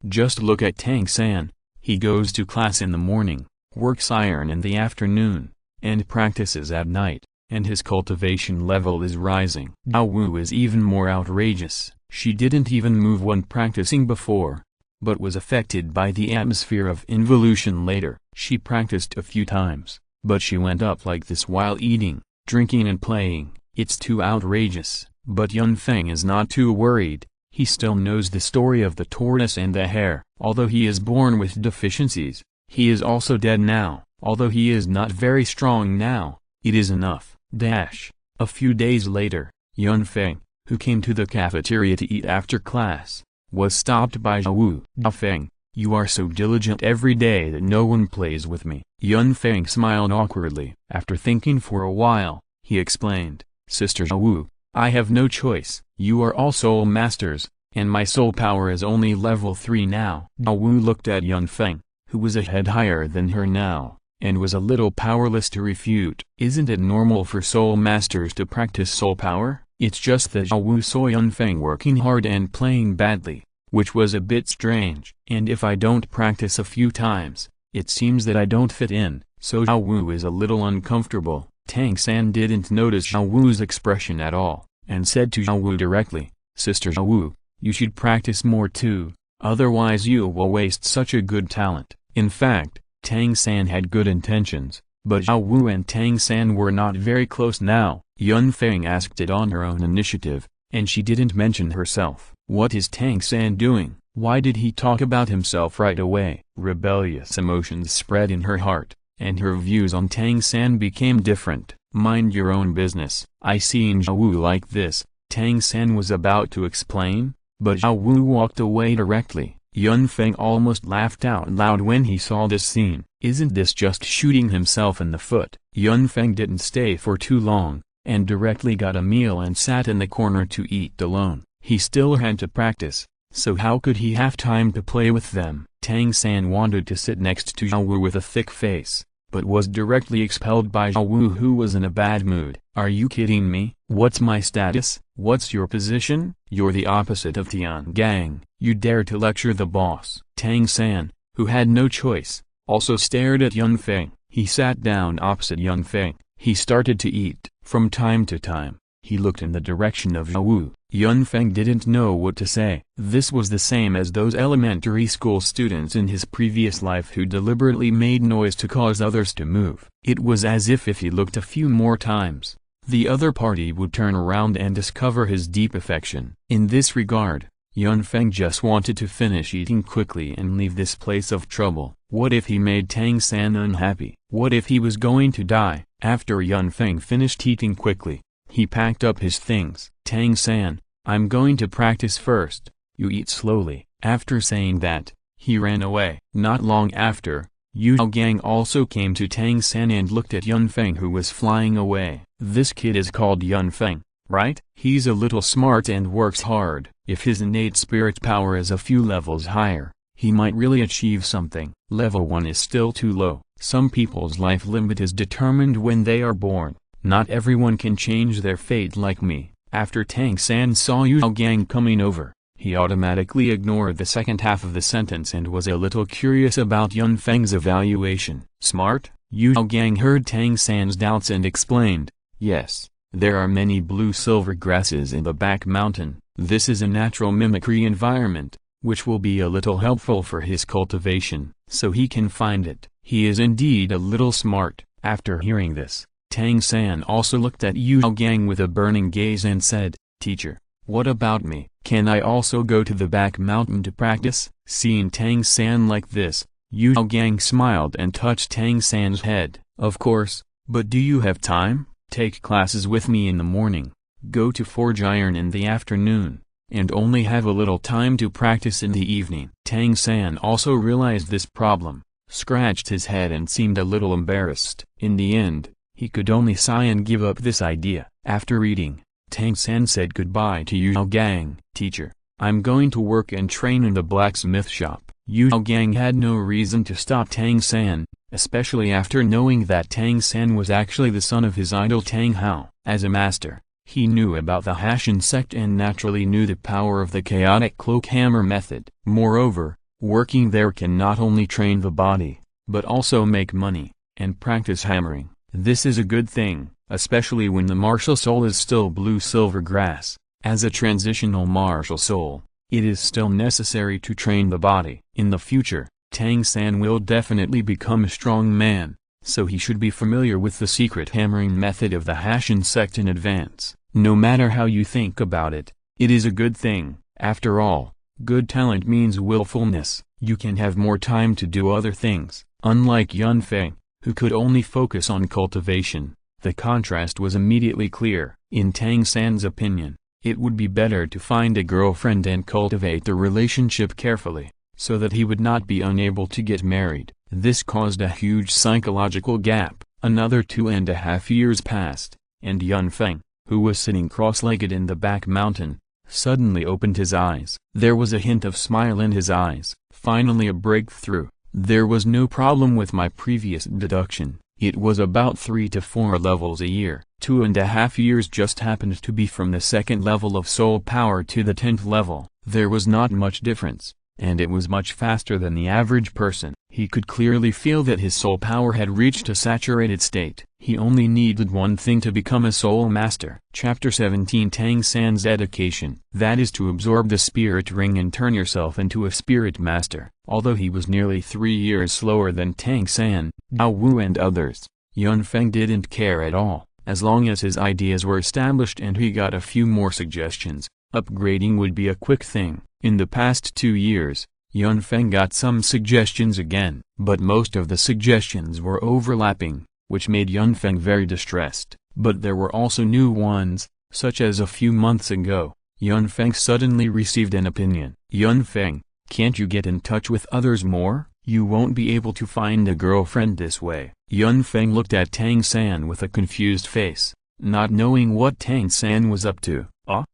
Just look at Tang San. He goes to class in the morning, works iron in the afternoon, and practices at night, and his cultivation level is rising. Zhao Wu is even more outrageous. She didn't even move when practicing before, but was affected by the atmosphere of involution later. She practiced a few times, but she went up like this while eating, drinking and playing. It's too outrageous. But Yun Feng is not too worried. He still knows the story of the tortoise and the hare. Although he is born with deficiencies, he is also dead now. Although he is not very strong now, it is enough. A few days later, Yun Feng, who came to the cafeteria to eat after class, was stopped by Zhao Wu. "Zhao Feng, you are so diligent every day that no one plays with me." Yun Feng smiled awkwardly. After thinking for a while, he explained, "Sister Zhao Wu, I have no choice. You are all soul masters, and my soul power is only level 3 now." Zhao Wu looked at Yun Feng, who was a head higher than her now, and was a little powerless to refute. "Isn't it normal for soul masters to practice soul power?" It's just that Zhao Wu saw Yun Feng working hard and playing badly, which was a bit strange. "And if I don't practice a few times, it seems that I don't fit in." So Zhao Wu is a little uncomfortable. Tang San didn't notice Zhao Wu's expression at all, and said to Zhao Wu directly, "Sister Zhao Wu, you should practice more too, otherwise you will waste such a good talent." In fact, Tang San had good intentions, But Zhao Wu and Tang San were not very close now. Yun Feng asked it on her own initiative, and she didn't mention herself. What is Tang San doing? Why did he talk about himself right away? Rebellious emotions spread in her heart, and her views on Tang San became different. Mind your own business. I seen Zhao Wu like this, Tang San was about to explain, but Zhao Wu walked away directly. Yun Feng almost laughed out loud when he saw this scene. Isn't this just shooting himself in the foot? Yun Feng didn't stay for too long, and directly got a meal and sat in the corner to eat alone. He still had to practice, so how could he have time to play with them? Tang San wanted to sit next to Zhao Wu with a thick face, but was directly expelled by Zhao Wu, who was in a bad mood. Are you kidding me? What's my status? What's your position? You're the opposite of Tian Gang. You dare to lecture the boss. Tang San, who had no choice, also stared at Yun Feng. He sat down opposite Yun Feng. He started to eat. From time to time, he looked in the direction of Zhao Wu. Yun Feng didn't know what to say. This was the same as those elementary school students in his previous life who deliberately made noise to cause others to move. It was as if he looked a few more times, the other party would turn around and discover his deep affection. In this regard, Yun Feng just wanted to finish eating quickly and leave this place of trouble. What if he made Tang San unhappy? What if he was going to die? After Yun Feng finished eating quickly, he packed up his things. Tang San, I'm going to practice first, you eat slowly. After saying that, he ran away. Not long after, Yu Gang also came to Tang San and looked at Yun Feng, who was flying away. This kid is called Yun Feng, right? He's a little smart and works hard. If his innate spirit power is a few levels higher, he might really achieve something. Level 1 is still too low. Some people's life limit is determined when they are born. Not everyone can change their fate like me. After Tang San saw Yu Gang coming over, he automatically ignored the second half of the sentence and was a little curious about Yun Feng's evaluation. Smart? Yu Gang heard Tang San's doubts and explained, yes, there are many blue-silver grasses in the back mountain. This is a natural mimicry environment, which will be a little helpful for his cultivation, so he can find it. He is indeed a little smart. After hearing this, Tang San also looked at Yu Gang with a burning gaze and said, Teacher, what about me? Can I also go to the back mountain to practice? Seeing Tang San like this, Yu Gang smiled and touched Tang San's head. Of course, but do you have time? Take classes with me in the morning, go to Forge Iron in the afternoon, and only have a little time to practice in the evening. Tang San also realized this problem, scratched his head and seemed a little embarrassed. In the end, he could only sigh and give up this idea. After eating, Tang San said goodbye to Yu Gang. Teacher, I'm going to work and train in the blacksmith shop. Yu Gang had no reason to stop Tang San, especially after knowing that Tang San was actually the son of his idol Tang Hao. As a master, he knew about the Hashin sect and naturally knew the power of the chaotic cloak hammer method. Moreover, working there can not only train the body, but also make money, and practice hammering. This is a good thing, especially when the martial soul is still blue-silver grass. As a transitional martial soul, it is still necessary to train the body. In the future, Tang San will definitely become a strong man, so he should be familiar with the secret hammering method of the Hashin sect in advance. No matter how you think about it, it is a good thing. After all, good talent means willfulness. You can have more time to do other things. Unlike Yun Feng, who could only focus on cultivation, the contrast was immediately clear. In Tang San's opinion, it would be better to find a girlfriend and cultivate the relationship carefully, so that he would not be unable to get married. This caused a huge psychological gap. Another 2.5 years passed, and Yun Feng, who was sitting cross-legged in the back mountain, suddenly opened his eyes. There was a hint of smile in his eyes. Finally a breakthrough. There was no problem with my previous deduction. It was about 3 to 4 levels a year. 2.5 years just happened to be from the 2nd level of soul power to the 10th level. There was not much difference, and it was much faster than the average person. He could clearly feel that his soul power had reached a saturated state. He only needed one thing to become a soul master. Chapter 17 Tang San's Education. That is to absorb the spirit ring and turn yourself into a spirit master. Although he was nearly 3 years slower than Tang San, Douluo and others, Yun Feng didn't care at all. As long as his ideas were established and he got a few more suggestions, upgrading would be a quick thing. In the past 2 years, Yun Feng got some suggestions again, but most of the suggestions were overlapping, which made Yun Feng very distressed. But there were also new ones, such as a few months ago, Yun Feng suddenly received an opinion. Yun Feng, can't you get in touch with others more? You won't be able to find a girlfriend this way. Yun Feng looked at Tang San with a confused face, not knowing what Tang San was up to.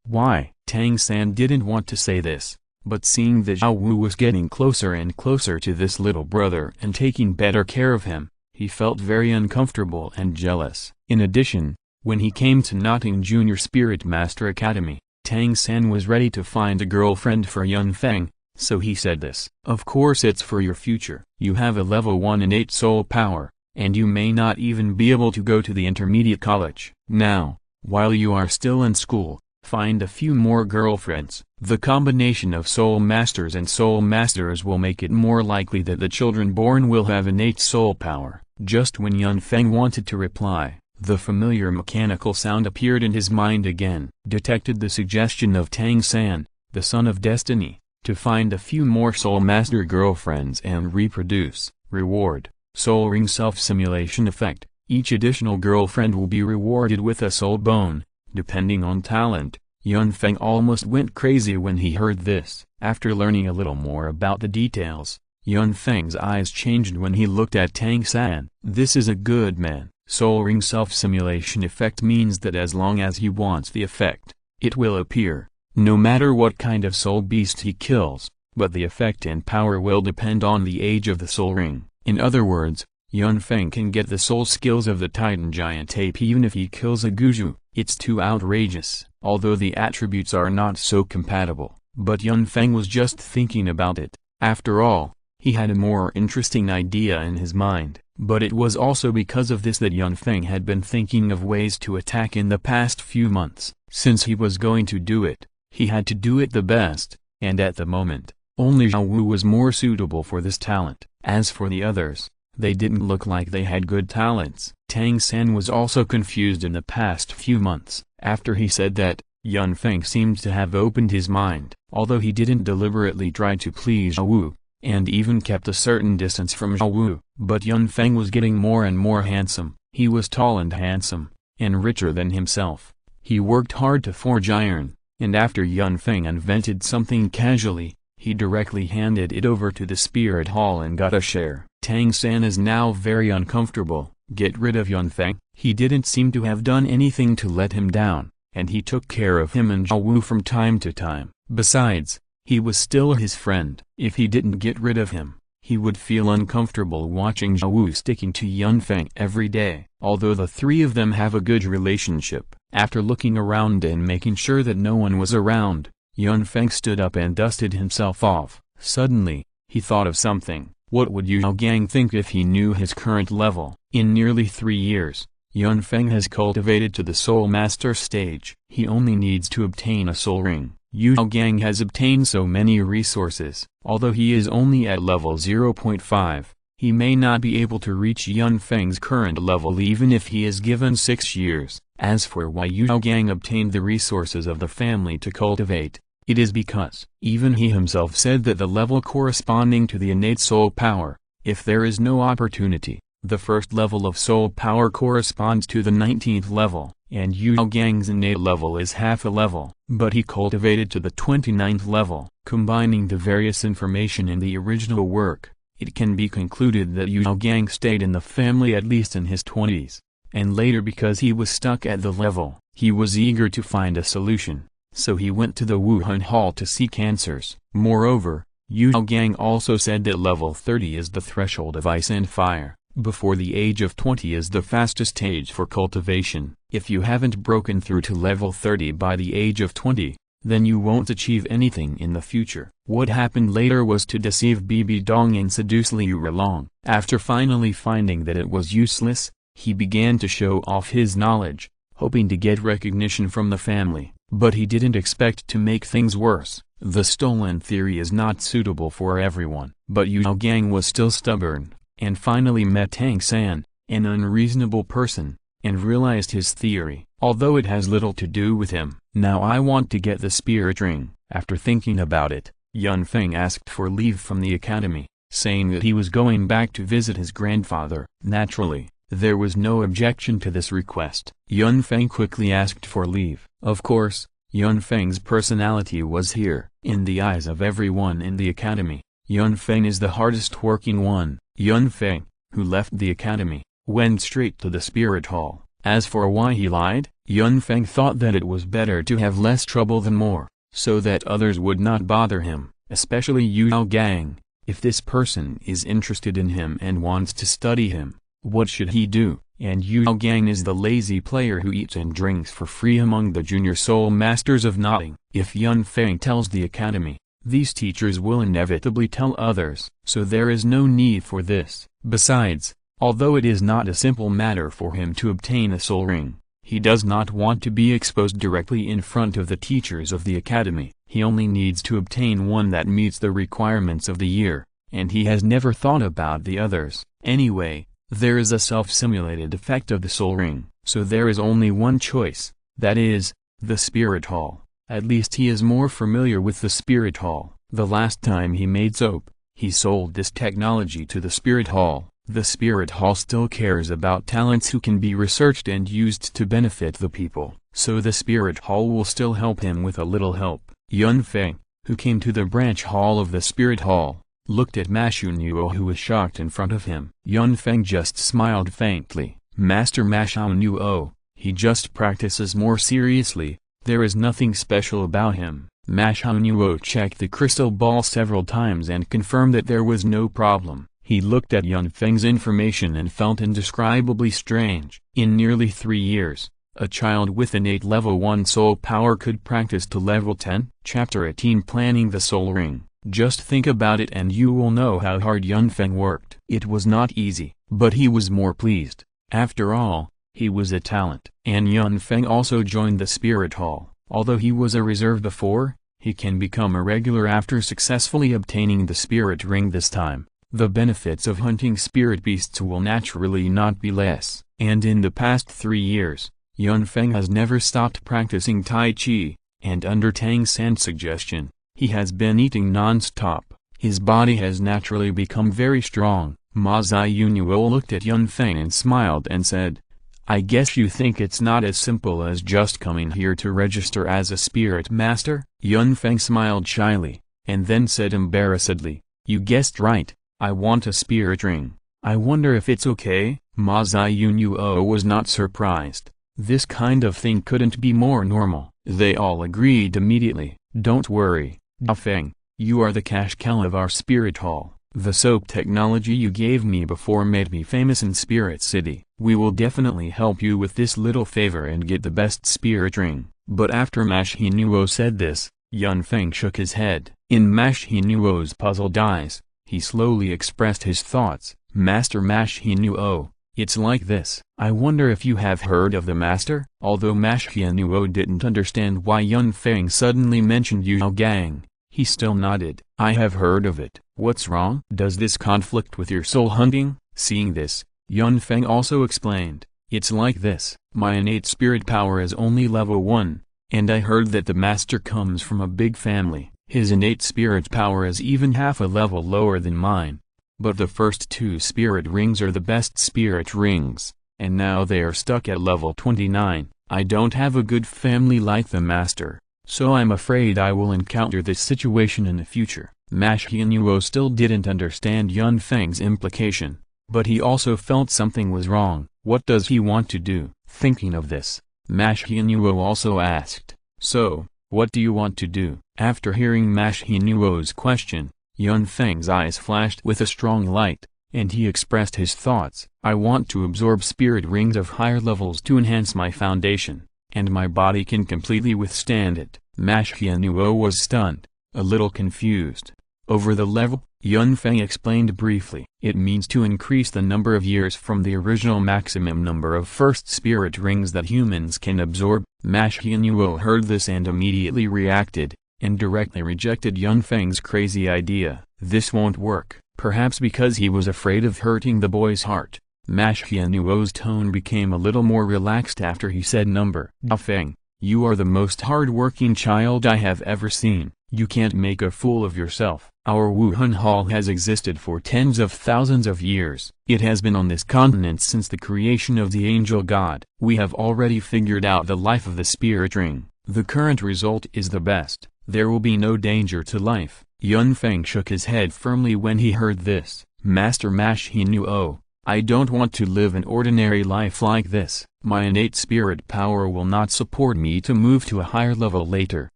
Why? Tang San didn't want to say this, but seeing that Zhao Wu was getting closer and closer to this little brother and taking better care of him, he felt very uncomfortable and jealous. In addition, when he came to Notting Junior Spirit Master Academy, Tang San was ready to find a girlfriend for Yun Feng, so he said this. Of course it's for your future. You have a level 1 innate soul power, and you may not even be able to go to the intermediate college. Now, while you are still in school, find a few more girlfriends. The combination of soul masters and soul masters will make it more likely that the children born will have innate soul power. Just when Yun Feng wanted to reply, the familiar mechanical sound appeared in his mind again. Detected the suggestion of Tang San, the son of destiny, to find a few more soul master girlfriends and reproduce. Reward: Soul Ring Self-Simulation Effect. Each additional girlfriend will be rewarded with a soul bone, depending on talent. Yun Feng almost went crazy when he heard this. After learning a little more about the details, Yun Feng's eyes changed when he looked at Tang San. This is a good man. Soul Ring Self-Simulation Effect means that as long as he wants the effect, it will appear, no matter what kind of soul beast he kills, but the effect and power will depend on the age of the soul ring. In other words, Yun Feng can get the soul skills of the Titan Giant Ape even if he kills a Guju. It's too outrageous. Although the attributes are not so compatible, but Yun Feng was just thinking about it. After all, he had a more interesting idea in his mind. But it was also because of this that Yun Feng had been thinking of ways to attack in the past few months. Since he was going to do it, he had to do it the best, and at the moment, only Zhao Wu was more suitable for this talent. As for the others, they didn't look like they had good talents. Tang San was also confused in the past few months. After he said that, Yun Feng seemed to have opened his mind. Although he didn't deliberately try to please Zhao Wu, and even kept a certain distance from Zhao Wu, but Yun Feng was getting more and more handsome. He was tall and handsome, and richer than himself. He worked hard to forge iron, and after Yun Feng invented something casually, he directly handed it over to the spirit hall and got a share. Tang San is now very uncomfortable. Get rid of Yun Feng. He didn't seem to have done anything to let him down, and he took care of him and Zhao Wu from time to time. Besides, he was still his friend. If he didn't get rid of him, he would feel uncomfortable watching Zhao Wu sticking to Yun Feng every day. Although the three of them have a good relationship, after looking around and making sure that no one was around, Yun Feng stood up and dusted himself off. Suddenly, he thought of something. What would Yao Gang think if he knew his current level? In nearly 3 years, Yun Feng has cultivated to the Soul Master stage. He only needs to obtain a soul ring. Yao Gang has obtained so many resources. Although he is only at level 0.5, he may not be able to reach Yun Feng's current level even if he is given 6 years. As for why Yao Gang obtained the resources of the family to cultivate, it is because, even he himself said that the level corresponding to the innate soul power, if there is no opportunity, the first level of soul power corresponds to the 19th level, and Yao Gang's innate level is half a level, but he cultivated to the 29th level. Combining the various information in the original work, it can be concluded that Yao Gang stayed in the family at least in his 20s, and later because he was stuck at the level, he was eager to find a solution. So he went to the Wuhan Hall to seek answers. Moreover, Yao Gang also said that level 30 is the threshold of ice and fire. Before the age of 20 is the fastest age for cultivation. If you haven't broken through to level 30 by the age of 20, then you won't achieve anything in the future. What happened later was to deceive Bibi Dong and seduce Liu Ralong. After finally finding that it was useless, he began to show off his knowledge, hoping to get recognition from the family. But he didn't expect to make things worse. The stolen theory is not suitable for everyone. But Yao Gang was still stubborn, and finally met Tang San, an unreasonable person, and realized his theory, although it has little to do with him. Now I want to get the spirit ring. After thinking about it, Yun Feng asked for leave from the academy, saying that he was going back to visit his grandfather. Naturally, there was no objection to this request. Yun Feng quickly asked for leave. Of course, Yun Feng's personality was here. In the eyes of everyone in the academy, Yun Feng is the hardest working one. Yun Feng, who left the academy, went straight to the spirit hall. As for why he lied, Yun Feng thought that it was better to have less trouble than more, so that others would not bother him, especially Yao Gang. If this person is interested in him and wants to study him, what should he do? And Yao Gang is the lazy player who eats and drinks for free among the junior soul masters of nothing. If Yun Feng tells the academy, these teachers will inevitably tell others, so there is no need for this. Besides, although it is not a simple matter for him to obtain a soul ring, he does not want to be exposed directly in front of the teachers of the academy. He only needs to obtain one that meets the requirements of the year, and he has never thought about the others. Anyway, there is a self-simulated effect of the soul ring, so there is only one choice, that is, the spirit hall. At least he is more familiar with the spirit hall. The last time he made soap, he sold this technology to the spirit hall. The spirit hall still cares about talents who can be researched and used to benefit the people, so the spirit hall will still help him with a little help. Yun Feng, who came to the branch hall of the spirit hall, looked at Ma Xuanhuo, who was shocked in front of him. Yun Feng just smiled faintly. Master Ma Xuanhuo, he just practices more seriously, there is nothing special about him. Ma Xuanhuo checked the crystal ball several times and confirmed that there was no problem. He looked at Yun Feng's information and felt indescribably strange. In nearly 3 years, a child with innate level 1 soul power could practice to level 10. Chapter 18 Planning the Soul Ring. Just think about it and you will know how hard Yun Feng worked. It was not easy, but he was more pleased. After all, he was a talent. And Yun Feng also joined the spirit hall. Although he was a reserve before, he can become a regular after successfully obtaining the spirit ring this time. The benefits of hunting spirit beasts will naturally not be less. And in the past 3 years, Yun Feng has never stopped practicing Tai Chi, and under Tang San's suggestion, he has been eating non-stop. His body has naturally become very strong. Ma Xuanhuo looked at Yun Feng and smiled and said, I guess you think it's not as simple as just coming here to register as a spirit master? Yun Feng smiled shyly, and then said embarrassedly, you guessed right. I want a spirit ring. I wonder if it's okay? Ma Xuanhuo was not surprised. This kind of thing couldn't be more normal. They all agreed immediately. Don't worry, Dao Feng, you are the cash cow of our spirit hall. The soap technology you gave me before made me famous in Spirit City. We will definitely help you with this little favor and get the best spirit ring. But after Ma Xuanhuo said this, Yun Feng shook his head. In Ma Xuanhuo's puzzled eyes, he slowly expressed his thoughts. Master Ma Xuanhuo, it's like this. I wonder if you have heard of the master? Although Ma Xuanhuo didn't understand why Yun Feng suddenly mentioned Yao Gang, he still nodded. I have heard of it. What's wrong? Does this conflict with your soul hunting? Seeing this, Yun Feng also explained. It's like this. My innate spirit power is only level 1, and I heard that the master comes from a big family. His innate spirit power is even half a level lower than mine. But the first 2 spirit rings are the best spirit rings, and now they are stuck at level 29. I don't have a good family like the master, so I'm afraid I will encounter this situation in the future. Ma Xuanhuo still didn't understand Yun Feng's implication, but he also felt something was wrong. What does he want to do? Thinking of this, Ma Xuanhuo also asked, so, what do you want to do? After hearing Ma Xuanhuo's question, Yun Feng's eyes flashed with a strong light, and he expressed his thoughts. I want to absorb spirit rings of higher levels to enhance my foundation, and my body can completely withstand it. Ma Xuanhuo was stunned, a little confused. Over the level, Yun Feng explained briefly. It means to increase the number of years from the original maximum number of first spirit rings that humans can absorb. Ma Xuanhuo heard this and immediately reacted, and directly rejected Yun Feng's crazy idea. This won't work, perhaps because he was afraid of hurting the boy's heart. Mash Hianuo's tone became a little more relaxed after he said, Dao Feng, you are the most hard-working child I have ever seen. You can't make a fool of yourself. Our Wuhan Hall has existed for tens of thousands of years. It has been on this continent since the creation of the angel god. We have already figured out the life of the spirit ring. The current result is the best. There will be no danger to life. Yun Feng shook his head firmly when he heard this. Master Mash Hianuo, I don't want to live an ordinary life like this. My innate spirit power will not support me to move to a higher level later.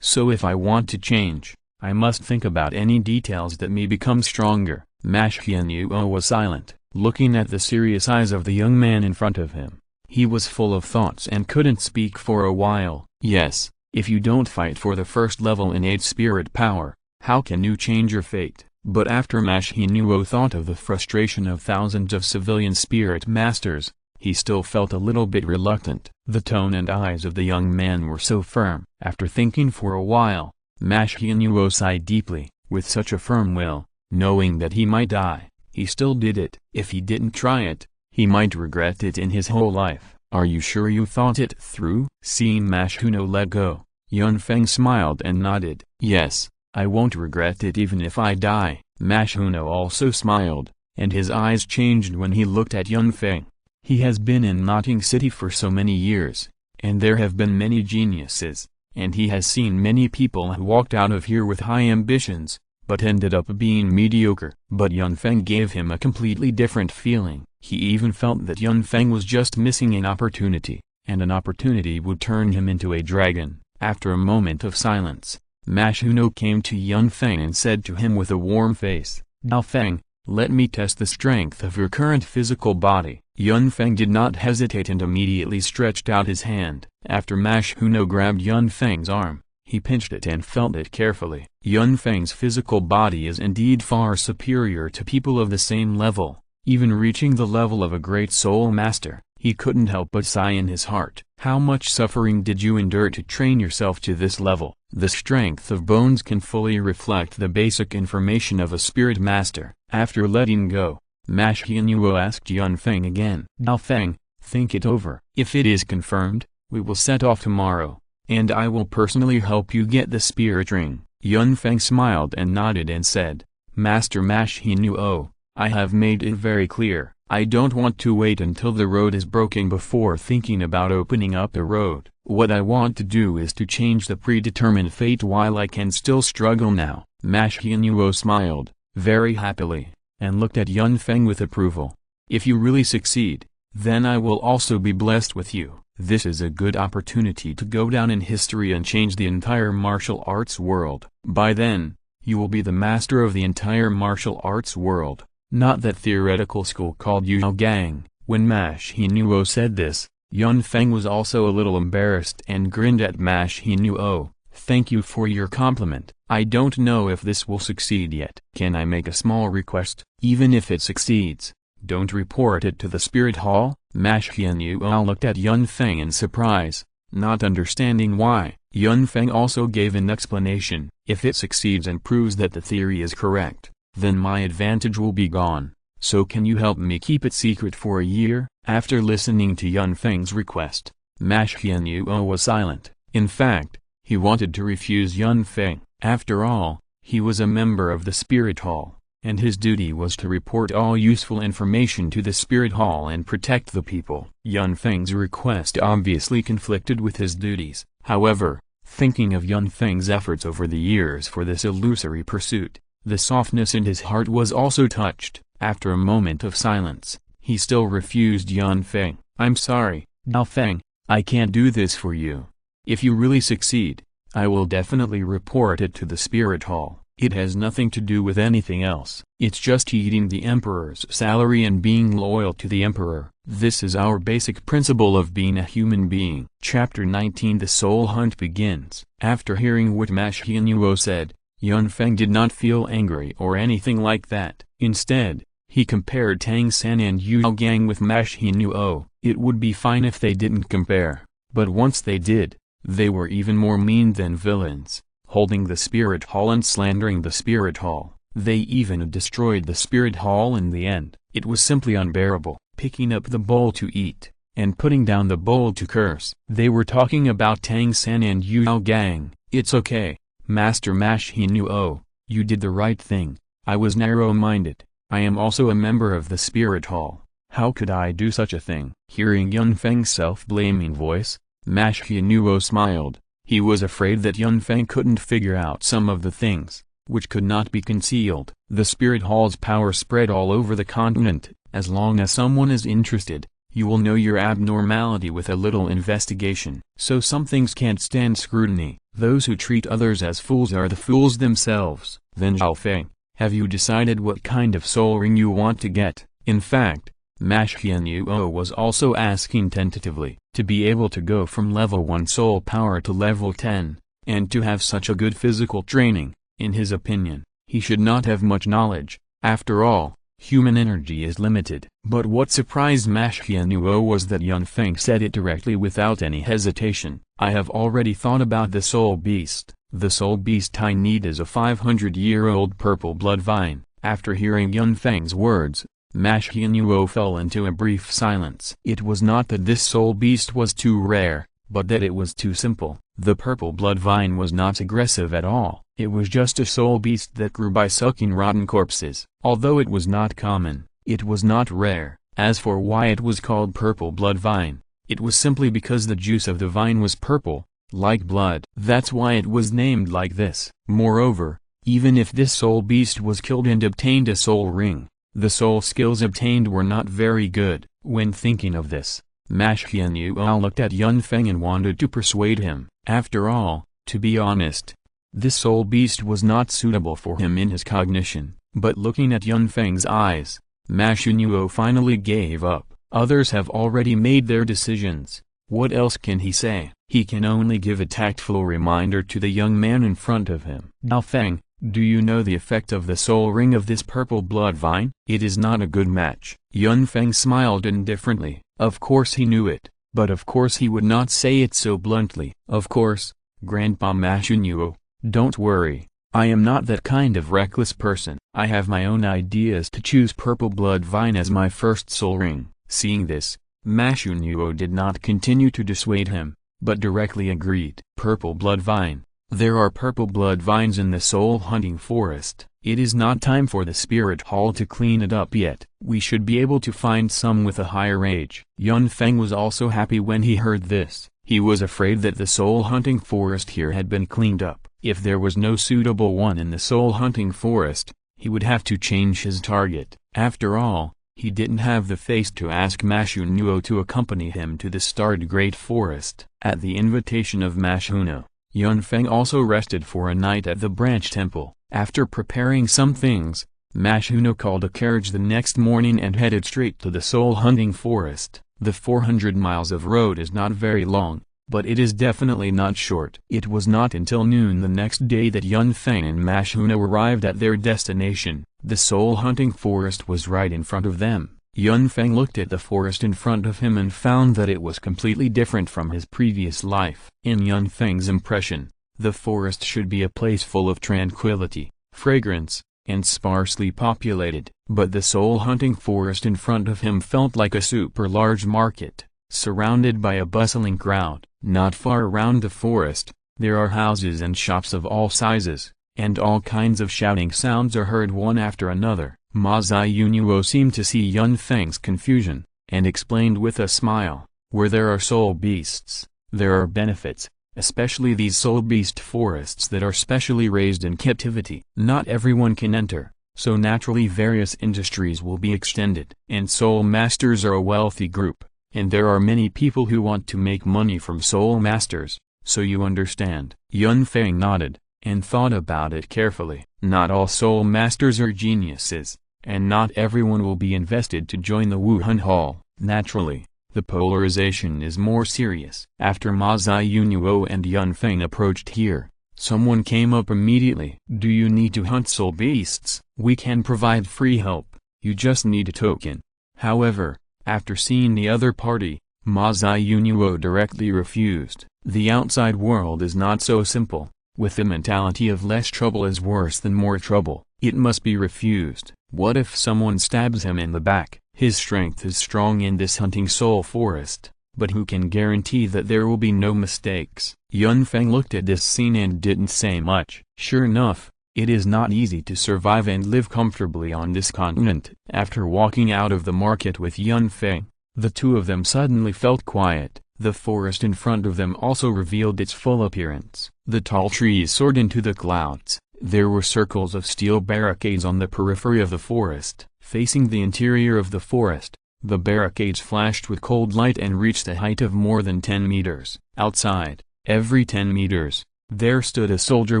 So if I want to change, I must think about any details that may become stronger. Mash Hianuo was silent, looking at the serious eyes of the young man in front of him. He was full of thoughts and couldn't speak for a while. Yes, if you don't fight for the first level innate spirit power, how can you change your fate? But after Mash Hianuo thought of the frustration of thousands of civilian spirit masters, he still felt a little bit reluctant. The tone and eyes of the young man were so firm. After thinking for a while, Mash Hianuo sighed deeply. With such a firm will, knowing that he might die, he still did it. If he didn't try it, he might regret it in his whole life. Are you sure you thought it through? Seeing Mash Hianuo let go, Yun Feng smiled and nodded. Yes, I won't regret it even if I die. Mash Hianuo also smiled, and his eyes changed when he looked at Yun Feng. He has been in Notting City for so many years, and there have been many geniuses, and he has seen many people who walked out of here with high ambitions, but ended up being mediocre. But Yun Feng gave him a completely different feeling. He even felt that Yun Feng was just missing an opportunity, and an opportunity would turn him into a dragon. After a moment of silence, Mash Hianuo came to Yun Feng and said to him with a warm face, Dao Feng, let me test the strength of your current physical body. Yun Feng did not hesitate and immediately stretched out his hand. After Mash Hianuo grabbed Yun Feng's arm, he pinched it and felt it carefully. Yun Feng's physical body is indeed far superior to people of the same level, even reaching the level of a great soul master. He couldn't help but sigh in his heart. How much suffering did you endure to train yourself to this level? The strength of bones can fully reflect the basic information of a spirit master. After letting go, Mash Hianuo asked Yun Feng again. Dao Feng, think it over. If it is confirmed, we will set off tomorrow, and I will personally help you get the spirit ring. Yun Feng smiled and nodded and said, Master Mash Hianuo, I have made it very clear. I don't want to wait until the road is broken before thinking about opening up a road. What I want to do is to change the predetermined fate while I can still struggle now. Mash Hianuo smiled, very happily, and looked at Yun Feng with approval. If you really succeed, then I will also be blessed with you. This is a good opportunity to go down in history and change the entire martial arts world. By then, you will be the master of the entire martial arts world. Not that theoretical school called Yao Gang. When Mash Hianuo said this, Yun Feng was also a little embarrassed and grinned at Mash Hianuo. Thank you for your compliment. I don't know if this will succeed yet. Can I make a small request? Even if it succeeds, don't report it to the spirit hall? Mash Hianuo looked at Yun Feng in surprise, not understanding why. Yun Feng also gave an explanation. If it succeeds and proves that the theory is correct, then my advantage will be gone. So can you help me keep it secret for a year? After listening to Yun Feng's request, Mash Hianuo was silent. In fact, he wanted to refuse Yun Feng. After all, he was a member of the Spirit Hall, and his duty was to report all useful information to the Spirit Hall and protect the people. Yun Feng's request obviously conflicted with his duties. However, thinking of Yun Feng's efforts over the years for this illusory pursuit, the softness in his heart was also touched. After a moment of silence, he still refused Yun Feng. I'm sorry, Dao Feng, I can't do this for you. If you really succeed, I will definitely report it to the Spirit Hall. It has nothing to do with anything else. It's just eating the Emperor's salary and being loyal to the Emperor. This is our basic principle of being a human being. Chapter 19 The Soul Hunt begins. After hearing what Mash Hianuo said, Yun Feng did not feel angry or anything like that. Instead, he compared Tang San and Yao Gang with Mash Hianuo. It would be fine if they didn't compare, but once they did, they were even more mean than villains, holding the Spirit Hall and slandering the Spirit Hall. They even destroyed the Spirit Hall in the end. It was simply unbearable. picking up the bowl to eat, and putting down the bowl to curse. They were talking about Tang San and Yao Gang. "It's okay, Master Mashinuo, you did the right thing. I was narrow-minded. I am also a member of the Spirit Hall. How could I do such a thing?" Hearing Yun Feng's self-blaming voice, Mashinuo smiled. He was afraid that Yun Feng couldn't figure out some of the things, which could not be concealed. The Spirit Hall's power spread all over the continent. As long as someone is interested, you will know your abnormality with a little investigation. So some things can't stand scrutiny. Those who treat others as fools are the fools themselves. Then Zhao Feng, have you decided what kind of soul ring you want to get? In fact, Mashinuo was also asking tentatively, to be able to go from level 1 soul power to level 10, and to have such a good physical training. In his opinion, he should not have much knowledge. After all, human energy is limited. But what surprised Mashinuo was that Yun Feng said it directly without any hesitation. "I have already thought about the soul beast. The soul beast I need is a 500-year-old purple blood vine." After hearing Yun Feng's words, Mashinuo fell into a brief silence. It was not that this soul beast was too rare, but that it was too simple. The purple blood vine was not aggressive at all. It was just a soul beast that grew by sucking rotten corpses. Although it was not common, it was not rare. As for why it was called purple blood vine, it was simply because the juice of the vine was purple, like blood. That's why it was named like this. Moreover, even if this soul beast was killed and obtained a soul ring, the soul skills obtained were not very good. When thinking of this, Mashinuo looked at Yun Feng and wanted to persuade him. After all, to be honest, this soul beast was not suitable for him in his cognition. But looking at Yun Feng's eyes, Mashinuo finally gave up. Others have already made their decisions. What else can he say? He can only give a tactful reminder to the young man in front of him. "Now Feng, do you know the effect of the soul ring of this purple blood vine? It is not a good match." Yun Feng smiled indifferently. Of course he knew it, but of course he would not say it so bluntly. "Of course, Grandpa Mashinuo, don't worry. I am not that kind of reckless person. I have my own ideas to choose purple blood vine as my first soul ring." Seeing this, Mashinuo did not continue to dissuade him, but directly agreed. "Purple blood vine. There are purple blood vines in the soul hunting forest. It is not time for the Spirit Hall to clean it up yet. We should be able to find some with a higher age." Yun Feng was also happy when he heard this. He was afraid that the soul hunting forest here had been cleaned up. If there was no suitable one in the soul hunting forest, he would have to change his target. After all, he didn't have the face to ask Mashinuo to accompany him to the starred Great Forest. At the invitation of Mashinuo, Yun Feng also rested for a night at the branch temple. After preparing some things, Mashinuo called a carriage the next morning and headed straight to the soul hunting forest. The 400 miles of road is not very long, but it is definitely not short. It was not until noon the next day that Yun Feng and Mashinuo arrived at their destination. The soul hunting forest was right in front of them. Yun Feng looked at the forest in front of him and found that it was completely different from his previous life. In Yun Feng's impression, the forest should be a place full of tranquility, fragrance, and sparsely populated. But the soul hunting forest in front of him felt like a super large market, surrounded by a bustling crowd. Not far around the forest, there are houses and shops of all sizes, and all kinds of shouting sounds are heard one after another. Mashinuo seemed to see Yun Feng's confusion, and explained with a smile, "Where there are soul beasts, there are benefits, especially these soul beast forests that are specially raised in captivity. Not everyone can enter, so naturally various industries will be extended. And soul masters are a wealthy group, and there are many people who want to make money from soul masters, so you understand." Yun Feng nodded, and thought about it carefully. Not all soul masters are geniuses, and not everyone will be invested to join the Wuhan Hall. Naturally, the polarization is more serious. After Mashinuo and Yun Feng approached here, someone came up immediately. "Do you need to hunt soul beasts? We can provide free help, you just need a token." However, after seeing the other party, Mashinuo directly refused. The outside world is not so simple. With the mentality of less trouble is worse than more trouble, it must be refused. What if someone stabs him in the back? His strength is strong in this hunting soul forest, but who can guarantee that there will be no mistakes? Yun Feng looked at this scene and didn't say much. Sure enough, it is not easy to survive and live comfortably on this continent. After walking out of the market with Yun Feng, the two of them suddenly felt quiet. The forest in front of them also revealed its full appearance. The tall trees soared into the clouds. There were circles of steel barricades on the periphery of the forest. Facing the interior of the forest, the barricades flashed with cold light and reached a height of more than 10 meters. Outside, every 10 meters, there stood a soldier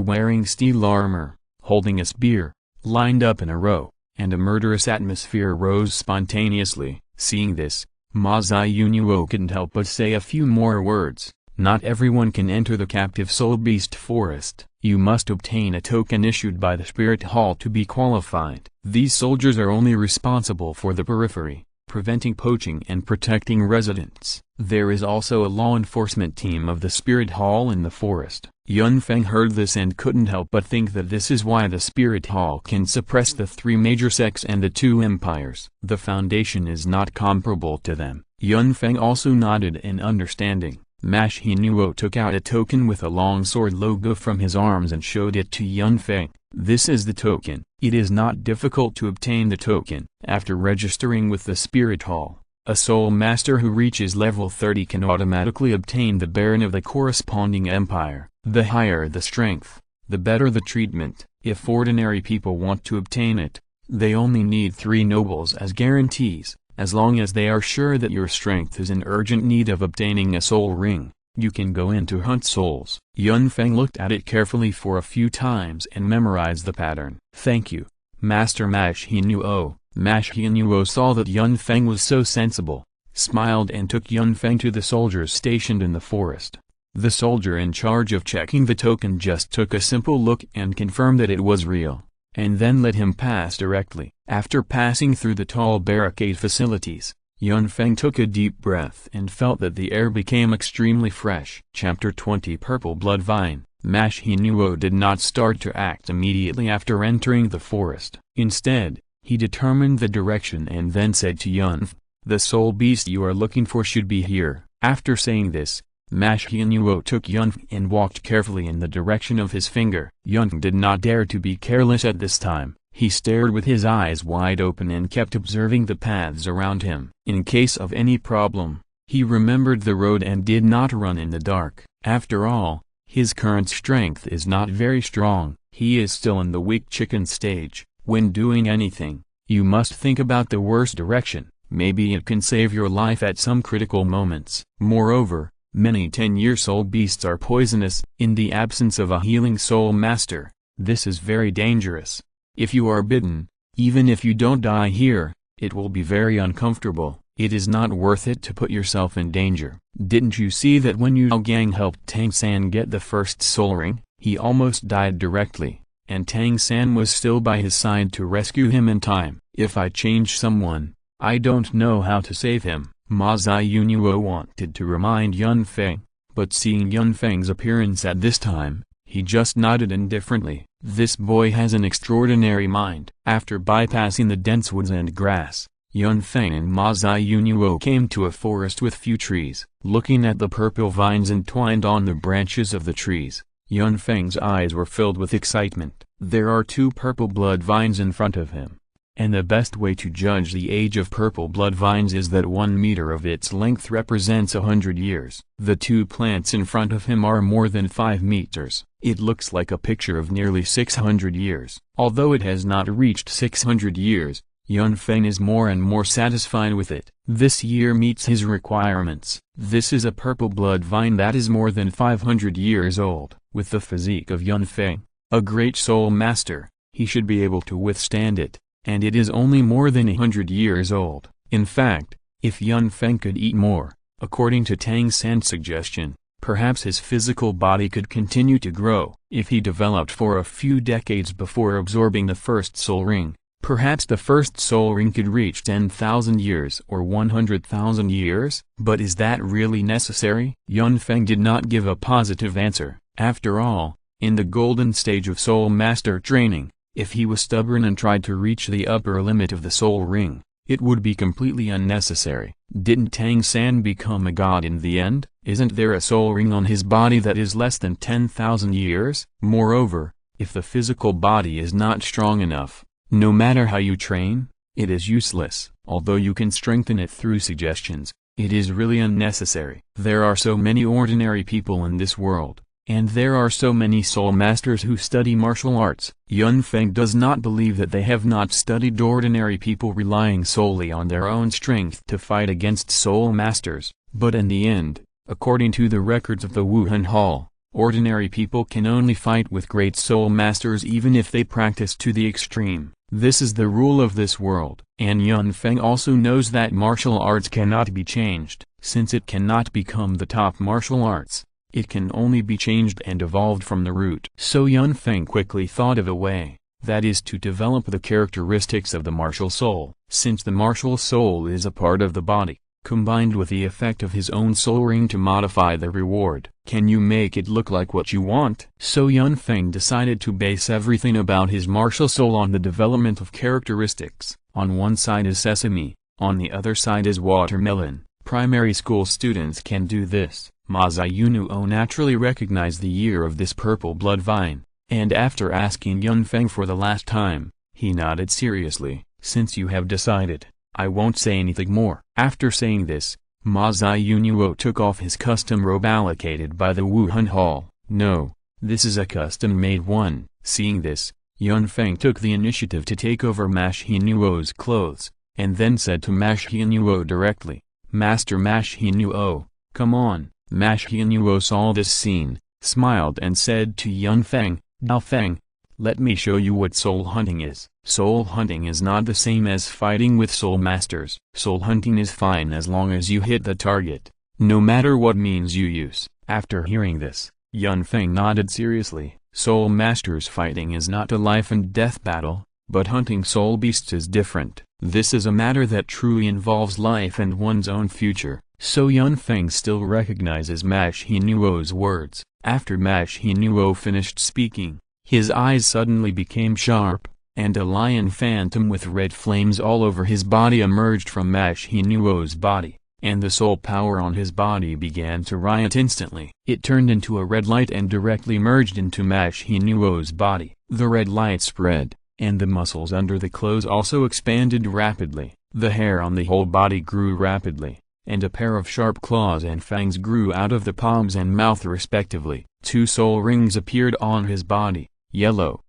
wearing steel armor, holding a spear, lined up in a row, and a murderous atmosphere rose spontaneously. Seeing this, Ma Ziyunuo couldn't help but say a few more words. Not everyone can enter the captive soul beast forest. You must obtain a token issued by the Spirit Hall to be qualified. These soldiers are only responsible for the periphery, preventing poaching and protecting residents. There is also a law enforcement team of the Spirit Hall in the forest. Yun Feng heard this and couldn't help but think that this is why the Spirit Hall can suppress the three major sects and the two empires. The foundation is not comparable to them. Yun Feng also nodded in understanding. Ma Xinuo took out a token with a long sword logo from his arms and showed it to Yun Feng. This is the token. It is not difficult to obtain the token. After registering with the Spirit Hall, a soul master who reaches level 30 can automatically obtain the Baron of the corresponding empire. The higher the strength, the better the treatment. If ordinary people want to obtain it, they only need 3 nobles as guarantees. As long as they are sure that your strength is in urgent need of obtaining a soul ring, you can go in to hunt souls. Yun Feng looked at it carefully for a few times and memorized the pattern. Thank you, Master Ma Xinuo. Ma Xinuo saw that Yun Feng was so sensible, smiled and took Yun Feng to the soldiers stationed in the forest. The soldier in charge of checking the token just took a simple look and confirmed that it was real, and then let him pass directly. After passing through the tall barricade facilities, Yun Feng took a deep breath and felt that the air became extremely fresh. Chapter 20 Purple Blood Vine. Ma Xinuo did not start to act immediately after entering the forest. Instead, he determined the direction and then said to Yun Feng, "The soul beast you are looking for should be here." After saying this, Ma Xinuo took Yun Feng and walked carefully in the direction of his finger. Yun Feng did not dare to be careless at this time. He stared with his eyes wide open and kept observing the paths around him. In case of any problem, he remembered the road and did not run in the dark. After all, his current strength is not very strong. He is still in the weak chicken stage. When doing anything, you must think about the worst direction. Maybe it can save your life at some critical moments. Moreover, many 10-year soul beasts are poisonous. In the absence of a healing soul master, this is very dangerous. If you are bitten, even if you don't die here, it will be very uncomfortable. It is not worth it to put yourself in danger. Didn't you see that when Yao Gang helped Tang San get the first soul ring, he almost died directly, and Tang San was still by his side to rescue him in time. If I change someone, I don't know how to save him. Ma Ziyunuo wanted to remind Yun Feng, but seeing Yun Feng's appearance at this time, he just nodded indifferently. This boy has an extraordinary mind. After bypassing the dense woods and grass, Yun Feng and Ma Ziyunuo came to a forest with few trees. Looking at the purple vines entwined on the branches of the trees, Yun Feng's eyes were filled with excitement. There are 2 purple blood vines in front of him, and the best way to judge the age of purple blood vines is that 1 meter of its length represents 100 years. The 2 plants in front of him are more than 5 meters. It looks like a picture of nearly 600 years. Although it has not reached 600 years, Yun Feng is more and more satisfied with it. This year meets his requirements. This is a purple blood vine that is more than 500 years old. With the physique of Yun Feng, a great soul master, he should be able to withstand it, and it is only more than 100 years old. In fact, if Yun Feng could eat more, according to Tang San's suggestion, perhaps his physical body could continue to grow. If he developed for a few decades before absorbing the first soul ring, perhaps the first soul ring could reach 10,000 years or 100,000 years. But is that really necessary? Yun Feng did not give a positive answer. After all, in the golden stage of soul master training, if he was stubborn and tried to reach the upper limit of the soul ring, It would be completely unnecessary. Didn't Tang San become a god in the end? Isn't there a soul ring on his body that is less than 10,000 years? Moreover, if the physical body is not strong enough, no matter how you train, it is useless. Although you can strengthen it through suggestions, it is really unnecessary. There are so many ordinary people in this world, and there are so many soul masters who study martial arts. Yun Feng does not believe that they have not studied ordinary people relying solely on their own strength to fight against soul masters, but in the end, according to the records of the Wuhan Hall, ordinary people can only fight with great soul masters even if they practice to the extreme. This is the rule of this world. And Yun Feng also knows that martial arts cannot be changed, since it cannot become the top martial arts. It can only be changed and evolved from the root. So Yun Feng quickly thought of a way, that is to develop the characteristics of the martial soul. Since the martial soul is a part of the body, combined with the effect of his own soul ring to modify the reward. Can you make it look like what you want? So Yun Feng decided to base everything about his martial soul on the development of characteristics. On one side is sesame, on the other side is watermelon. Primary school students can do this. Ma Ziyunuo naturally recognized the year of this purple blood vine, and after asking Yun Feng for the last time, he nodded seriously. Since you have decided, I won't say anything more. After saying this, Ma Ziyunuo took off his custom robe allocated by the Wuhan Hall. No, this is a custom-made one. Seeing this, Yun Feng took the initiative to take over Ma Xinyuo's clothes, and then said to Ma Xinyuo directly, Master Ma Xinyuo, come on. Ma Xinyuo saw this scene, smiled and said to Yun Feng, Dao Feng, let me show you what soul hunting is. Soul hunting is not the same as fighting with soul masters. Soul hunting is fine as long as you hit the target, no matter what means you use. After hearing this, Yun Feng nodded seriously. Soul masters fighting is not a life and death battle, but hunting soul beasts is different. This is a matter that truly involves life and one's own future. So Yun Feng still recognizes Ma Xinyuo's words. After Ma Xinyuo finished speaking, his eyes suddenly became sharp, and a lion phantom with red flames all over his body emerged from Ma Xinyuo's body, and the soul power on his body began to riot instantly. It turned into a red light and directly merged into Ma Xinyuo's body. The red light spread, and the muscles under the clothes also expanded rapidly. The hair on the whole body grew rapidly, and a pair of sharp claws and fangs grew out of the palms and mouth respectively. 2 soul rings appeared on his body, yellow.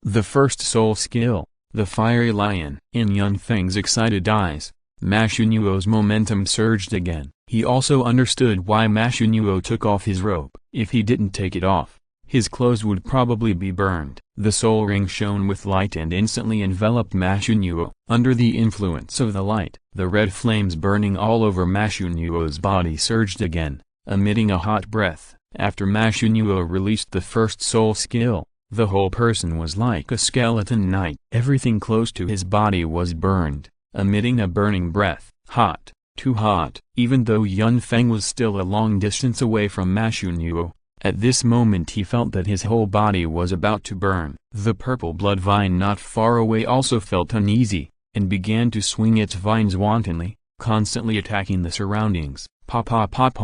The first soul skill, the fiery lion. In Yun Feng's excited eyes, Ma Xinyuo's momentum surged again. He also understood why Ma Xinyuo took off his robe. If he didn't take it off, his clothes would probably be burned. The soul ring shone with light and instantly enveloped Ma Xinyuo. Under the influence of the light, the red flames burning all over Ma Xinyuo's body surged again, emitting a hot breath. After Ma Xinyuo released the first soul skill, the whole person was like a skeleton knight. Everything close to his body was burned, emitting a burning breath. Hot, too hot. Even though Yun Feng was still a long distance away from Ma Xinyuo, at this moment he felt that his whole body was about to burn. The purple blood vine not far away also felt uneasy, and began to swing its vines wantonly, constantly attacking the surroundings. Pa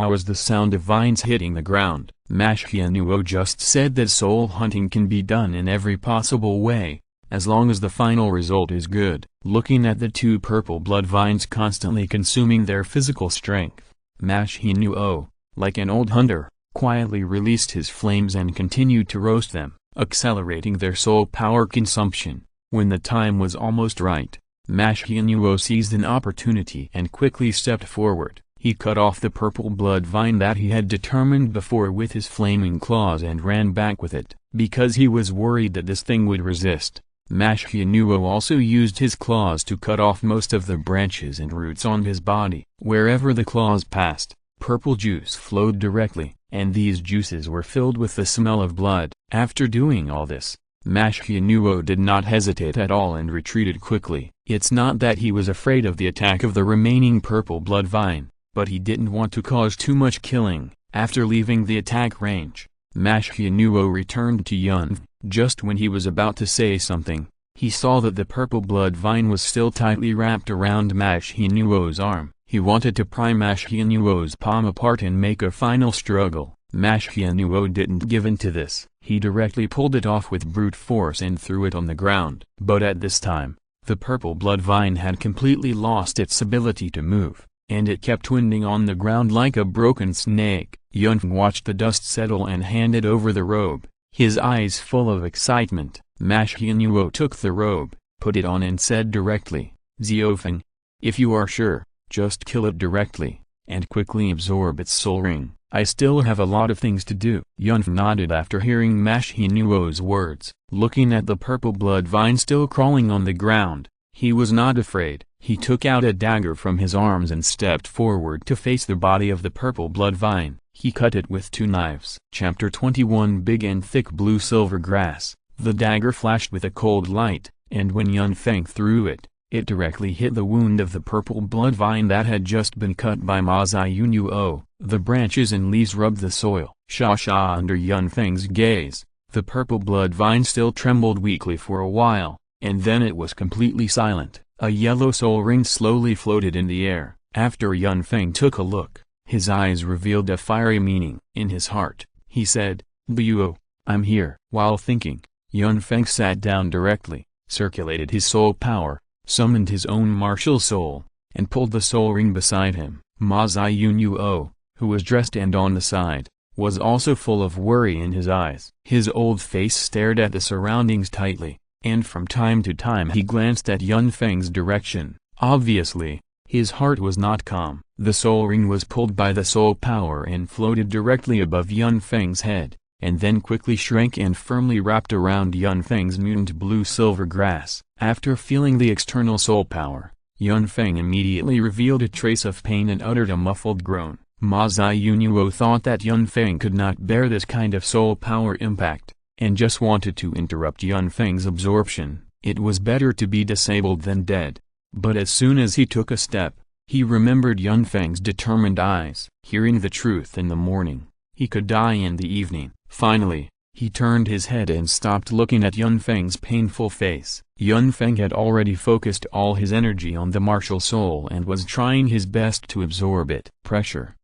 was the sound of vines hitting the ground. Ma Xinyuo just said that soul hunting can be done in every possible way, as long as the final result is good. Looking at the 2 purple blood vines constantly consuming their physical strength, Ma Xinyuo, like an old hunter, quietly released his flames and continued to roast them, accelerating their soul power consumption. When the time was almost right, Ma Xinyuo seized an opportunity and quickly stepped forward. He cut off the purple blood vine that he had determined before with his flaming claws and ran back with it, because he was worried that this thing would resist. Ma Xinyuo also used his claws to cut off most of the branches and roots on his body. Wherever the claws passed, purple juice flowed directly, and these juices were filled with the smell of blood. After doing all this, Ma Xinyuo did not hesitate at all and retreated quickly. It's not that he was afraid of the attack of the remaining purple blood vine, but he didn't want to cause too much killing. After leaving the attack range, Ma Xinyuo returned to Yun. Just when he was about to say something, He saw that the purple blood vine was still tightly wrapped around Ma Xianluo's arm. He wanted to pry Ma Xianluo's palm apart and make a final struggle. Ma Xianluo didn't give in to this. He directly pulled it off with brute force and threw it on the ground. But at this time, the purple blood vine had completely lost its ability to move, and it kept winding on the ground like a broken snake. Feng watched the dust settle and handed over the robe, his eyes full of excitement. Ma Xianluo took the robe, put it on and said directly, Feng, if you are sure, just kill it directly, and quickly absorb its soul ring. I still have a lot of things to do. Feng nodded after hearing Ma Xianluo's words. Looking at the purple blood vine still crawling on the ground, he was not afraid. He took out a dagger from his arms and stepped forward to face the body of the purple blood vine. He cut it with 2 knives. Chapter 21 Big and thick blue-silver grass. The dagger flashed with a cold light, and when Feng threw it, it directly hit the wound of the purple blood vine that had just been cut by Ma Xianluo. The branches and leaves rubbed the soil. Sha under Feng's gaze. The purple blood vine still trembled weakly for a while, and then it was completely silent. A yellow soul ring slowly floated in the air. After Feng took a look, his eyes revealed a fiery meaning. In his heart, he said, Douluo, I'm here. While thinking, Feng sat down directly, circulated his soul power, summoned his own martial soul, and pulled the soul ring beside him. Ma Xianluo, who was dressed and on the side, was also full of worry in his eyes. His old face stared at the surroundings tightly, and from time to time he glanced at Feng's direction. Obviously, his heart was not calm. The soul ring was pulled by the soul power and floated directly above Feng's head, and then quickly shrank and firmly wrapped around Feng's mutant blue-silver grass. After feeling the external soul power, Feng immediately revealed a trace of pain and uttered a muffled groan. Ma Xianluo thought that Feng could not bear this kind of soul power impact, and just wanted to interrupt Feng's absorption. It was better to be disabled than dead. But as soon as he took a step, he remembered Feng's determined eyes. Hearing the truth in the morning, he could die in the evening. Finally, he turned his head and stopped looking at Feng's painful face. Feng had already focused all his energy on the martial soul and was trying his best to absorb it. Pressure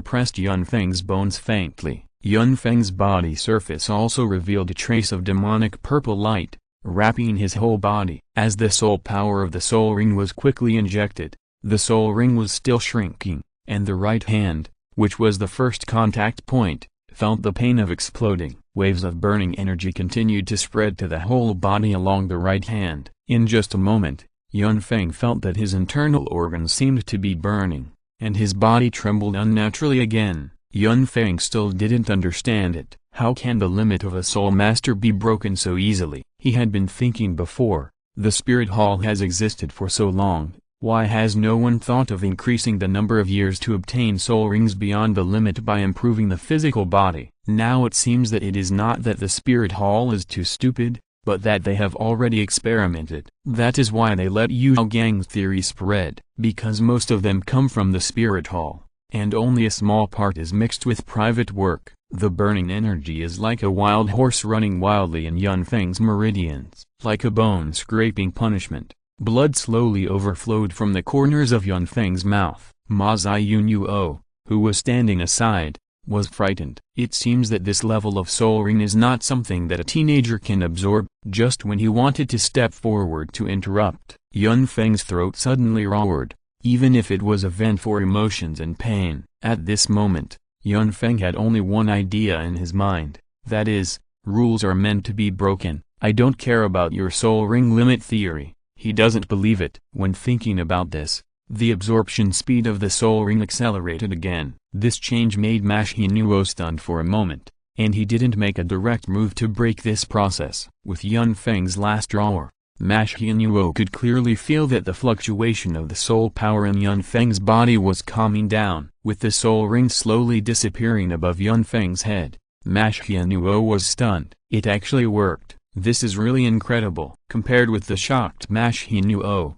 pressed Feng's bones faintly. Feng's body surface also revealed a trace of demonic purple light, wrapping his whole body. As the soul power of the soul ring was quickly injected, the soul ring was still shrinking, and the right hand, which was the first contact point, felt the pain of exploding. Waves of burning energy continued to spread to the whole body along the right hand. In just a moment, Feng felt that his internal organs seemed to be burning, and his body trembled unnaturally again. Feng still didn't understand it. How can the limit of a soul master be broken so easily? He had been thinking before, the spirit hall has existed for so long, why has no one thought of increasing the number of years to obtain soul rings beyond the limit by improving the physical body? Now it seems that it is not that the spirit hall is too stupid, but that they have already experimented. That is why they let Yao Gang's theory spread, because most of them come from the spirit hall, and only a small part is mixed with private work. The burning energy is like a wild horse running wildly in Feng's meridians. Like a bone-scraping punishment, blood slowly overflowed from the corners of Feng's mouth. Ma Xianluo, who was standing aside, was frightened. It seems that this level of soul ring is not something that a teenager can absorb. Just when he wanted to step forward to interrupt, Feng's throat suddenly roared, even if it was a vent for emotions and pain. At this moment, Feng had only one idea in his mind, that is, rules are meant to be broken. I don't care about your soul ring limit theory. He doesn't believe it. When thinking about this, the absorption speed of the soul ring accelerated again. This change made Ma Xianluo stunned for a moment, and he didn't make a direct move to break this process. With Feng's last roar, Ma Xianluo could clearly feel that the fluctuation of the soul power in Feng's body was calming down. With the soul ring slowly disappearing above Feng's head, Ma Xianluo was stunned. It actually worked. This is really incredible. Compared with the shocked Ma Xianluo,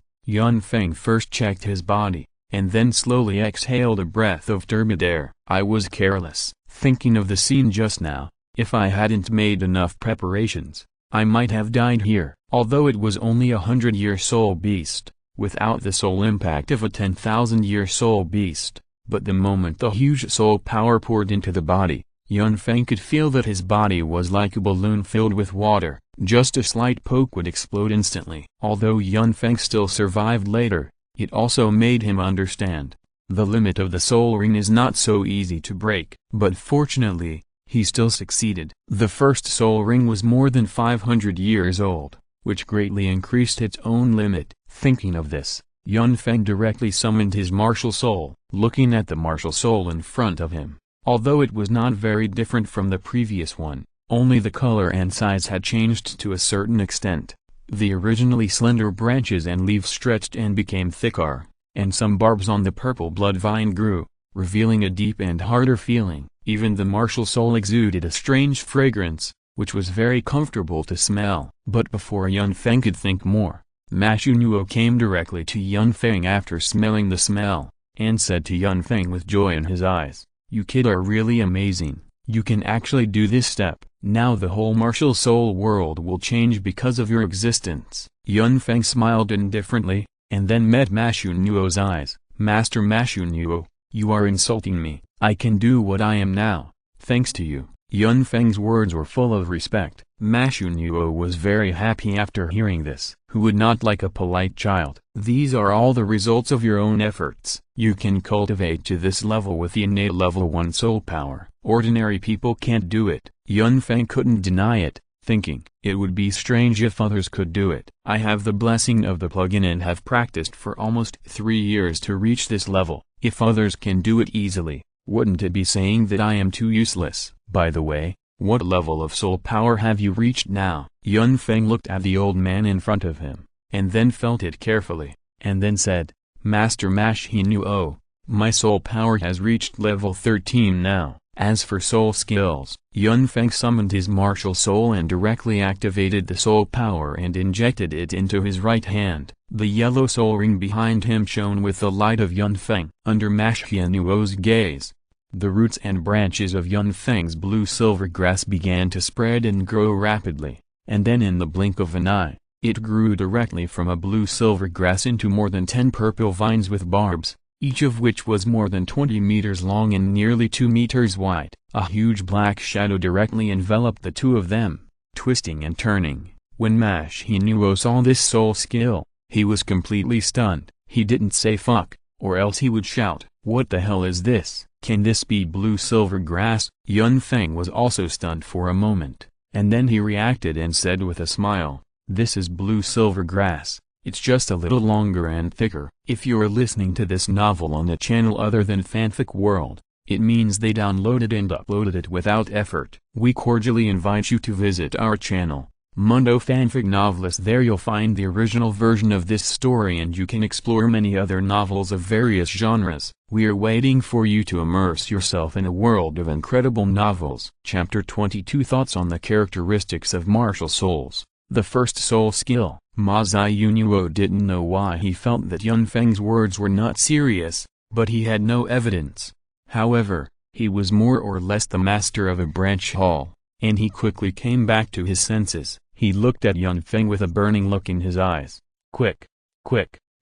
Feng first checked his body, and then slowly exhaled a breath of turbid air. I was careless, thinking of the scene just now. If I hadn't made enough preparations, I might have died here. Although it was only 100-year soul beast, without the soul impact of a 10,000-year soul beast, but the moment the huge soul power poured into the body, Yun Feng could feel that his body was like a balloon filled with water. Just a slight poke would explode instantly. Although Yun Feng still survived later, it also made him understand. The limit of the soul ring is not so easy to break. But fortunately, he still succeeded. The first soul ring was more than 500 years old, which greatly increased its own limit. Thinking of this, Yun Feng directly summoned his martial soul. Looking at the martial soul in front of him, although it was not very different from the previous one, only the color and size had changed to a certain extent. The originally slender branches and leaves stretched and became thicker, and some barbs on the purple blood vine grew, revealing a deep and harder feeling. Even the martial soul exuded a strange fragrance, which was very comfortable to smell. But before Yun Feng could think more, Ma Xunuo came directly to Yun Feng after smelling the smell, and said to Yun Feng with joy in his eyes, "You kid are really amazing. You can actually do this step. Now the whole martial soul world will change because of your existence." Yun Feng smiled indifferently, and then met Ma Xunuo's eyes. "Master Ma Xunuo, you are insulting me. I can do what I am now, thanks to you." Yun Feng's words were full of respect. Ma Xunuo was very happy after hearing this. Who would not like a polite child? These are all the results of your own efforts. You can cultivate to this level with the innate level 1 soul power. Ordinary people can't do it. Yun Feng couldn't deny it, thinking, it would be strange if others could do it. I have the blessing of the plugin and have practiced for almost 3 years to reach this level. If others can do it easily, wouldn't it be saying that I am too useless? By the way, what level of soul power have you reached now? Yun Feng looked at the old man in front of him, and then felt it carefully, and then said, "Master Ma Xunuo, my soul power has reached level 13 now." As for soul skills, Yun Feng summoned his martial soul and directly activated the soul power and injected it into his right hand. The yellow soul ring behind him shone with the light of Yun Feng. Under Ma Xunuo's gaze, the roots and branches of Yun Feng's blue-silver grass began to spread and grow rapidly, and then in the blink of an eye, it grew directly from a blue-silver grass into more than 10 purple vines with barbs, each of which was more than 20 meters long and nearly 2 meters wide. A huge black shadow directly enveloped the two of them, twisting and turning. When Ma Xunuo saw this soul skill, he was completely stunned. He didn't say fuck, or else he would shout, "What the hell is this? Can this be blue-silver grass?" Yun Feng was also stunned for a moment, and then he reacted and said with a smile, "This is blue-silver grass. It's just a little longer and thicker." If you're listening to this novel on a channel other than Fanfic World, it means they downloaded and uploaded it without effort. We cordially invite you to visit our channel, Mundo Fanfic Novelist. There you'll find the original version of this story and you can explore many other novels of various genres. We are waiting for you to immerse yourself in a world of incredible novels. Chapter 22 Thoughts on the Characteristics of Martial Souls. The first soul skill. Ma Xunuo didn't know why he felt that Yun Feng's words were not serious, but he had no evidence. However, he was more or less the master of a branch hall, and he quickly came back to his senses. He looked at Yun Feng with a burning look in his eyes. Quick,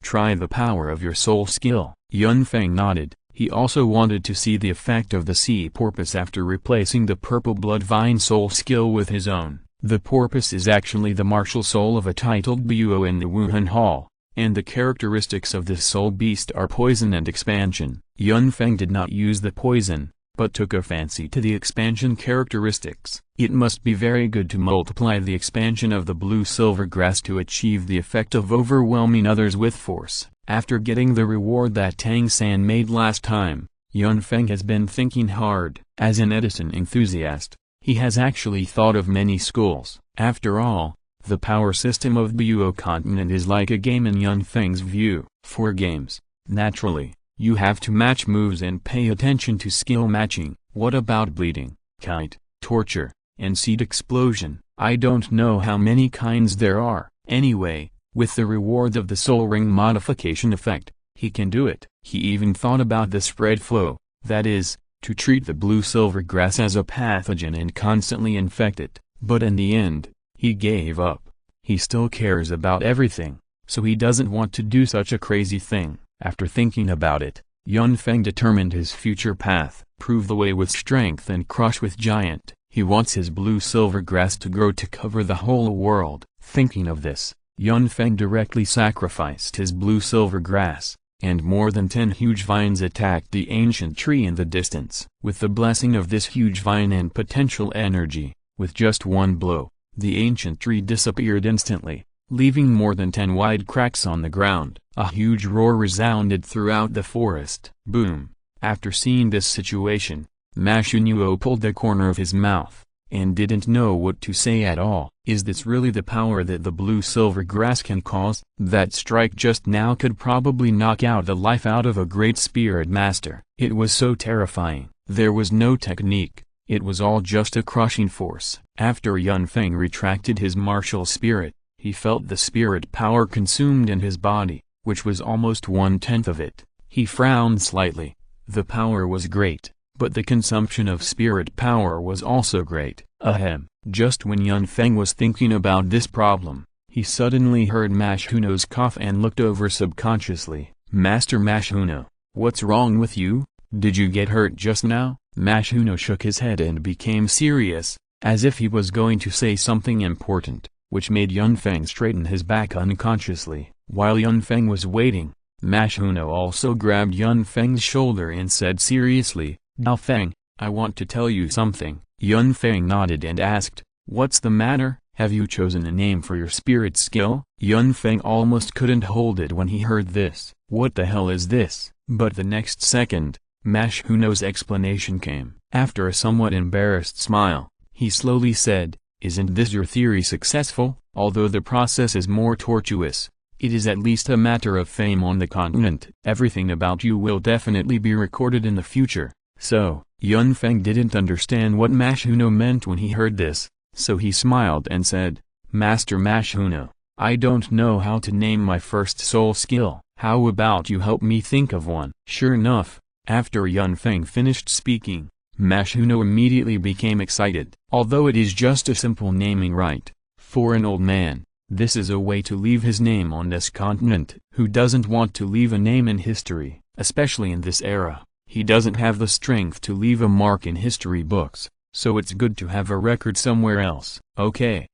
try the power of your soul skill." Yun Feng nodded. He also wanted to see the effect of the sea porpoise after replacing the purple blood vine soul skill with his own. The porpoise is actually the martial soul of a titled Buo in the Wuhan Hall, and the characteristics of this soul beast are poison and expansion. Yun Feng did not use the poison, but took a fancy to the expansion characteristics. It must be very good to multiply the expansion of the blue-silver grass to achieve the effect of overwhelming others with force. After getting the reward that Tang San made last time, Yun Feng has been thinking hard. As an Edison enthusiast, he has actually thought of many schools. After all, the power system of Buo continent is like a game in Yun Feng's view. For games, naturally, you have to match moves and pay attention to skill matching. What about bleeding, kite, torture, and seed explosion? I don't know how many kinds there are. Anyway, with the reward of the soul ring modification effect, he can do it. He even thought about the spread flow, that is, to treat the blue-silver grass as a pathogen and constantly infect it. But in the end, He gave up. He still cares about everything, so he doesn't want to do such a crazy thing. After thinking about it, Yun Feng determined his future path, prove the way with strength and crush with giant. He wants his blue-silver grass to grow to cover the whole world. Thinking of this, Yun Feng directly sacrificed his blue-silver grass, and more than 10 huge vines attacked the ancient tree in the distance. With the blessing of this huge vine and potential energy, with just one blow, the ancient tree disappeared instantly, leaving more than 10 wide cracks on the ground. A huge roar resounded throughout the forest. Boom! After seeing this situation, Ma Xuanruo pulled the corner of his mouth, and didn't know what to say at all. Is this really the power that the blue-silver grass can cause? That strike just now could probably knock out the life out of a great spirit master. It was so terrifying. There was no technique. It was all just a crushing force. After Yun Feng retracted his martial spirit, he felt the spirit power consumed in his body, which was almost 1/10 of it. He frowned slightly. The power was great, but the consumption of spirit power was also great. Ahem. Just when Yun Feng was thinking about this problem, he suddenly heard Ma Xuanruo's cough and looked over subconsciously. Master Ma Xuanruo, what's wrong with you? Did you get hurt just now? Ma Xuanruo shook his head and became serious, as if he was going to say something important, which made Yun Feng straighten his back unconsciously. While Yun Feng was waiting, Ma Xuanruo also grabbed Yun Feng's shoulder and said seriously, Dao Feng, I want to tell you something. Yun Feng nodded and asked, what's the matter? Have you chosen a name for your spirit skill? Yun Feng almost couldn't hold it when he heard this. What the hell is this? But the next second, Ma Xuanruo's explanation came. After a somewhat embarrassed smile, he slowly said, isn't this your theory successful? Although the process is more tortuous, it is at least a matter of fame on the continent. Everything about you will definitely be recorded in the future. So, Yun Feng didn't understand what Ma Xuanruo meant when he heard this, so he smiled and said, Master Ma Xuanruo, I don't know how to name my first soul skill. How about you help me think of one? Sure enough, after Yun Feng finished speaking, Ma Xuanruo immediately became excited. Although it is just a simple naming right, for an old man, this is a way to leave his name on this continent. Who doesn't want to leave a name in history, especially in this era? He doesn't have the strength to leave a mark in history books, so it's good to have a record somewhere else. Okay,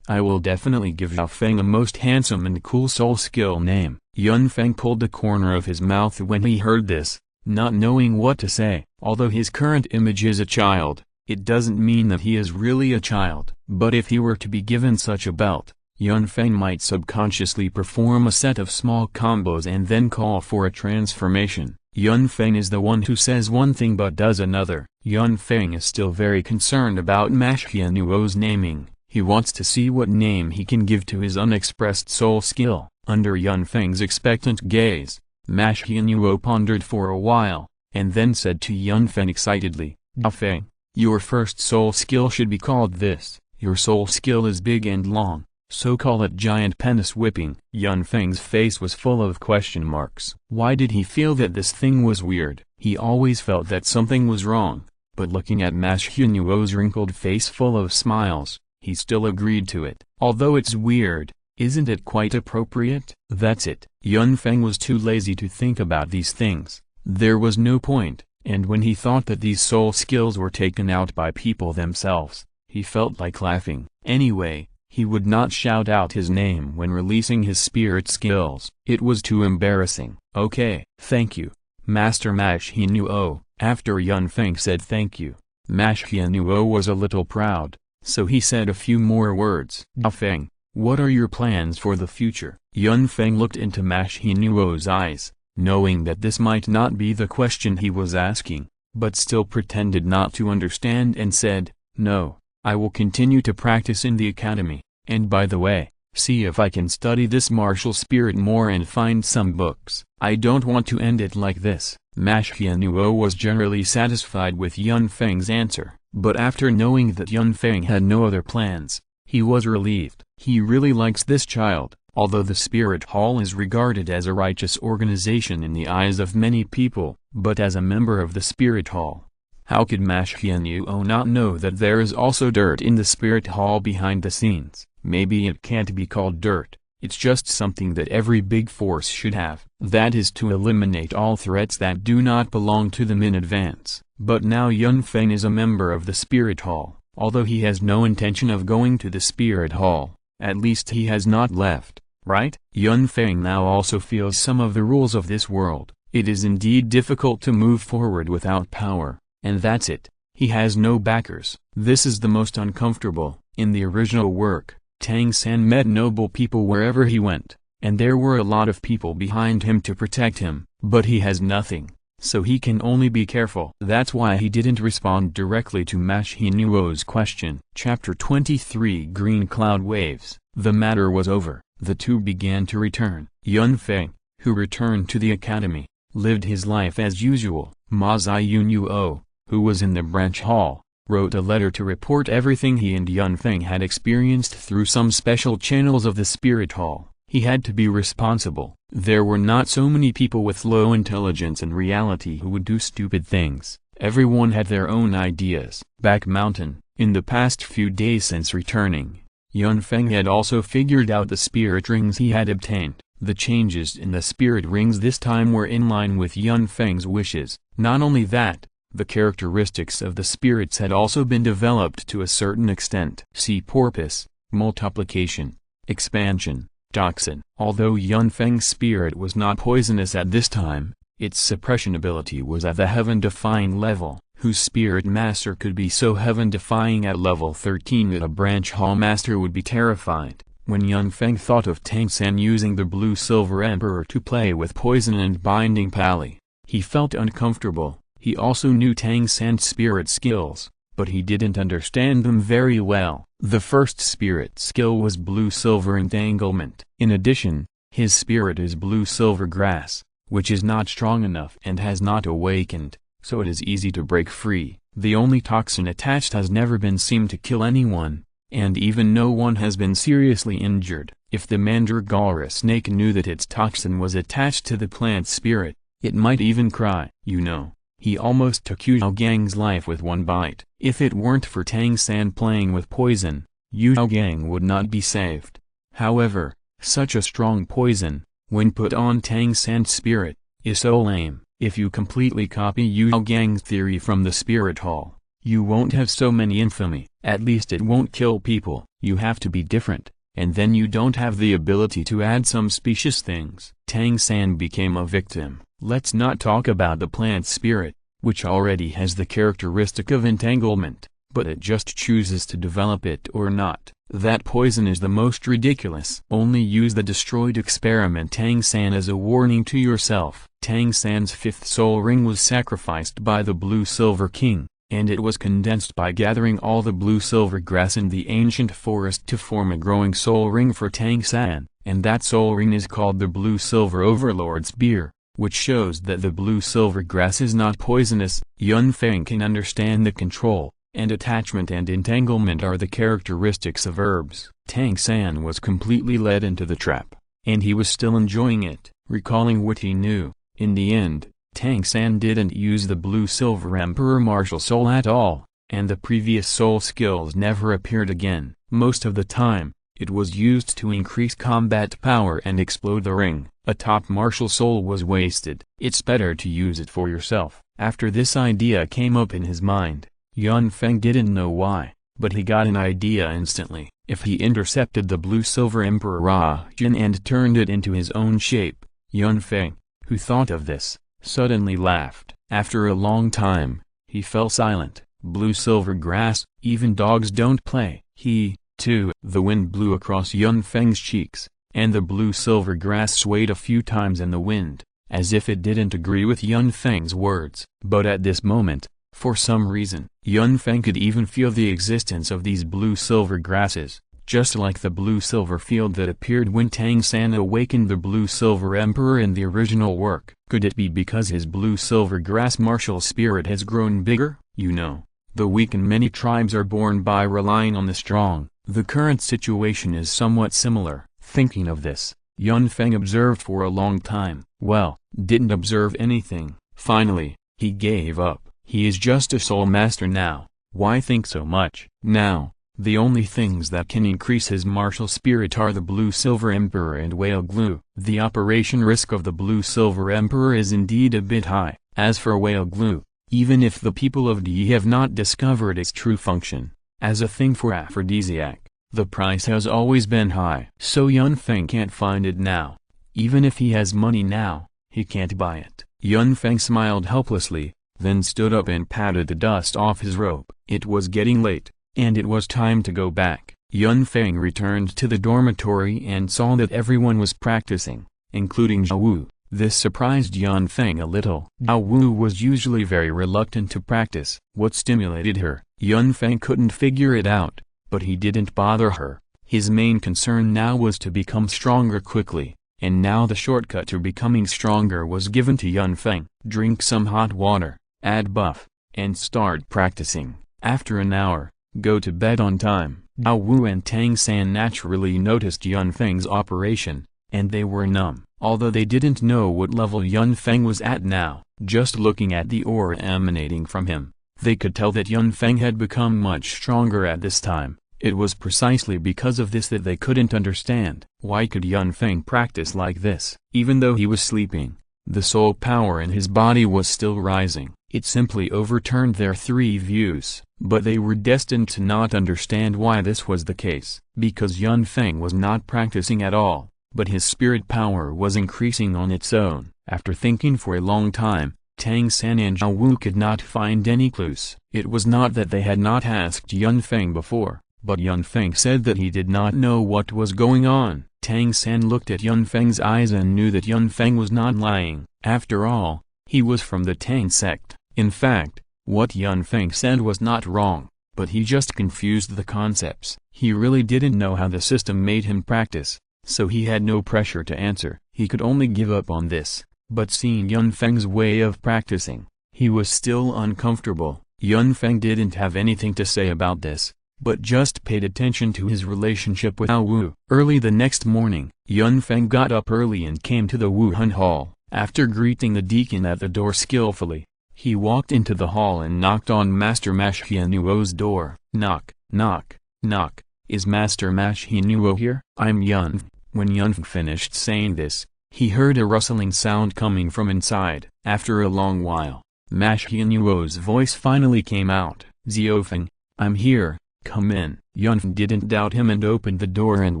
I will definitely give Dao Feng a most handsome and cool soul skill name. Yun Feng pulled the corner of his mouth when he heard this, not knowing what to say. Although his current image is a child, it doesn't mean that he is really a child. But if he were to be given such a belt, Yun Feng might subconsciously perform a set of small combos and then call for a transformation. Yun Feng is the one who says one thing but does another. Yun Feng is still very concerned about Ma Xuanruo's naming. He wants to see what name he can give to his unexpressed soul skill. Under Yun Feng's expectant gaze, Ma Xuanruo pondered for a while, and then said to Yun Feng excitedly, Dao Feng, your first soul skill should be called this. Your soul skill is big and long, so call it giant penis whipping. Yun Feng's face was full of question marks. Why did he feel that this thing was weird? He always felt that something was wrong, but looking at Ma Xuanruo's wrinkled face full of smiles, he still agreed to it. Although it's weird, isn't it quite appropriate? That's it. Yun Feng was too lazy to think about these things. There was no point, and when he thought that these soul skills were taken out by people themselves, he felt like laughing. Anyway, he would not shout out his name when releasing his spirit skills. It was too embarrassing. Okay, thank you, Master Ma Xuanruo. After Yun Feng said thank you, Ma Xuanruo was a little proud, so he said a few more words. Dao Feng, what are your plans for the future? Yun Feng looked into Ma Xuanruo's eyes, knowing that this might not be the question he was asking, but still pretended not to understand and said, no, I will continue to practice in the academy, and by the way, see if I can study this martial spirit more and find some books. I don't want to end it like this. Ma Xuanruo was generally satisfied with Yun Feng's answer, but after knowing that Yun Feng had no other plans, he was relieved. He really likes this child. Although the Spirit Hall is regarded as a righteous organization in the eyes of many people, but as a member of the Spirit Hall, How could Ma Xianyuo not know that there is also dirt in the spirit hall behind the scenes? Maybe it can't be called dirt, it's just something that every big force should have. That is to eliminate all threats that do not belong to them in advance. But now Yun Feng is a member of the spirit hall, although he has no intention of going to the spirit hall. At least he has not left, right? Yun Feng now also feels some of the rules of this world. It is indeed difficult to move forward without power, and that's it. He has no backers. This is the most uncomfortable. In the original work, Tang San met noble people wherever he went, and there were a lot of people behind him to protect him, but he has nothing, so he can only be careful. That's why he didn't respond directly to Ma Xianyuo's question. Chapter 23 Green Cloud Waves. The matter was over. The two began to return. Yun Feng, who returned to the academy, lived his life as usual. Ma Xianyuo, who was in the branch hall, wrote a letter to report everything he and Yun Feng had experienced through some special channels of the spirit hall. He had to be responsible. There were not so many people with low intelligence in reality who would do stupid things. Everyone had their own ideas. Back mountain, in the past few days since returning, Yun Feng had also figured out the spirit rings he had obtained. The changes in the spirit rings this time were in line with Yun Feng's wishes. Not only that, the characteristics of the spirits had also been developed to a certain extent. See porpoise, multiplication, expansion, toxin. Although Yun Feng's spirit was not poisonous at this time, its suppression ability was at the heaven-defying level. Whose spirit master could be so heaven-defying at level 13 that a branch hall master would be terrified? When Yun Feng thought of Tang San using the Blue-Silver Emperor to play with poison and binding pali, he felt uncomfortable. He also knew Tang San's spirit skills, but he didn't understand them very well. The first spirit skill was Blue-Silver Entanglement. In addition, his spirit is Blue-Silver Grass, which is not strong enough and has not awakened, so it is easy to break free. The only toxin attached has never been seen to kill anyone, and even no one has been seriously injured. If the Mandragora snake knew that its toxin was attached to the plant spirit, it might even cry. You know, he almost took Yu Gang's life with one bite. If it weren't for Tang San playing with poison, Yu Gang would not be saved. However, such a strong poison, when put on Tang San's spirit, is so lame. If you completely copy Yu Gang's theory from the spirit hall, you won't have so many infamy. At least it won't kill people. You have to be different, and then you don't have the ability to add some specious things. Tang San became a victim. Let's not talk about the plant spirit, which already has the characteristic of entanglement, but it just chooses to develop it or not. That poison is the most ridiculous. Only use the destroyed experiment Tang San as a warning to yourself. Tang San's fifth soul ring was sacrificed by the Blue-Silver King, and it was condensed by gathering all the blue-silver grass in the ancient forest to form a growing soul ring for Tang San, and that soul ring is called the Blue-Silver Overlord's Beer, which shows that the blue-silver grass is not poisonous. Yun Feng can understand the control, and attachment and entanglement are the characteristics of herbs. Tang San was completely led into the trap, and he was still enjoying it, recalling what he knew. In the end, Tang San didn't use the Blue-Silver Emperor Martial Soul at all, and the previous soul skills never appeared again. Most of the time, it was used to increase combat power and explode the ring. A top martial soul was wasted. It's better to use it for yourself. After this idea came up in his mind, Yun Feng didn't know why, but he got an idea instantly. If he intercepted the Blue-Silver Emperor Rajin and turned it into his own shape, Yun Feng, who thought of this, suddenly laughed. After a long time, he fell silent. Blue-silver grass, even dogs don't play. He, too. The wind blew across Yun Feng's cheeks, and the blue-silver grass swayed a few times in the wind, as if it didn't agree with Yun Feng's words. But at this moment, for some reason, Yun Feng could even feel the existence of these blue-silver grasses, just like the blue-silver field that appeared when Tang San awakened the Blue-Silver Emperor in the original work. Could it be because his blue-silver grass martial spirit has grown bigger? You know, the weak and many tribes are born by relying on the strong. The current situation is somewhat similar. Thinking of this, Yun Feng observed for a long time. Well, didn't observe anything. Finally, he gave up. He is just a soul master now. Why think so much? Now, the only things that can increase his martial spirit are the Blue-Silver Emperor and Whale Glue. The operation risk of the Blue-Silver Emperor is indeed a bit high. As for Whale Glue, even if the people of Di have not discovered its true function, as a thing for aphrodisiac, the price has always been high. So Yun Feng can't find it now. Even if he has money now, he can't buy it. Yun Feng smiled helplessly, then stood up and patted the dust off his robe. It was getting late, and it was time to go back. Yun Feng returned to the dormitory and saw that everyone was practicing, including Zhao Wu. This surprised Yun Feng a little. Zhao Wu was usually very reluctant to practice. What stimulated her? Yun Feng couldn't figure it out, but he didn't bother her. His main concern now was to become stronger quickly, and now the shortcut to becoming stronger was given to Yun Feng. Drink some hot water, add buff, and start practicing. After an hour, go to bed on time. Zhao Wu and Tang San naturally noticed Yun Feng's operation, and they were numb. Although they didn't know what level Yun Feng was at now, just looking at the aura emanating from him, they could tell that Yun Feng had become much stronger at this time. It was precisely because of this that they couldn't understand. Why could Yun Feng practice like this? Even though he was sleeping, the soul power in his body was still rising. It simply overturned their three views. But they were destined to not understand why this was the case. Because Yun Feng was not practicing at all, but his spirit power was increasing on its own. After thinking for a long time, Tang San and Zhao Wu could not find any clues. It was not that they had not asked Yun Feng before, but Yun Feng said that he did not know what was going on. Tang San looked at Yun Feng's eyes and knew that Yun Feng was not lying. After all, he was from the Tang sect. In fact, what Yun Feng said was not wrong, but he just confused the concepts. He really didn't know how the system made him practice, so he had no pressure to answer. He could only give up on this. But seeing Yun Feng's way of practicing, he was still uncomfortable. Yun Feng didn't have anything to say about this, but just paid attention to his relationship with Zhao Wu. Early the next morning, Yun Feng got up early and came to the Wuhan Hall. After greeting the deacon at the door skillfully, he walked into the hall and knocked on Master Mash Hianuo's door. Knock, knock, knock. Is Master Mash Hianuo here? I'm Yun. When Yun finished saying this, he heard a rustling sound coming from inside. After a long while, Mash Hianuo's voice finally came out. Ziofeng, I'm here, come in. Yun didn't doubt him and opened the door and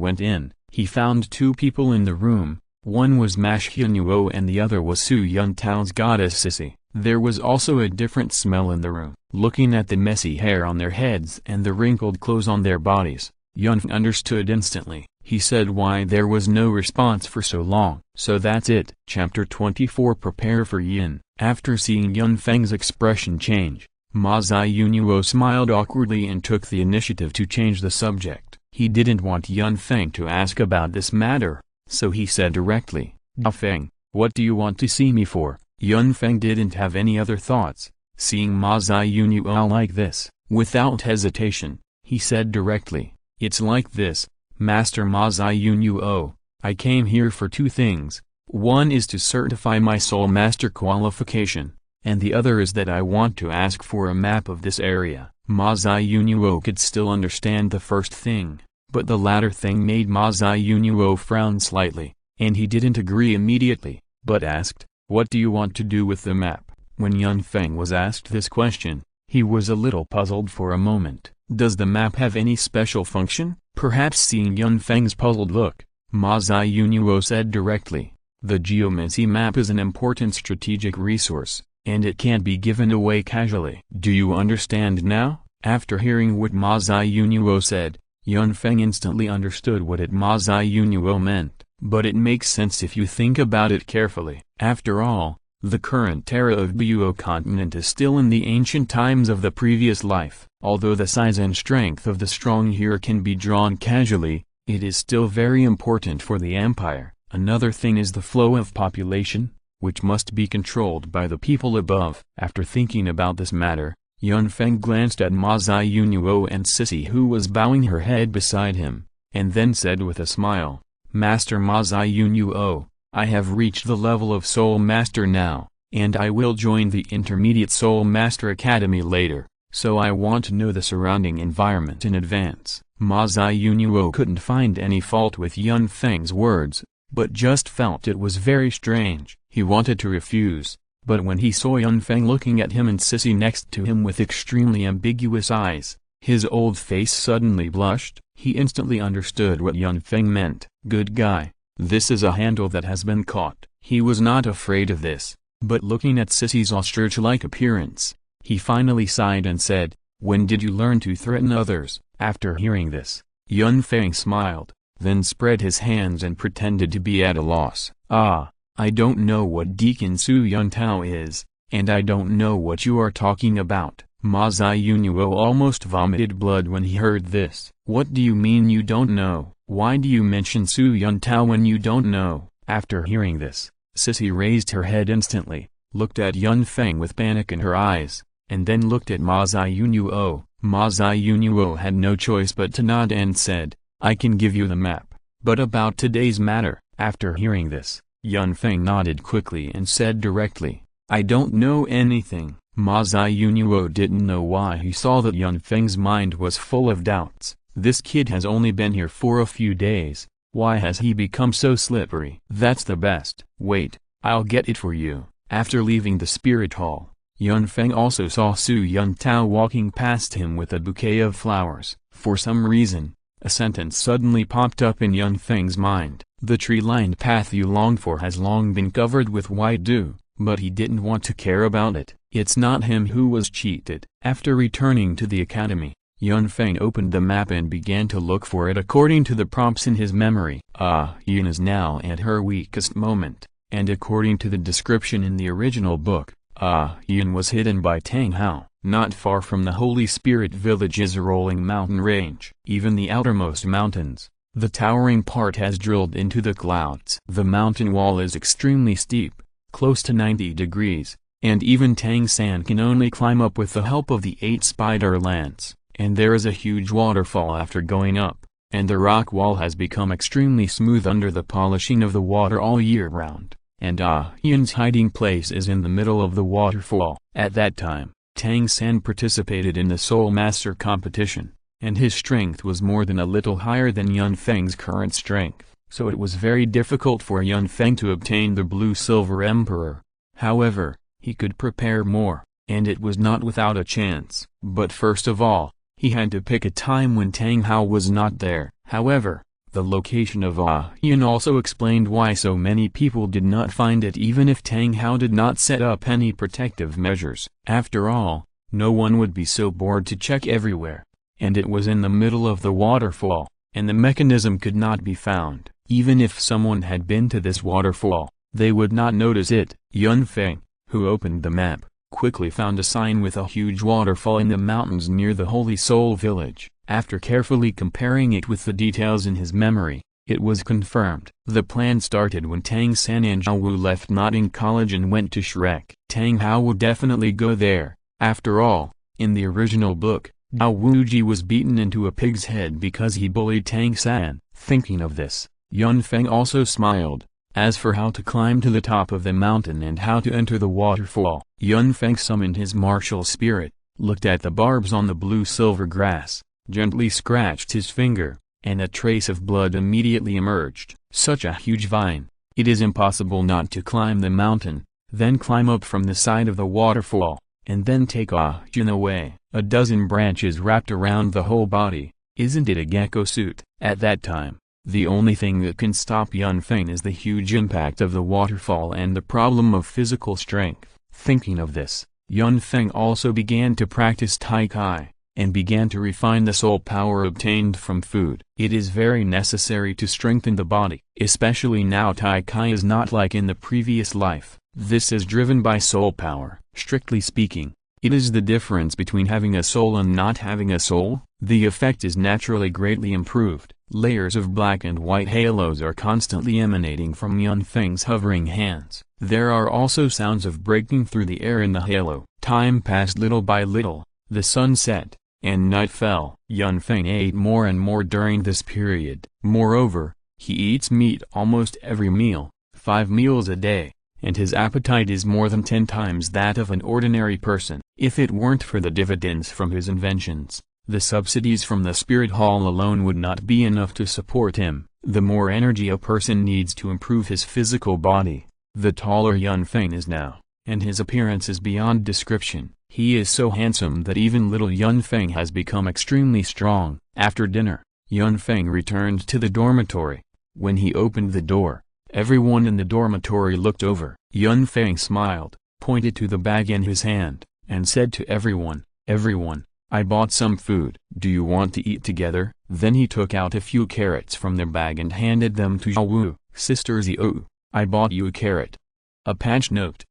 went in. He found two people in the room. One was Mash Hianuo and the other was Su Yun Tao's goddess Sissy. There was also a different smell in the room. Looking at the messy hair on their heads and the wrinkled clothes on their bodies, Yun understood instantly. He said why there was no response for so long. So that's it. Chapter 24. Prepare for Yin. After seeing Yun Feng's expression change, Ma Ziyunuo smiled awkwardly and took the initiative to change the subject. He didn't want Yun Feng to ask about this matter, so he said directly, Zhao Feng, what do you want to see me for? Yun Feng didn't have any other thoughts. Seeing Ma Ziyunuo like this, without hesitation, he said directly, it's like this, Master Ma Ziyunuo, I came here for two things. One is to certify my soul master qualification, and the other is that I want to ask for a map of this area. Ma Ziyunuo could still understand the first thing, but the latter thing made Ma Ziyunuo frown slightly, and he didn't agree immediately, but asked, what do you want to do with the map? When Yun Feng was asked this question, he was a little puzzled for a moment. Does the map have any special function? Perhaps seeing Yun Feng's puzzled look, Ma Ziyunuo said directly, the geomancy map is an important strategic resource, and it can't be given away casually. Do you understand now? After hearing what Ma Ziyunuo said, Yun Feng instantly understood what Ma Ziyunuo meant, but it makes sense if you think about it carefully. After all, the current era of Buo continent is still in the ancient times of the previous life. Although the size and strength of the strong here can be drawn casually, it is still very important for the empire. Another thing is the flow of population, which must be controlled by the people above. After thinking about this matter, Yun Feng glanced at Ma Ziyunuo and Sissy who was bowing her head beside him, and then said with a smile, Master Ma Ziyunuo, I have reached the level of Soul Master now, and I will join the Intermediate Soul Master Academy later, so I want to know the surrounding environment in advance. Ma Xianyuo couldn't find any fault with Yun Feng's words, but just felt it was very strange. He wanted to refuse, but when he saw Yun Feng looking at him and Sissy next to him with extremely ambiguous eyes, his old face suddenly blushed. He instantly understood what Yun Feng meant. Good guy, this is a handle that has been caught. He was not afraid of this, but looking at Sissy's ostrich-like appearance, he finally sighed and said, "When did you learn to threaten others?" After hearing this, Yun Feng smiled, then spread his hands and pretended to be at a loss. I don't know what Deacon Su Yun Tao is, and I don't know what you are talking about." Ma Xianyuo almost vomited blood when he heard this. "What do you mean you don't know? Why do you mention Su Yun Tao when you don't know?" After hearing this, Sissy raised her head instantly, looked at Yun Feng with panic in her eyes, and then looked at Ma Xianyuo. Ma Xianyuo had no choice but to nod and said, "I can give you the map, but about today's matter." After hearing this, Yun Feng nodded quickly and said directly, "I don't know anything." Ma Xianyuo didn't know why he saw that Yun Feng's mind was full of doubts. This kid has only been here for a few days, why has he become so slippery? "That's the best. Wait, I'll get it for you." After leaving the spirit hall, Yun Feng also saw Su Yun Tao walking past him with a bouquet of flowers. For some reason, a sentence suddenly popped up in Yun Feng's mind. "The tree-lined path you long for has long been covered with white dew," but he didn't want to care about it. It's not him who was cheated. After returning to the academy, Yun Feng opened the map and began to look for it according to the prompts in his memory. Yun is now at her weakest moment, and according to the description in the original book, Yun was hidden by Tang Hao. Not far from the Holy Spirit village is a rolling mountain range. Even the outermost mountains, the towering part has drilled into the clouds. The mountain wall is extremely steep, close to 90 degrees, and even Tang San can only climb up with the help of the 8 spider lance. And there is a huge waterfall after going up, and the rock wall has become extremely smooth under the polishing of the water all year round. And Yun's hiding place is in the middle of the waterfall. At that time, Tang San participated in the Soul Master competition, and his strength was more than a little higher than Yun Feng's current strength, so it was very difficult for Yun Feng to obtain the Blue-Silver Emperor. However, he could prepare more, and it was not without a chance. But first of all, he had to pick a time when Tang Hao was not there. However, the location of Yun also explained why so many people did not find it even if Tang Hao did not set up any protective measures. After all, no one would be so bored to check everywhere. And it was in the middle of the waterfall, and the mechanism could not be found. Even if someone had been to this waterfall, they would not notice it. Yun Feng, who opened the map, quickly found a sign with a huge waterfall in the mountains near the Holy Soul village. After carefully comparing it with the details in his memory, it was confirmed. The plan started when Tang San and Zhao Wu left Notting College and went to Shrek. Tang Hao would definitely go there. After all, in the original book, Zhao Wuji was beaten into a pig's head because he bullied Tang San. Thinking of this, Yun Feng also smiled. As for how to climb to the top of the mountain and how to enter the waterfall, Yun Feng summoned his martial spirit, looked at the barbs on the blue-silver grass, gently scratched his finger, and a trace of blood immediately emerged. Such a huge vine, it is impossible not to climb the mountain, then climb up from the side of the waterfall, and then take Yun away. A dozen branches wrapped around the whole body. Isn't it a gecko suit? At that time, the only thing that can stop Yun Feng is the huge impact of the waterfall and the problem of physical strength. Thinking of this, Yun Feng also began to practice Tai Chi, and began to refine the soul power obtained from food. It is very necessary to strengthen the body, especially now Tai Chi is not like in the previous life. This is driven by soul power. Strictly speaking, it is the difference between having a soul and not having a soul. The effect is naturally greatly improved. Layers of black and white halos are constantly emanating from Yun Feng's hovering hands. There are also sounds of breaking through the air in the halo. Time passed little by little, the sun set, and night fell. Yun Feng ate more and more during this period. Moreover, he eats meat almost every meal, 5 meals a day, and his appetite is more than 10 times that of an ordinary person. If it weren't for the dividends from his inventions, the subsidies from the spirit hall alone would not be enough to support him. The more energy a person needs to improve his physical body, the taller Yun Feng is now, and his appearance is beyond description. He is so handsome that even little Yun Feng has become extremely strong. After dinner, Yun Feng returned to the dormitory. When he opened the door, everyone in the dormitory looked over. Yun Feng smiled, pointed to the bag in his hand, and said to everyone, "Everyone, I bought some food. Do you want to eat together?" Then he took out a few carrots from the bag and handed them to Wu. "Sister Xiao, I bought you a carrot." A patch note.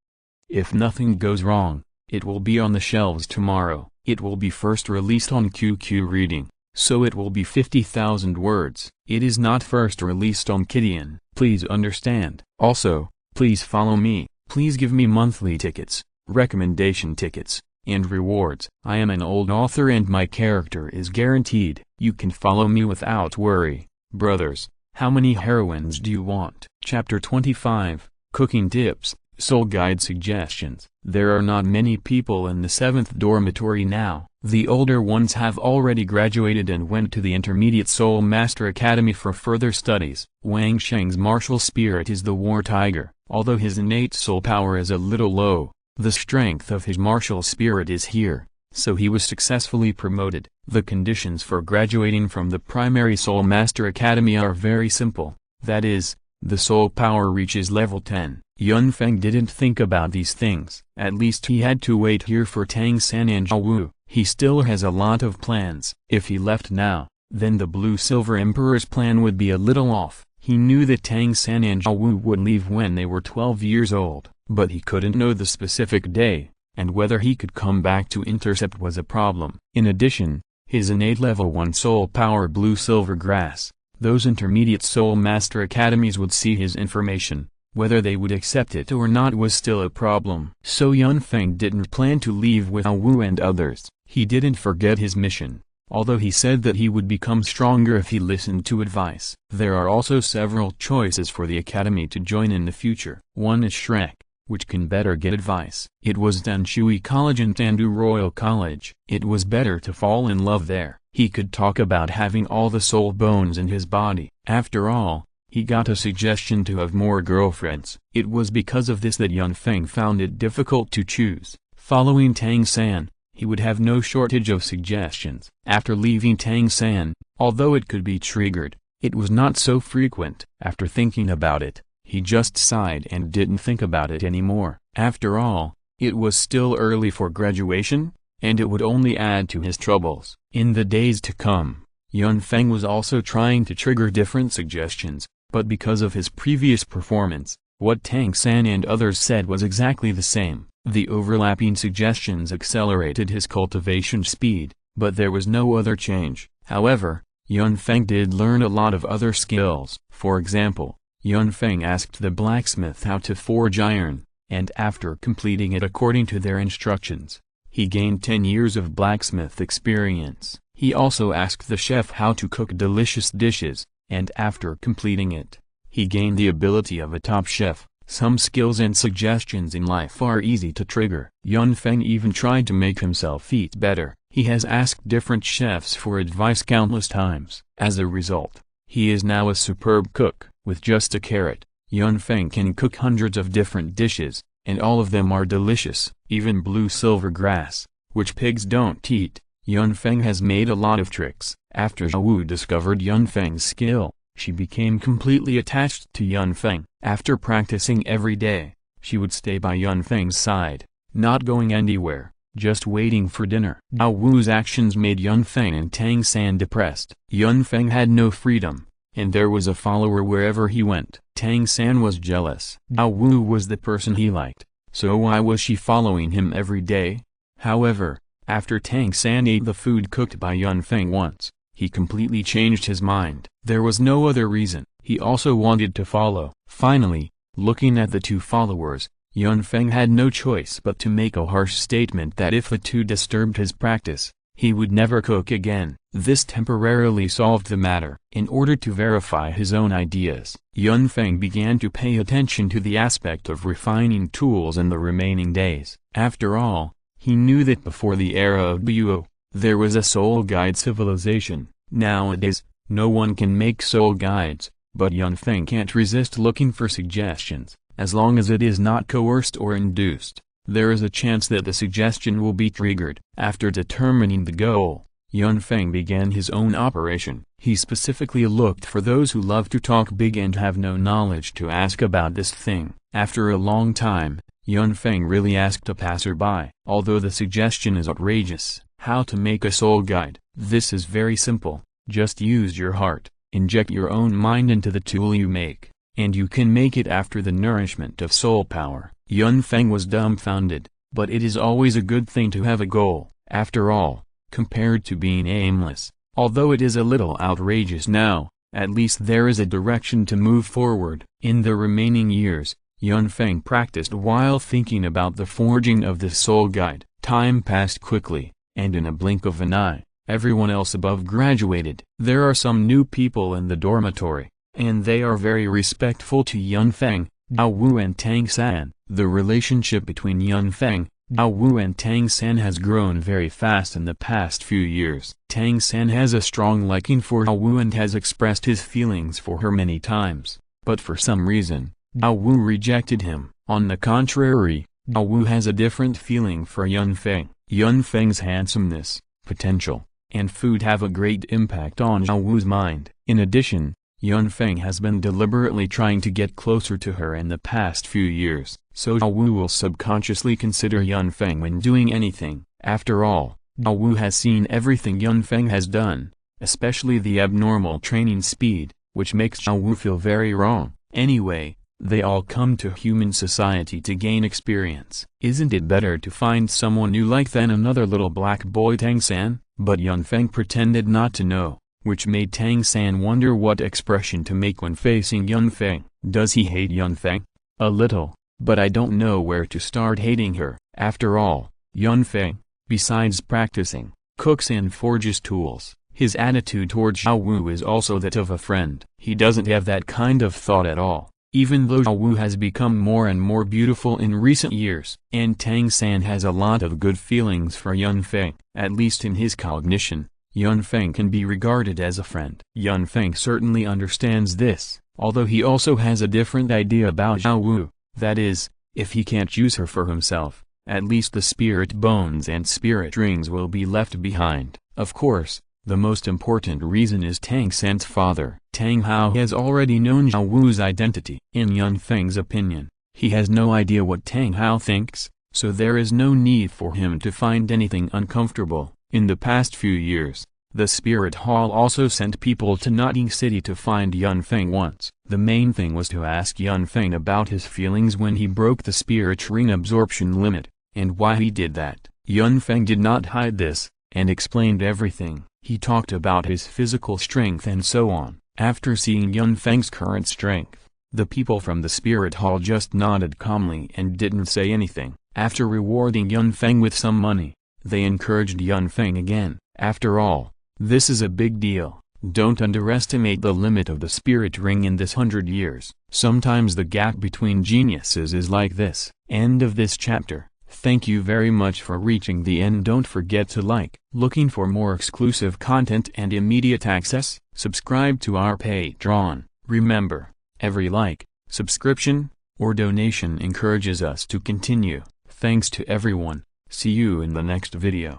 If nothing goes wrong, it will be on the shelves tomorrow. It will be first released on QQ Reading, so it will be 50,000 words. It is not first released on Kidian. Please understand. Also, please follow me. Please give me monthly tickets, recommendation tickets, and rewards. I am an old author and my character is guaranteed. You can follow me without worry. Brothers, how many heroines do you want? Chapter 25, Cooking Tips, Soul Guide Suggestions. There are not many people in the 7th dormitory now. The older ones have already graduated and went to the Intermediate Soul Master Academy for further studies. Wang Sheng's martial spirit is the War Tiger. Although his innate soul power is a little low, the strength of his martial spirit is here, so he was successfully promoted. The conditions for graduating from the Primary Soul Master Academy are very simple, that is, the soul power reaches level 10. Yun Feng didn't think about these things. At least he had to wait here for Tang San and Zhao Wu. He still has a lot of plans. If he left now, then the Blue Silver Emperor's plan would be a little off. He knew that Tang San and Zhao Wu would leave when they were 12 years old, but he couldn't know the specific day, and whether he could come back to intercept was a problem. In addition, his innate level 1 soul power Blue Silver Grass, those intermediate soul master academies would see his information. Whether they would accept it or not was still a problem. So Yun Feng didn't plan to leave with Zhao Wu and others. He didn't forget his mission, although he said that he would become stronger if he listened to advice. There are also several choices for the academy to join in the future. One is Shrek, which can better get advice. It was Danshui College and Tandu Royal College. It was better to fall in love there. He could talk about having all the soul bones in his body. After all, he got a suggestion to have more girlfriends. It was because of this that Yun Feng found it difficult to choose. Following Tang San, he would have no shortage of suggestions. After leaving Tang San, although it could be triggered, it was not so frequent. After thinking about it, he just sighed and didn't think about it anymore. After all, it was still early for graduation, and it would only add to his troubles. In the days to come, Yun Feng was also trying to trigger different suggestions. But because of his previous performance, what Tang San and others said was exactly the same. The overlapping suggestions accelerated his cultivation speed, but there was no other change. However, Yun Feng did learn a lot of other skills. For example, Yun Feng asked the blacksmith how to forge iron, and after completing it according to their instructions, he gained 10 years of blacksmith experience. He also asked the chef how to cook delicious dishes, and after completing it, he gained the ability of a top chef. Some skills and suggestions in life are easy to trigger. Yun Feng even tried to make himself eat better. He has asked different chefs for advice countless times. As a result, he is now a superb cook. With just a carrot, Yun Feng can cook hundreds of different dishes, and all of them are delicious. Even blue silver grass, which pigs don't eat, Yun Feng has made a lot of tricks. After Zhao Wu discovered Yun Feng's skill, she became completely attached to Yun Feng. After practicing every day, she would stay by Yun Feng's side, not going anywhere, just waiting for dinner. Zhao Wu's actions made Yun Feng and Tang San depressed. Yun Feng had no freedom, and there was a follower wherever he went. Tang San was jealous. Zhao Wu was the person he liked, so why was she following him every day? However, after Tang San ate the food cooked by Yun Feng once, he completely changed his mind. There was no other reason. He also wanted to follow. Finally, looking at the two followers, Yun Feng had no choice but to make a harsh statement that if the two disturbed his practice, he would never cook again. This temporarily solved the matter. In order to verify his own ideas, Yun Feng began to pay attention to the aspect of refining tools in the remaining days. After all, he knew that before the era of Douluo, there was a soul guide civilization. Nowadays, no one can make soul guides, but Yun Feng can't resist looking for suggestions. As long as it is not coerced or induced, there is a chance that the suggestion will be triggered. After determining the goal, Yun Feng began his own operation. He specifically looked for those who love to talk big and have no knowledge to ask about this thing. After a long time, Yun Feng really asked a passerby. Although the suggestion is outrageous, how to make a soul guide? This is very simple. Just use your heart, inject your own mind into the tool you make, and you can make it after the nourishment of soul power. Yun Feng was dumbfounded, but it is always a good thing to have a goal. After all, compared to being aimless, although it is a little outrageous now, at least there is a direction to move forward. In the remaining years, Yun Feng practiced while thinking about the forging of this soul guide. Time passed quickly, and in a blink of an eye, everyone else above graduated. There are some new people in the dormitory, and they are very respectful to Yun Feng, Douluo and Tang San. The relationship between Yun Feng, Douluo and Tang San has grown very fast in the past few years. Tang San has a strong liking for Douluo and has expressed his feelings for her many times, but for some reason, Douluo rejected him. On the contrary, Douluo has a different feeling for Yun Feng. Yun Feng's handsomeness, potential, and food have a great impact on Douluo's mind. In addition, Yun Feng has been deliberately trying to get closer to her in the past few years, so Douluo will subconsciously consider Yun Feng when doing anything. After all, Douluo has seen everything Yun Feng has done, especially the abnormal training speed, which makes Douluo feel very wrong. Anyway, they all come to human society to gain experience. Isn't it better to find someone you like than another little black boy Tang San? But Yun Feng pretended not to know, which made Tang San wonder what expression to make when facing Yun Feng. Does he hate Yun Feng? A little, but I don't know where to start hating her. After all, Yun Feng, besides practicing, cooks and forges tools. His attitude towards Douluo is also that of a friend. He doesn't have that kind of thought at all, even though Douluo has become more and more beautiful in recent years. And Tang San has a lot of good feelings for Yun Feng. At least in his cognition, Yun Feng can be regarded as a friend. Yun Feng certainly understands this, although he also has a different idea about Douluo. That is, if he can't use her for himself, at least the spirit bones and spirit rings will be left behind. Of course, the most important reason is Tang San's father. Tang Hao has already known Douluo's identity. In Yun Feng's opinion, he has no idea what Tang Hao thinks, so there is no need for him to find anything uncomfortable. In the past few years, the Spirit Hall also sent people to Notting City to find Yun Feng once. The main thing was to ask Yun Feng about his feelings when he broke the spirit ring absorption limit, and why he did that. Yun Feng did not hide this, and explained everything. He talked about his physical strength and so on. After seeing Yun Feng's current strength, the people from the Spirit Hall just nodded calmly and didn't say anything. After rewarding Yun Feng with some money, they encouraged Yun Feng again. After all, this is a big deal. Don't underestimate the limit of the spirit ring in this 100 years. Sometimes the gap between geniuses is like this. End of this chapter. Thank you very much for reaching the end. Don't forget to like. Looking for more exclusive content and immediate access? Subscribe to our Patreon. Remember, every like, subscription, or donation encourages us to continue. Thanks to everyone. See you in the next video.